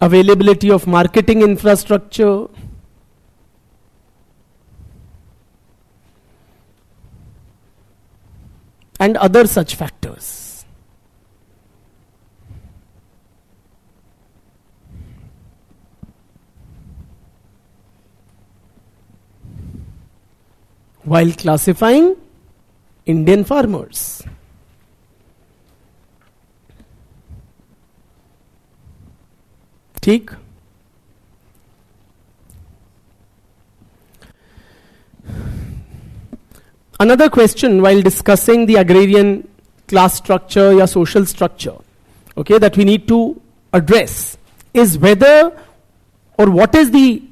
Speaker 1: availability of marketing infrastructure, and other such factors. While classifying Indian farmers. ठीक? Another question while discussing the agrarian class structure or social structure, okay, that we need to address is whether or what is the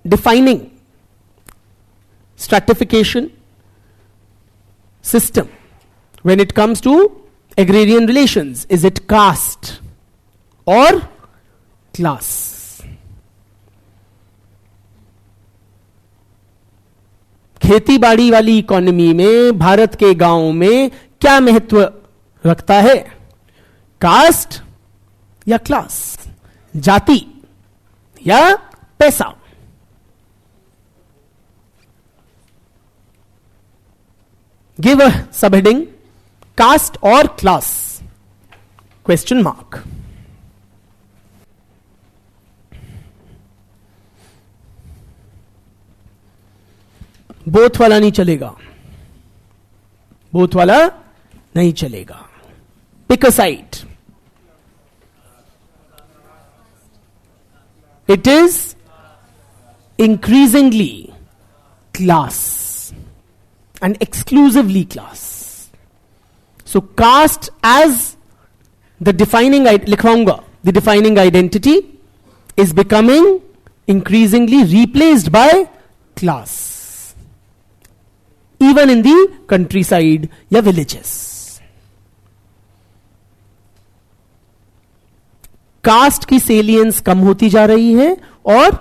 Speaker 1: defining stratification system when it comes to agrarian relations. Is it caste or class? खेती बाड़ी वाली economy में भारत के गांव में क्या महत्व रखता है? कास्ट या क्लास, जाति या पैसा? गिव अ सबहेडिंग, कास्ट और क्लास, क्वेश्चन मार्क. बोथ वाला नहीं चलेगा, बोथ वाला नहीं चलेगा. Pick a side. It is increasingly class and exclusively class. So caste as the defining, लिखवाऊंगा, the defining identity is becoming increasingly replaced by class, even in the countryside या villages. Cast की सेलियंस कम होती जा रही है और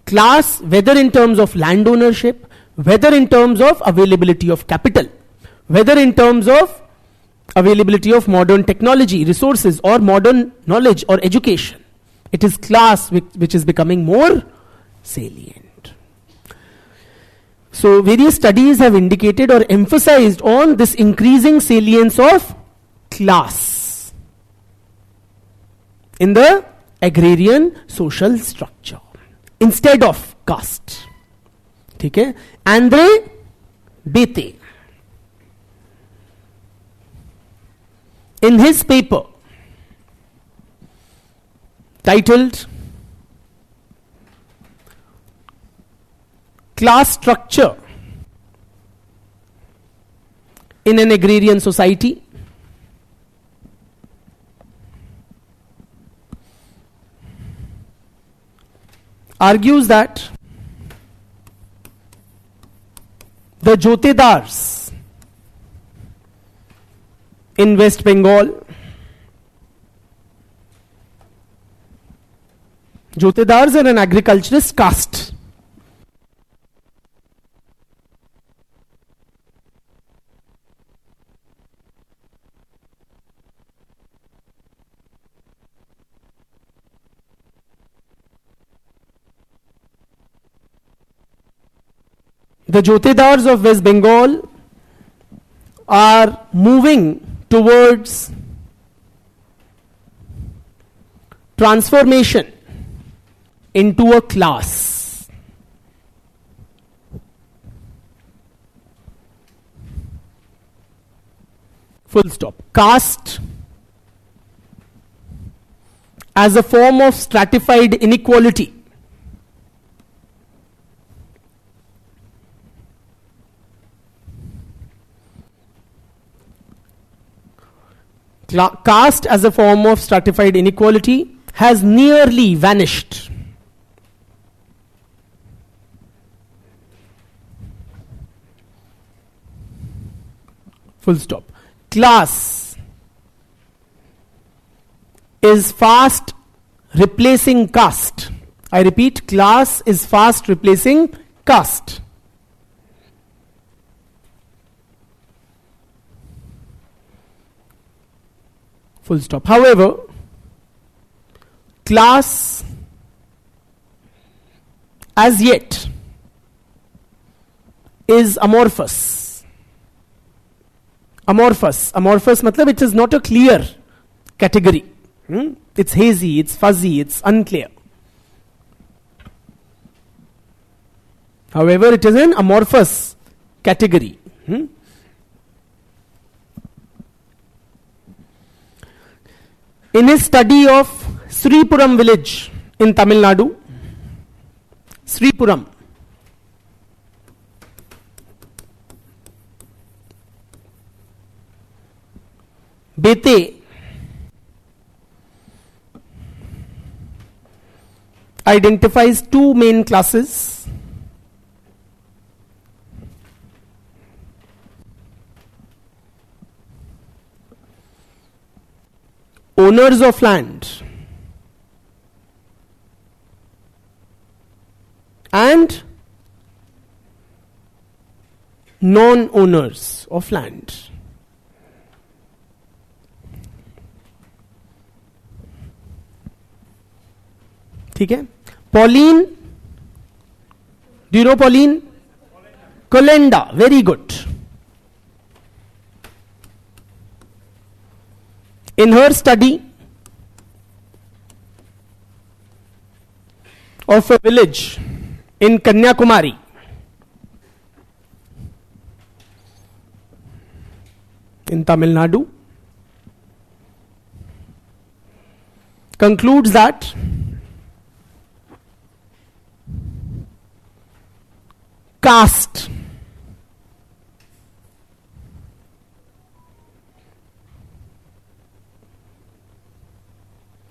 Speaker 1: class, whether in terms of land ownership, whether in terms of availability of capital, whether in terms of availability of modern technology, resources, or modern knowledge or education, it is class which is becoming more salient. So various studies have indicated or emphasized on this increasing salience of class in the agrarian social structure instead of caste. ठीक है? Andre Beteille in his paper titled Class Structure in an Agrarian Society. Argues that the Jotedars in West Bengal, Jotedars are an agriculturist caste. The Jotedars of West Bengal are moving towards transformation into a class. Full stop. Caste as a form of stratified inequality caste as a form of stratified inequality has nearly vanished. Full stop. Class is fast replacing caste. I repeat, class is fast replacing caste. Full stop. However, class as yet is amorphous. Amorphous matlab it is not a clear category. It's hazy, it's fuzzy, it's unclear. However, it is an amorphous category. In his study of Sripuram village in Tamil Nadu, Sripuram, Bete identifies two main classes. Owners of land and non-owners of land. ठीक है. Pauline, do you know Pauline? Kolenda, very good. In her study of a village in Kanyakumari, in Tamil Nadu, concludes that caste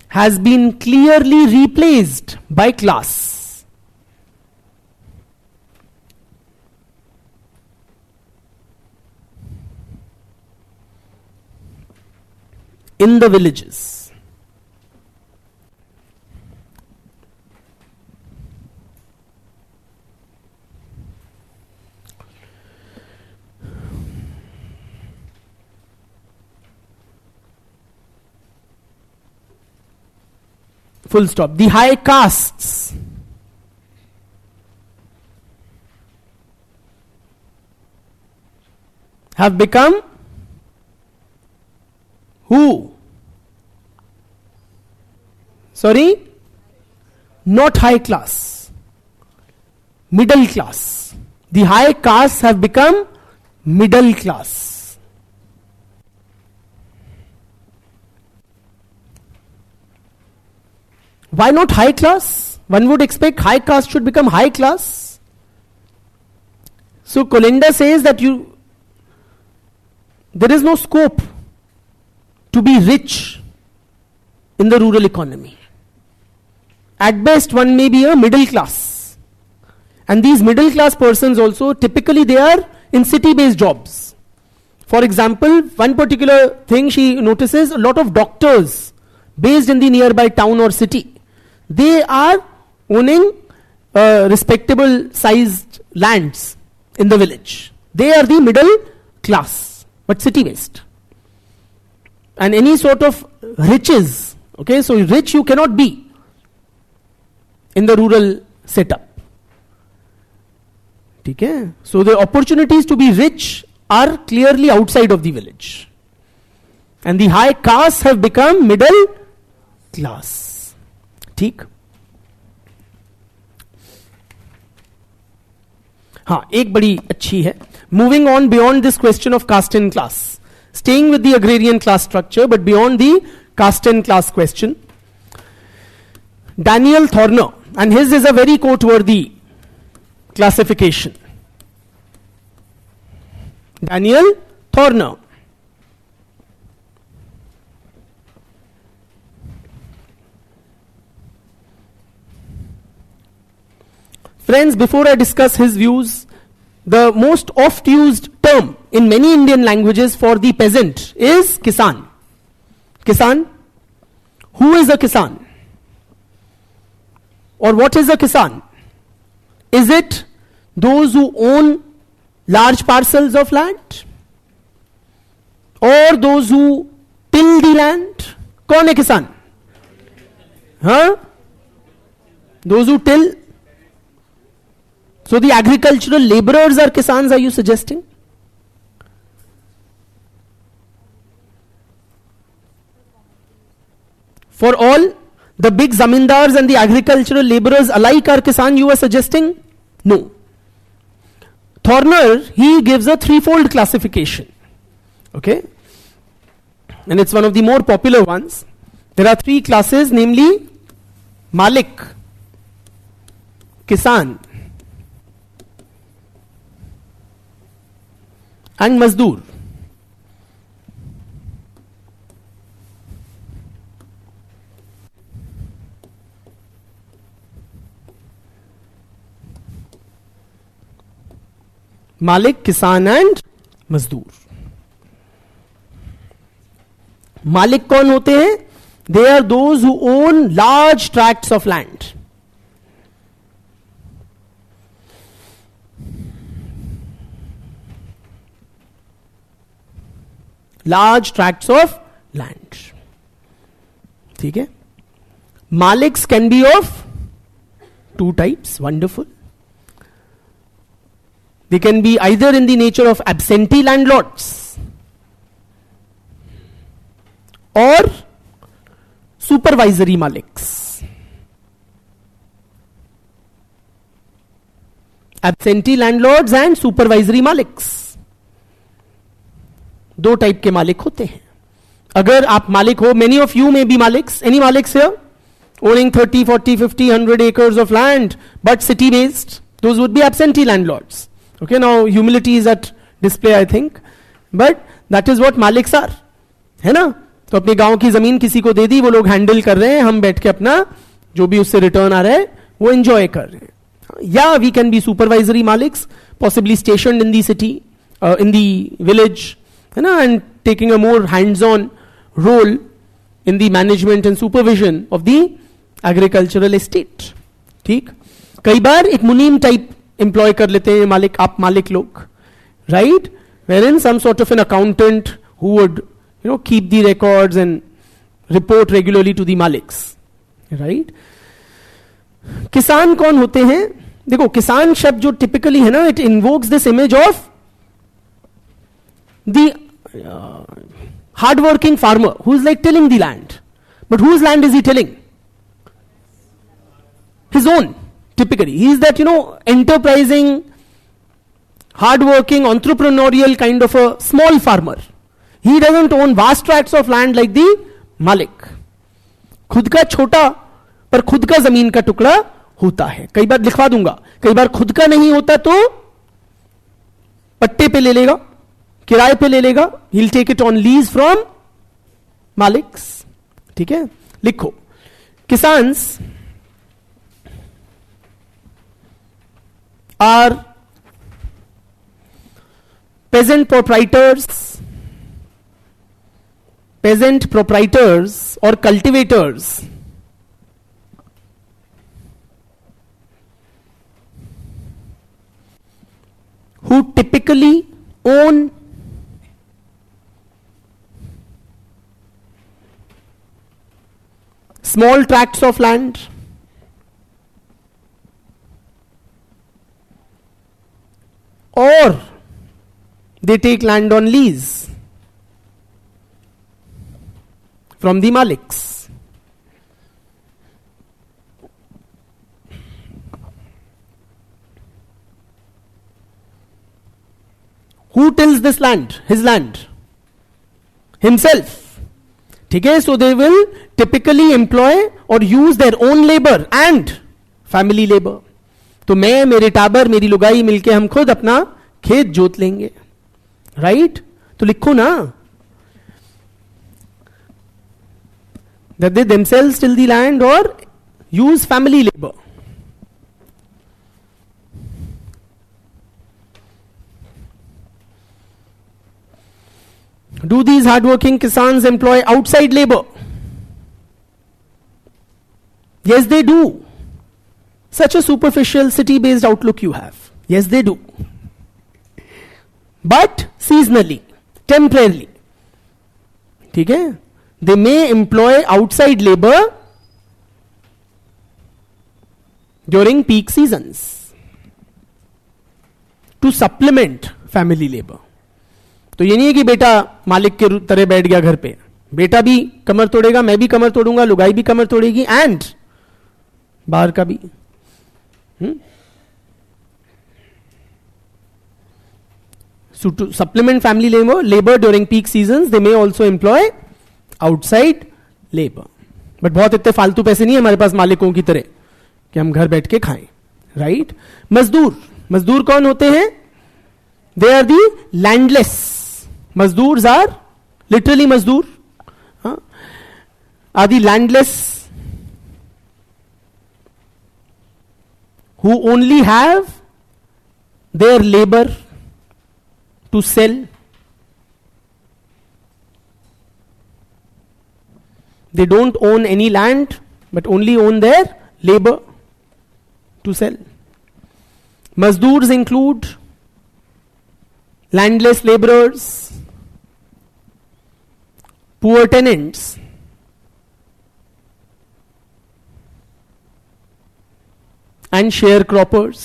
Speaker 1: has been clearly replaced by class. In the villages. Full stop. The high castes have become who? Sorry? Not high class. Middle class. The high castes have become middle class. Why not high class? One would expect high caste should become high class. So Kolenda says that there is no scope to be rich in the rural economy. At best, one may be a middle class. And these middle class persons also, typically they are in city-based jobs. For example, one particular thing she notices, a lot of doctors based in the nearby town or city, they are owning respectable sized lands in the village. They are the middle class, but city-based. And any sort of riches, okay, so rich you cannot be in the rural setup. Okay? So the opportunities to be rich are clearly outside of the village. And the high castes have become middle class. ठीक? हाँ, एक बड़ी अच्छी है. Moving on beyond this question of caste and class. Staying with the agrarian class structure, but beyond the caste and class question. Daniel Thorner, and his is a very quote-worthy classification. Daniel Thorner. Friends, before I discuss his views, the most oft used term in many Indian languages for the peasant is Kisan. Kisan? Who is a Kisan? Or what is a Kisan? Is it those who own large parcels of land? Or those who till the land? कौन है किसान? हाँ? Those who till? So the agricultural laborers are Kisans, are you suggesting? For all, the big zamindars and the agricultural laborers alike are Kisan, you are suggesting? No. Thorner, he gives a threefold classification. Okay? And it's one of the more popular ones. There are three classes, namely Malik, Kisan, and Mazdoor. Malik, Kisan and Mazdoor. Malik कौन होते हैं? They are those who own large tracts of land. Large tracts of land. ठीक है? Maliks can be of two types. Wonderful. They can be either in the nature of absentee landlords or supervisory maliks. Absentee landlords and supervisory maliks. दो type के मालिक होते हैं. अगर आप मालिक हो, many of you may be maliks. Any maliks here? Owning 30, 40, 50, 100 acres of land, but city based. Those would be absentee landlords. Okay, now humility is at display, I think. But that is what maliks are. है ना? तो अपने गांव की जमीन किसी को दे दी, वो लोग हैंडल कर रहे हैं, हम बैठ के अपना जो भी उससे रिटर्न आ रहा है वो एंजॉय कर रहे हैं. या वी कैन बी सुपरवाइजरी मालिक्स, possibly stationed in the city, in the village, है ना, and taking a more hands on role in the management and supervision of the agricultural estate. ठीक, कई बार एक मुनीम टाइप एम्प्लॉय कर लेते हैं मालिक, आप मालिक लोग, right, where in some sort of an accountant who would keep the records and report regularly to the maliks, right? किसान कौन होते हैं? देखो, किसान शब्द जो टिपिकली है ना, it invokes this image of the hard working farmer who is like tilling the land. But whose land is he tilling? His own. Typically, he is that, enterprising, hard-working, entrepreneurial kind of a small farmer. He doesn't own vast tracts of land like the Malik. खुद का छोटा पर खुद का जमीन का टुकड़ा होता है. कई बार लिखवा दूंगा, कई बार खुद का नहीं होता तो पट्टे पे ले लेगा, किराए पे ले लेगा. He'll take it on lease from Malik's. ठीक है, लिखो. किसान्स are peasant proprietors or cultivators who typically own small tracts of land or they take land on lease from the maliks. Who tills this land? His land. Himself. ठीक है, so they will typically employ or use their own labor and family labor. तो मैं, मेरे टाबर, मेरी लुगाई मिलके हम खुद अपना खेत जोत लेंगे. राइट? तो लिखो ना, that they themselves till the land or use family labor. Do these hardworking kisans employ outside labor? Yes, they do. Such a superficial city-based outlook you have. Yes, they do. But seasonally, temporarily. ठीक है? They may employ outside labor during peak seasons to supplement family labor. तो ये नहीं है कि बेटा मालिक के तरह बैठ गया घर पे. बेटा भी कमर तोड़ेगा, मैं भी कमर तोड़ूंगा, लुगाई भी कमर तोड़ेगी, एंड बाहर का भी. So to supplement family labor during peak seasons, they may also employ outside labor. But बहुत इतने फालतू पैसे नहीं है हमारे पास मालिकों की तरह कि हम घर बैठ के खाएं. राइट? मजदूर कौन होते हैं? They are the landless. मजदूर आर लिटरली मजदूर, are the landless who only have their labor to sell. They don't own any land but only own their labor to sell. Mazdoors include landless laborers, poor tenants, and sharecroppers.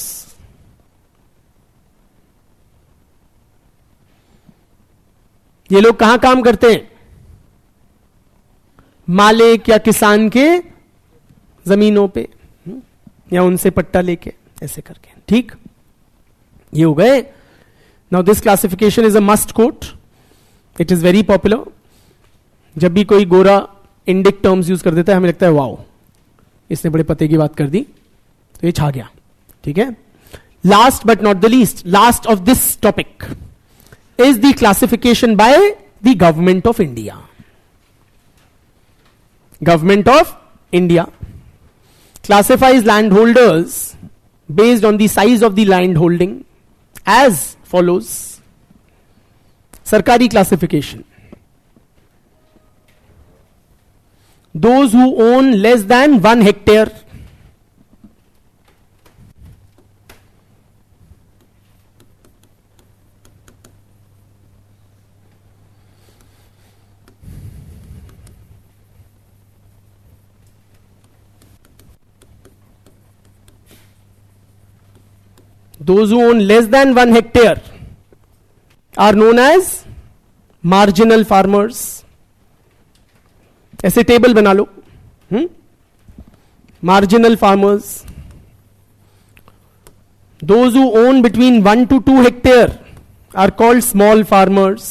Speaker 1: ये लोग कहां काम करते हैं? मालिक या किसान के जमीनों पे, या उनसे पट्टा लेके, ऐसे करके. ठीक, ये हो गए. Now this classification is a must quote. It is very popular. जब भी कोई गोरा इंडिक टर्म्स यूज कर देता है हमें लगता है वाओ, इसने बड़े पते की बात कर दी, तो ये छा गया. ठीक है. Last but not the least, last of this topic is the classification by the government of India. Government of India classifies landholders based on the size of the land holding as follows. Sarkari classification. Those who own less than 1 hectare those who own less than 1 hectare are known as marginal farmers. ऐसे table बना लो. Marginal farmers. Those who own between 1 to 2 hectare are called small farmers,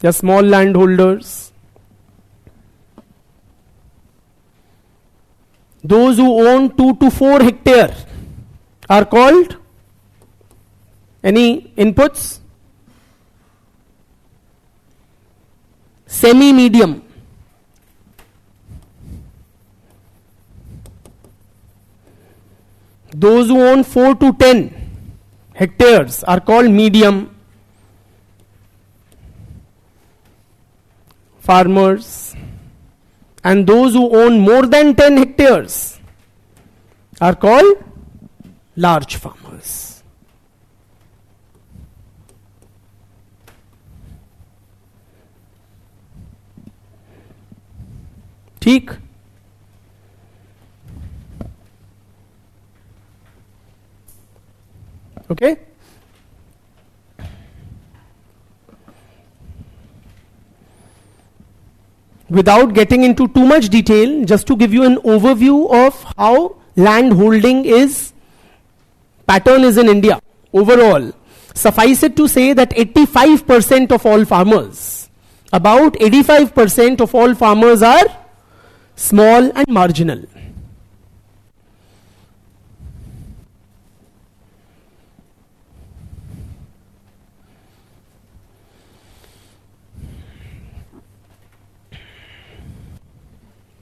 Speaker 1: या small landholders. those who own 2 to 4 hectare are called, any inputs? Semi-medium. Those who own 4 to 10 hectares are called medium farmers, and those who own more than 10 hectares are called large farmers. ठीक? Okay? Without getting into too much detail, just to give you an overview of how land holding pattern is in India overall, suffice it to say that 85% of all farmers, about 85% of all farmers are small and marginal.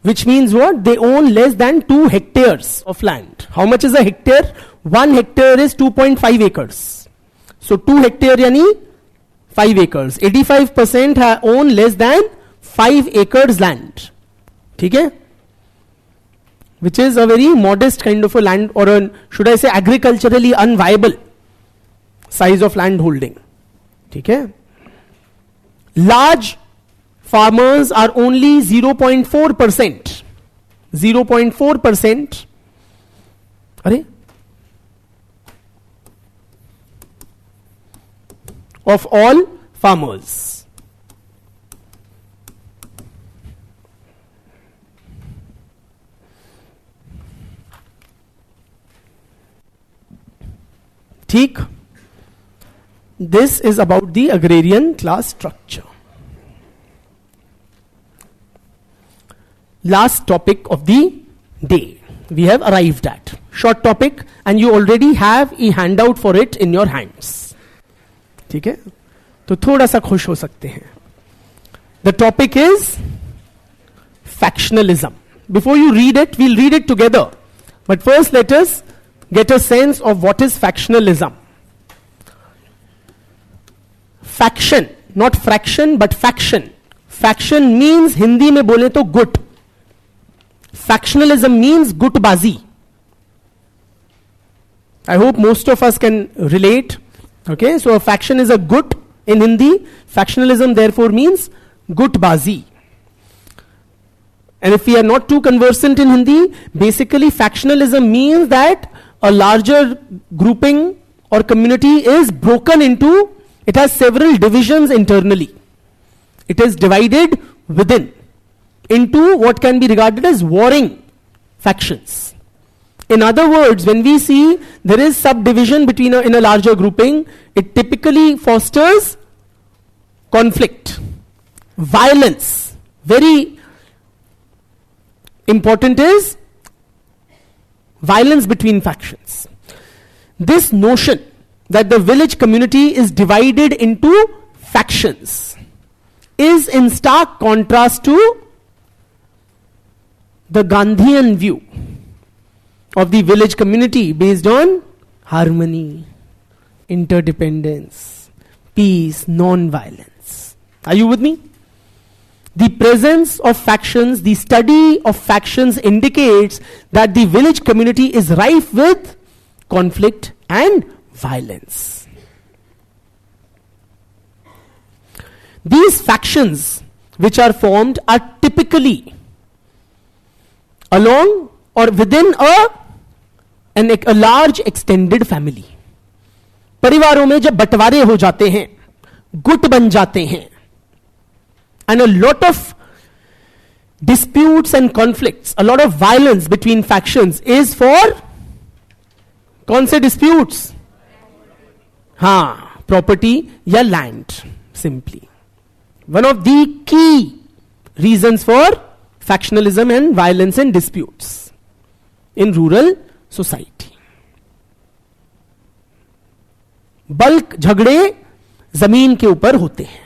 Speaker 1: Which means what? They own less than 2 hectares of land. How much is a hectare? 1 hectare is 2.5 acres. So 2 hectare yani 5 acres. 85% own less than 5 acres land. Okay? Which is a very modest kind of a land, or should I say agriculturally unviable size of land holding. Okay? Large farmers are only 0.4%. 0.4%. Of all farmers. ठीक? This is about the agrarian class structure. Last topic of the day we have arrived at. Short topic, and you already have a handout for it in your hands. ठीक है? तो थोड़ा सा खुश हो सकते हैं. The topic is factionalism. Before you read it, we'll read it together. But first let us get a sense of what is factionalism. Faction, not fraction, but faction. Faction means Hindi में बोले तो गुट. Factionalism means gutbazi. I hope most of us can relate. Okay, so a faction is a gut in Hindi. Factionalism therefore means gutbazi. And if we are not too conversant in Hindi, basically factionalism means that a larger grouping or community is broken into, it has several divisions internally. It is divided within into what can be regarded as warring factions. In other words, when we see there is subdivision in a larger grouping, it typically fosters conflict, violence. Very important is violence between factions. This notion that the village community is divided into factions is in stark contrast to the Gandhian view of the village community based on harmony, interdependence, peace, non-violence. Are you with me? The presence of factions, the study of factions indicates that the village community is rife with conflict and violence. These factions which are formed are typically along or within a large extended family. परिवारों में जब बंटवारे हो जाते हैं, गुट बन जाते हैं, and a lot of disputes and conflicts, a lot of violence between factions is for कौन से disputes? हाँ, property या land, simply. One of the key reasons for factionalism and violence and disputes. in rural society. Bulk झगड़े जमीन के ऊपर होते हैं.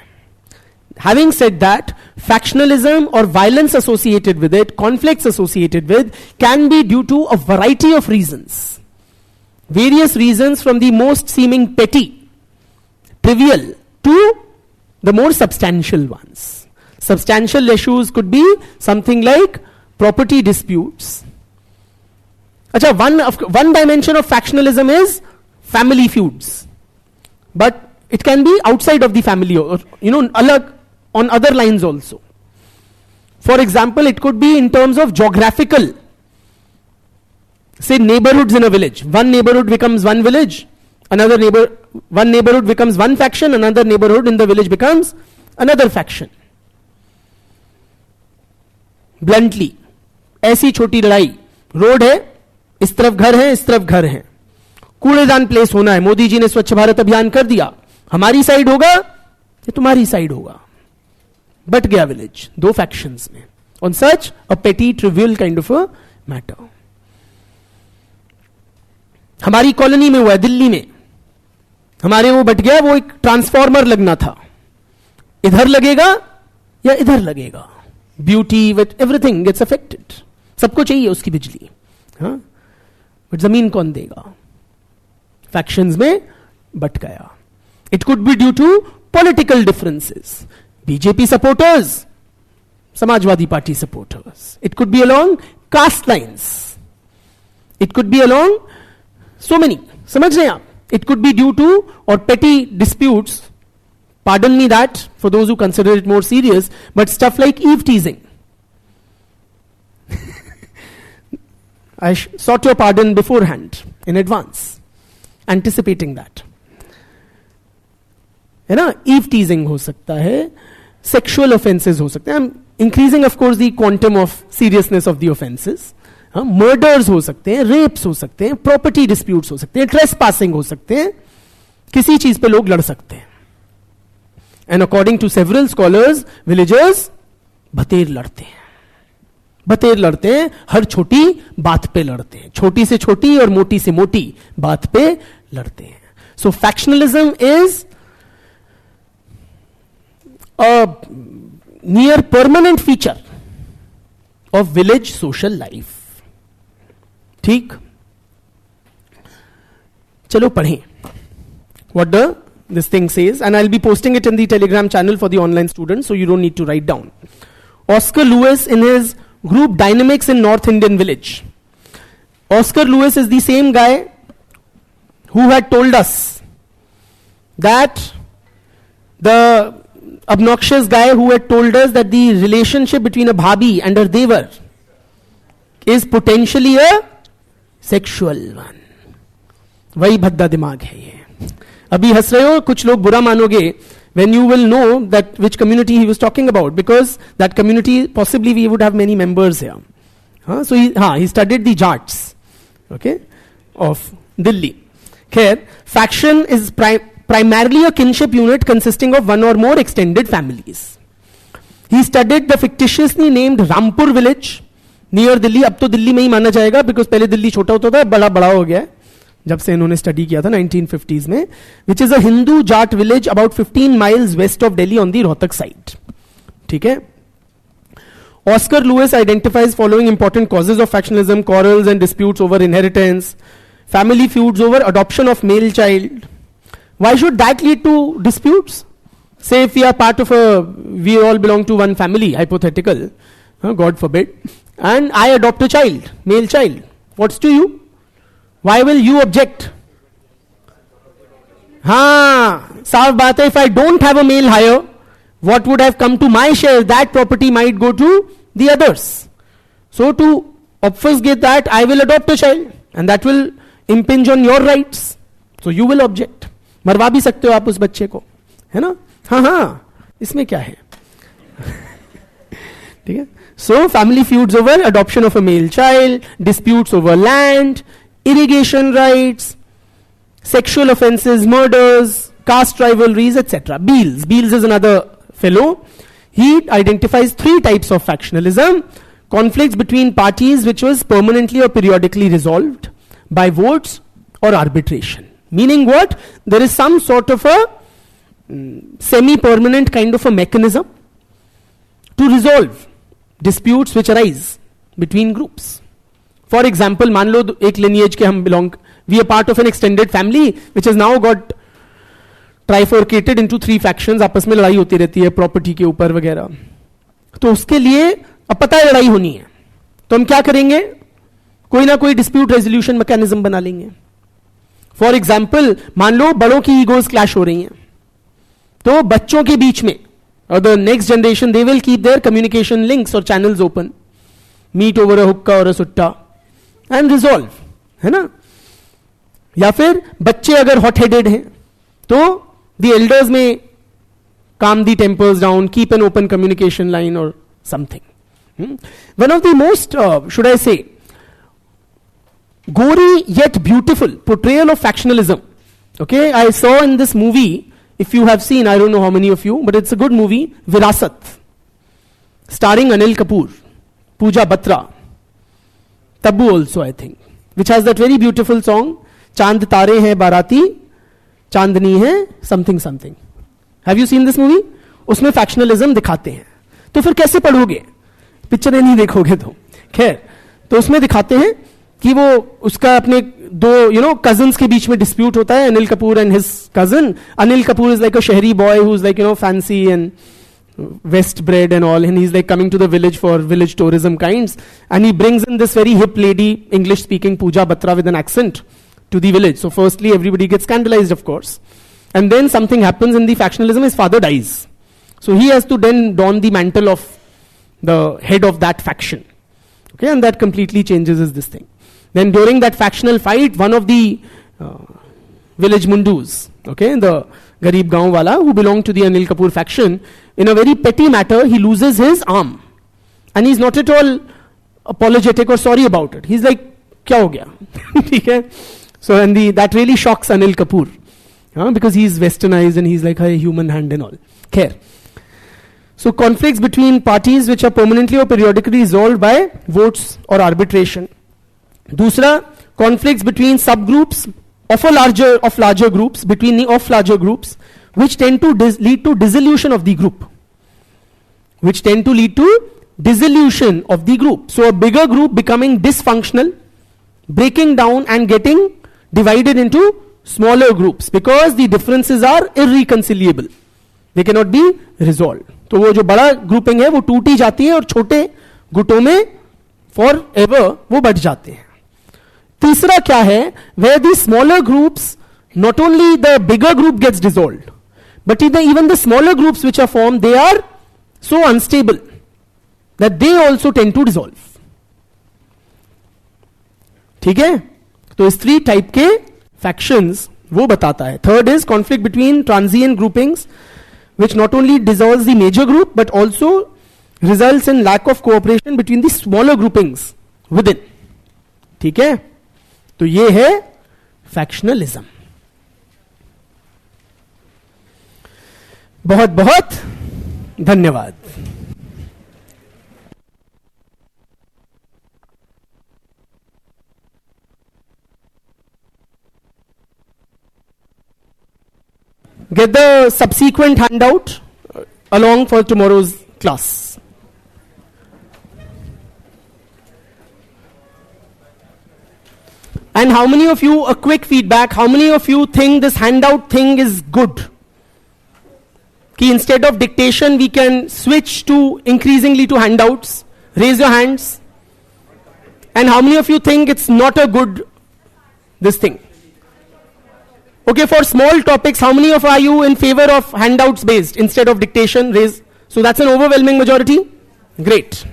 Speaker 1: Having said that, factionalism or violence associated with it, conflicts associated with, can be due to a variety of reasons. Various reasons, from the most seeming petty, trivial, to the more substantial ones. Substantial issues could be something like property disputes. Achha, one dimension of factionalism is family feuds. But it can be outside of the family, or, alag, on other lines also. For example, it could be in terms of geographical, say neighborhoods in a village. One neighborhood becomes one village, one neighborhood becomes one faction, another neighborhood in the village becomes another faction. Bluntly, ऐसी छोटी लड़ाई, road है, इस तरफ घर है, इस तरफ घर है, कूड़ेदान प्लेस होना है, मोदी जी ने स्वच्छ भारत अभियान कर दिया, हमारी साइड होगा या तुम्हारी साइड होगा, बट गया विलेज दो फैक्शंस में, ऑन सच अ पेटी trivial kind of a matter. हमारी कॉलोनी में हुआ है, दिल्ली में हमारे वो बट गया, वो एक ट्रांसफॉर्मर लगना था, इधर लगेगा या इधर लगेगा, beauty with everything gets affected, सबको चाहिए उसकी बिजली, हाँ, बट जमीन कौन देगा, फैक्शंस में बट गया. It could be due to political differences, BJP supporters, Samajwadi Party supporters, it could be along caste lines, it could be along so many, समझ रहे हैं आप, it could be due to or petty disputes, pardon me that for those who consider it more serious, but stuff like eve teasing. I sought your pardon beforehand, in advance, anticipating that. है ना, eve teasing हो सकता है, sexual offenses हो सकते हैं. I'm increasing of course the quantum of seriousness of the offenses. Murders हो सकते हैं, रेप्स हो सकते हैं, प्रॉपर्टी डिस्प्यूट्स हो सकते हैं, ट्रेस पासिंग हो सकते हैं, किसी चीज पे लोग लड़ सकते हैं. And according to several scholars, villagers बतेर लड़ते हैं, बतेर लड़ते हैं, हर छोटी बात पे लड़ते हैं, छोटी से छोटी और मोटी से मोटी बात पे लड़ते हैं. So factionalism is a near permanent feature of village social life. ठीक, चलो पढ़ें what this thing says, and I'll be posting it in the Telegram channel for the online students, so you don't need to write down. Oscar Lewis, in his group Dynamics in North Indian Village, Oscar Lewis is the same guy who had told us that the obnoxious guy who had told us that the relationship between a bhabi and her devar is potentially a sexual one. वही भद्दा दिमाग है ये. अभी हंस रहे हो, कुछ लोग बुरा मानोगे when you will know that which community he was talking about, because that community possibly we would have many members here. So he studied the Jats, okay, of Delhi. Khair, faction is primarily a kinship unit consisting of one or more extended families. He studied the fictitiously named Rampur village near Delhi. अब तो दिल्ली में ही माना जाएगा, because पहले दिल्ली छोटा होता था, बड़ा बड़ा हो गया है जब से इन्होंने स्टडी किया था 1950s में. Which is a Hindu Jat village about 15 miles west of Delhi on the Rohtak side. ठीक है. Oscar Lewis identifies following important causes of factionalism: quarrels and disputes over inheritance, family feuds over adoption of male child. Why should that lead to disputes? Say if we are part of we all belong to one family, hypothetical, God forbid, and I adopt a child, male child. What's to you? Why will you object? हाँ, साफ बात है. If I don't have a male hire, what would have come to my share? That property might go to the others. So to obfuscate that, I will adopt a child, and that will impinge on your rights. So you will object. मरवा भी सकते हो आप उस बच्चे को, है ना? हाँ, इसमें क्या है? ठीक है. So family feuds over adoption of a male child, disputes over land, irrigation rights, sexual offenses, murders, caste rivalries, etc. Beals is another fellow. He identifies 3 types of factionalism: conflicts between parties which was permanently or periodically resolved by votes or arbitration. Meaning what? There is some sort of a semi-permanent kind of a mechanism to resolve disputes which arise between groups. For example, मान लो एक lineage के हम belong, we are part of an extended family which has now got trifurcated into 3 factions, आपस में लड़ाई होती रहती है प्रॉपर्टी के ऊपर वगैरह. तो उसके लिए अब पता है लड़ाई होनी है, तो हम क्या करेंगे? कोई ना कोई डिस्प्यूट रेजोल्यूशन मैकेनिज्म बना लेंगे. फॉर एग्जाम्पल, मान लो बड़ों की ईगोज क्लैश हो रही हैं, तो बच्चों के बीच में और the next generation they will keep their communication links और channels open, meet over a hookah और अ सुट्टा एंड रिजॉल्व, है ना. या फिर बच्चे अगर हॉट हेडेड हैं तो द एल्डर्स में calm the tempers down, keep an open communication line or something. One of the most, should I say, gory yet beautiful portrayal of factionalism. Okay, I saw in this movie, if you have seen, I don't know how many of you, but it's a good movie, Virasat, starring Anil Kapoor, Pooja Batra, Tabu also I think, which has that very beautiful song, Chand Tare Hai Barati, Chandni Hai something something. Have you seen this movie? उसमें factionalism दिखाते हैं. तो फिर कैसे पढ़ोगे? पिक्चरें नहीं देखोगे तो. खैर, तो उसमें दिखाते हैं कि वो उसका अपने दो कजन्स के बीच में डिस्प्यूट होता है, Anil Kapoor and his cousin. Anil Kapoor is like a shahri boy who is like fancy and west bred and all, and he's like coming to the village for village tourism kinds, and he brings in this very hip lady, English speaking Pooja Batra with an accent to the village. So firstly everybody gets scandalized, of course, and then something happens in the factionalism. His father dies, so he has to then don the mantle of the head of that faction. Okay, and that completely changes this thing. Then during that factional fight, one of the village mundus, okay, the Garib Gaon wala who belonged to the Anil Kapoor faction, in a very petty matter he loses his arm, and he's not at all apologetic or sorry about it. He's like, kya ho gaya? Okay? So and that really shocks Anil Kapoor, because he's westernized and he's like a human hand and all. Care. So conflicts between parties which are permanently or periodically resolved by votes or arbitration. Dusra, conflicts between subgroups of larger groups, between the of larger groups, which tend to lead to dissolution of the group. Which tend to lead to dissolution of the group. So a bigger group becoming dysfunctional, breaking down and getting divided into smaller groups because the differences are irreconcilable. They cannot be resolved. तो वो जो बड़ा grouping है वो टूटी जाती है और छोटे गुटों में फॉर एवर वो बढ़ जाते हैं. तीसरा क्या है? where the smaller groups, not only the bigger group gets dissolved, but even the smaller groups which are formed, they are so unstable that they also tend to dissolve. ठीक है? तो इस 3 टाइप के factions वो बताता है. Third is conflict between transient groupings, which not only dissolves the major group but also results in lack of cooperation between the smaller groupings within. ठीक है? तो ये है फैक्शनलिज्म. बहुत बहुत धन्यवाद. Get the subsequent handout along for tomorrow's class. And how many of you, a quick feedback, how many of you think this handout thing is good? Ki instead of dictation we can switch to increasingly to handouts. Raise your hands. And how many of you think it's not a good this thing? Okay, for small topics, how many of are you in favor of handouts based instead of dictation? Raise. So that's an overwhelming majority. Great.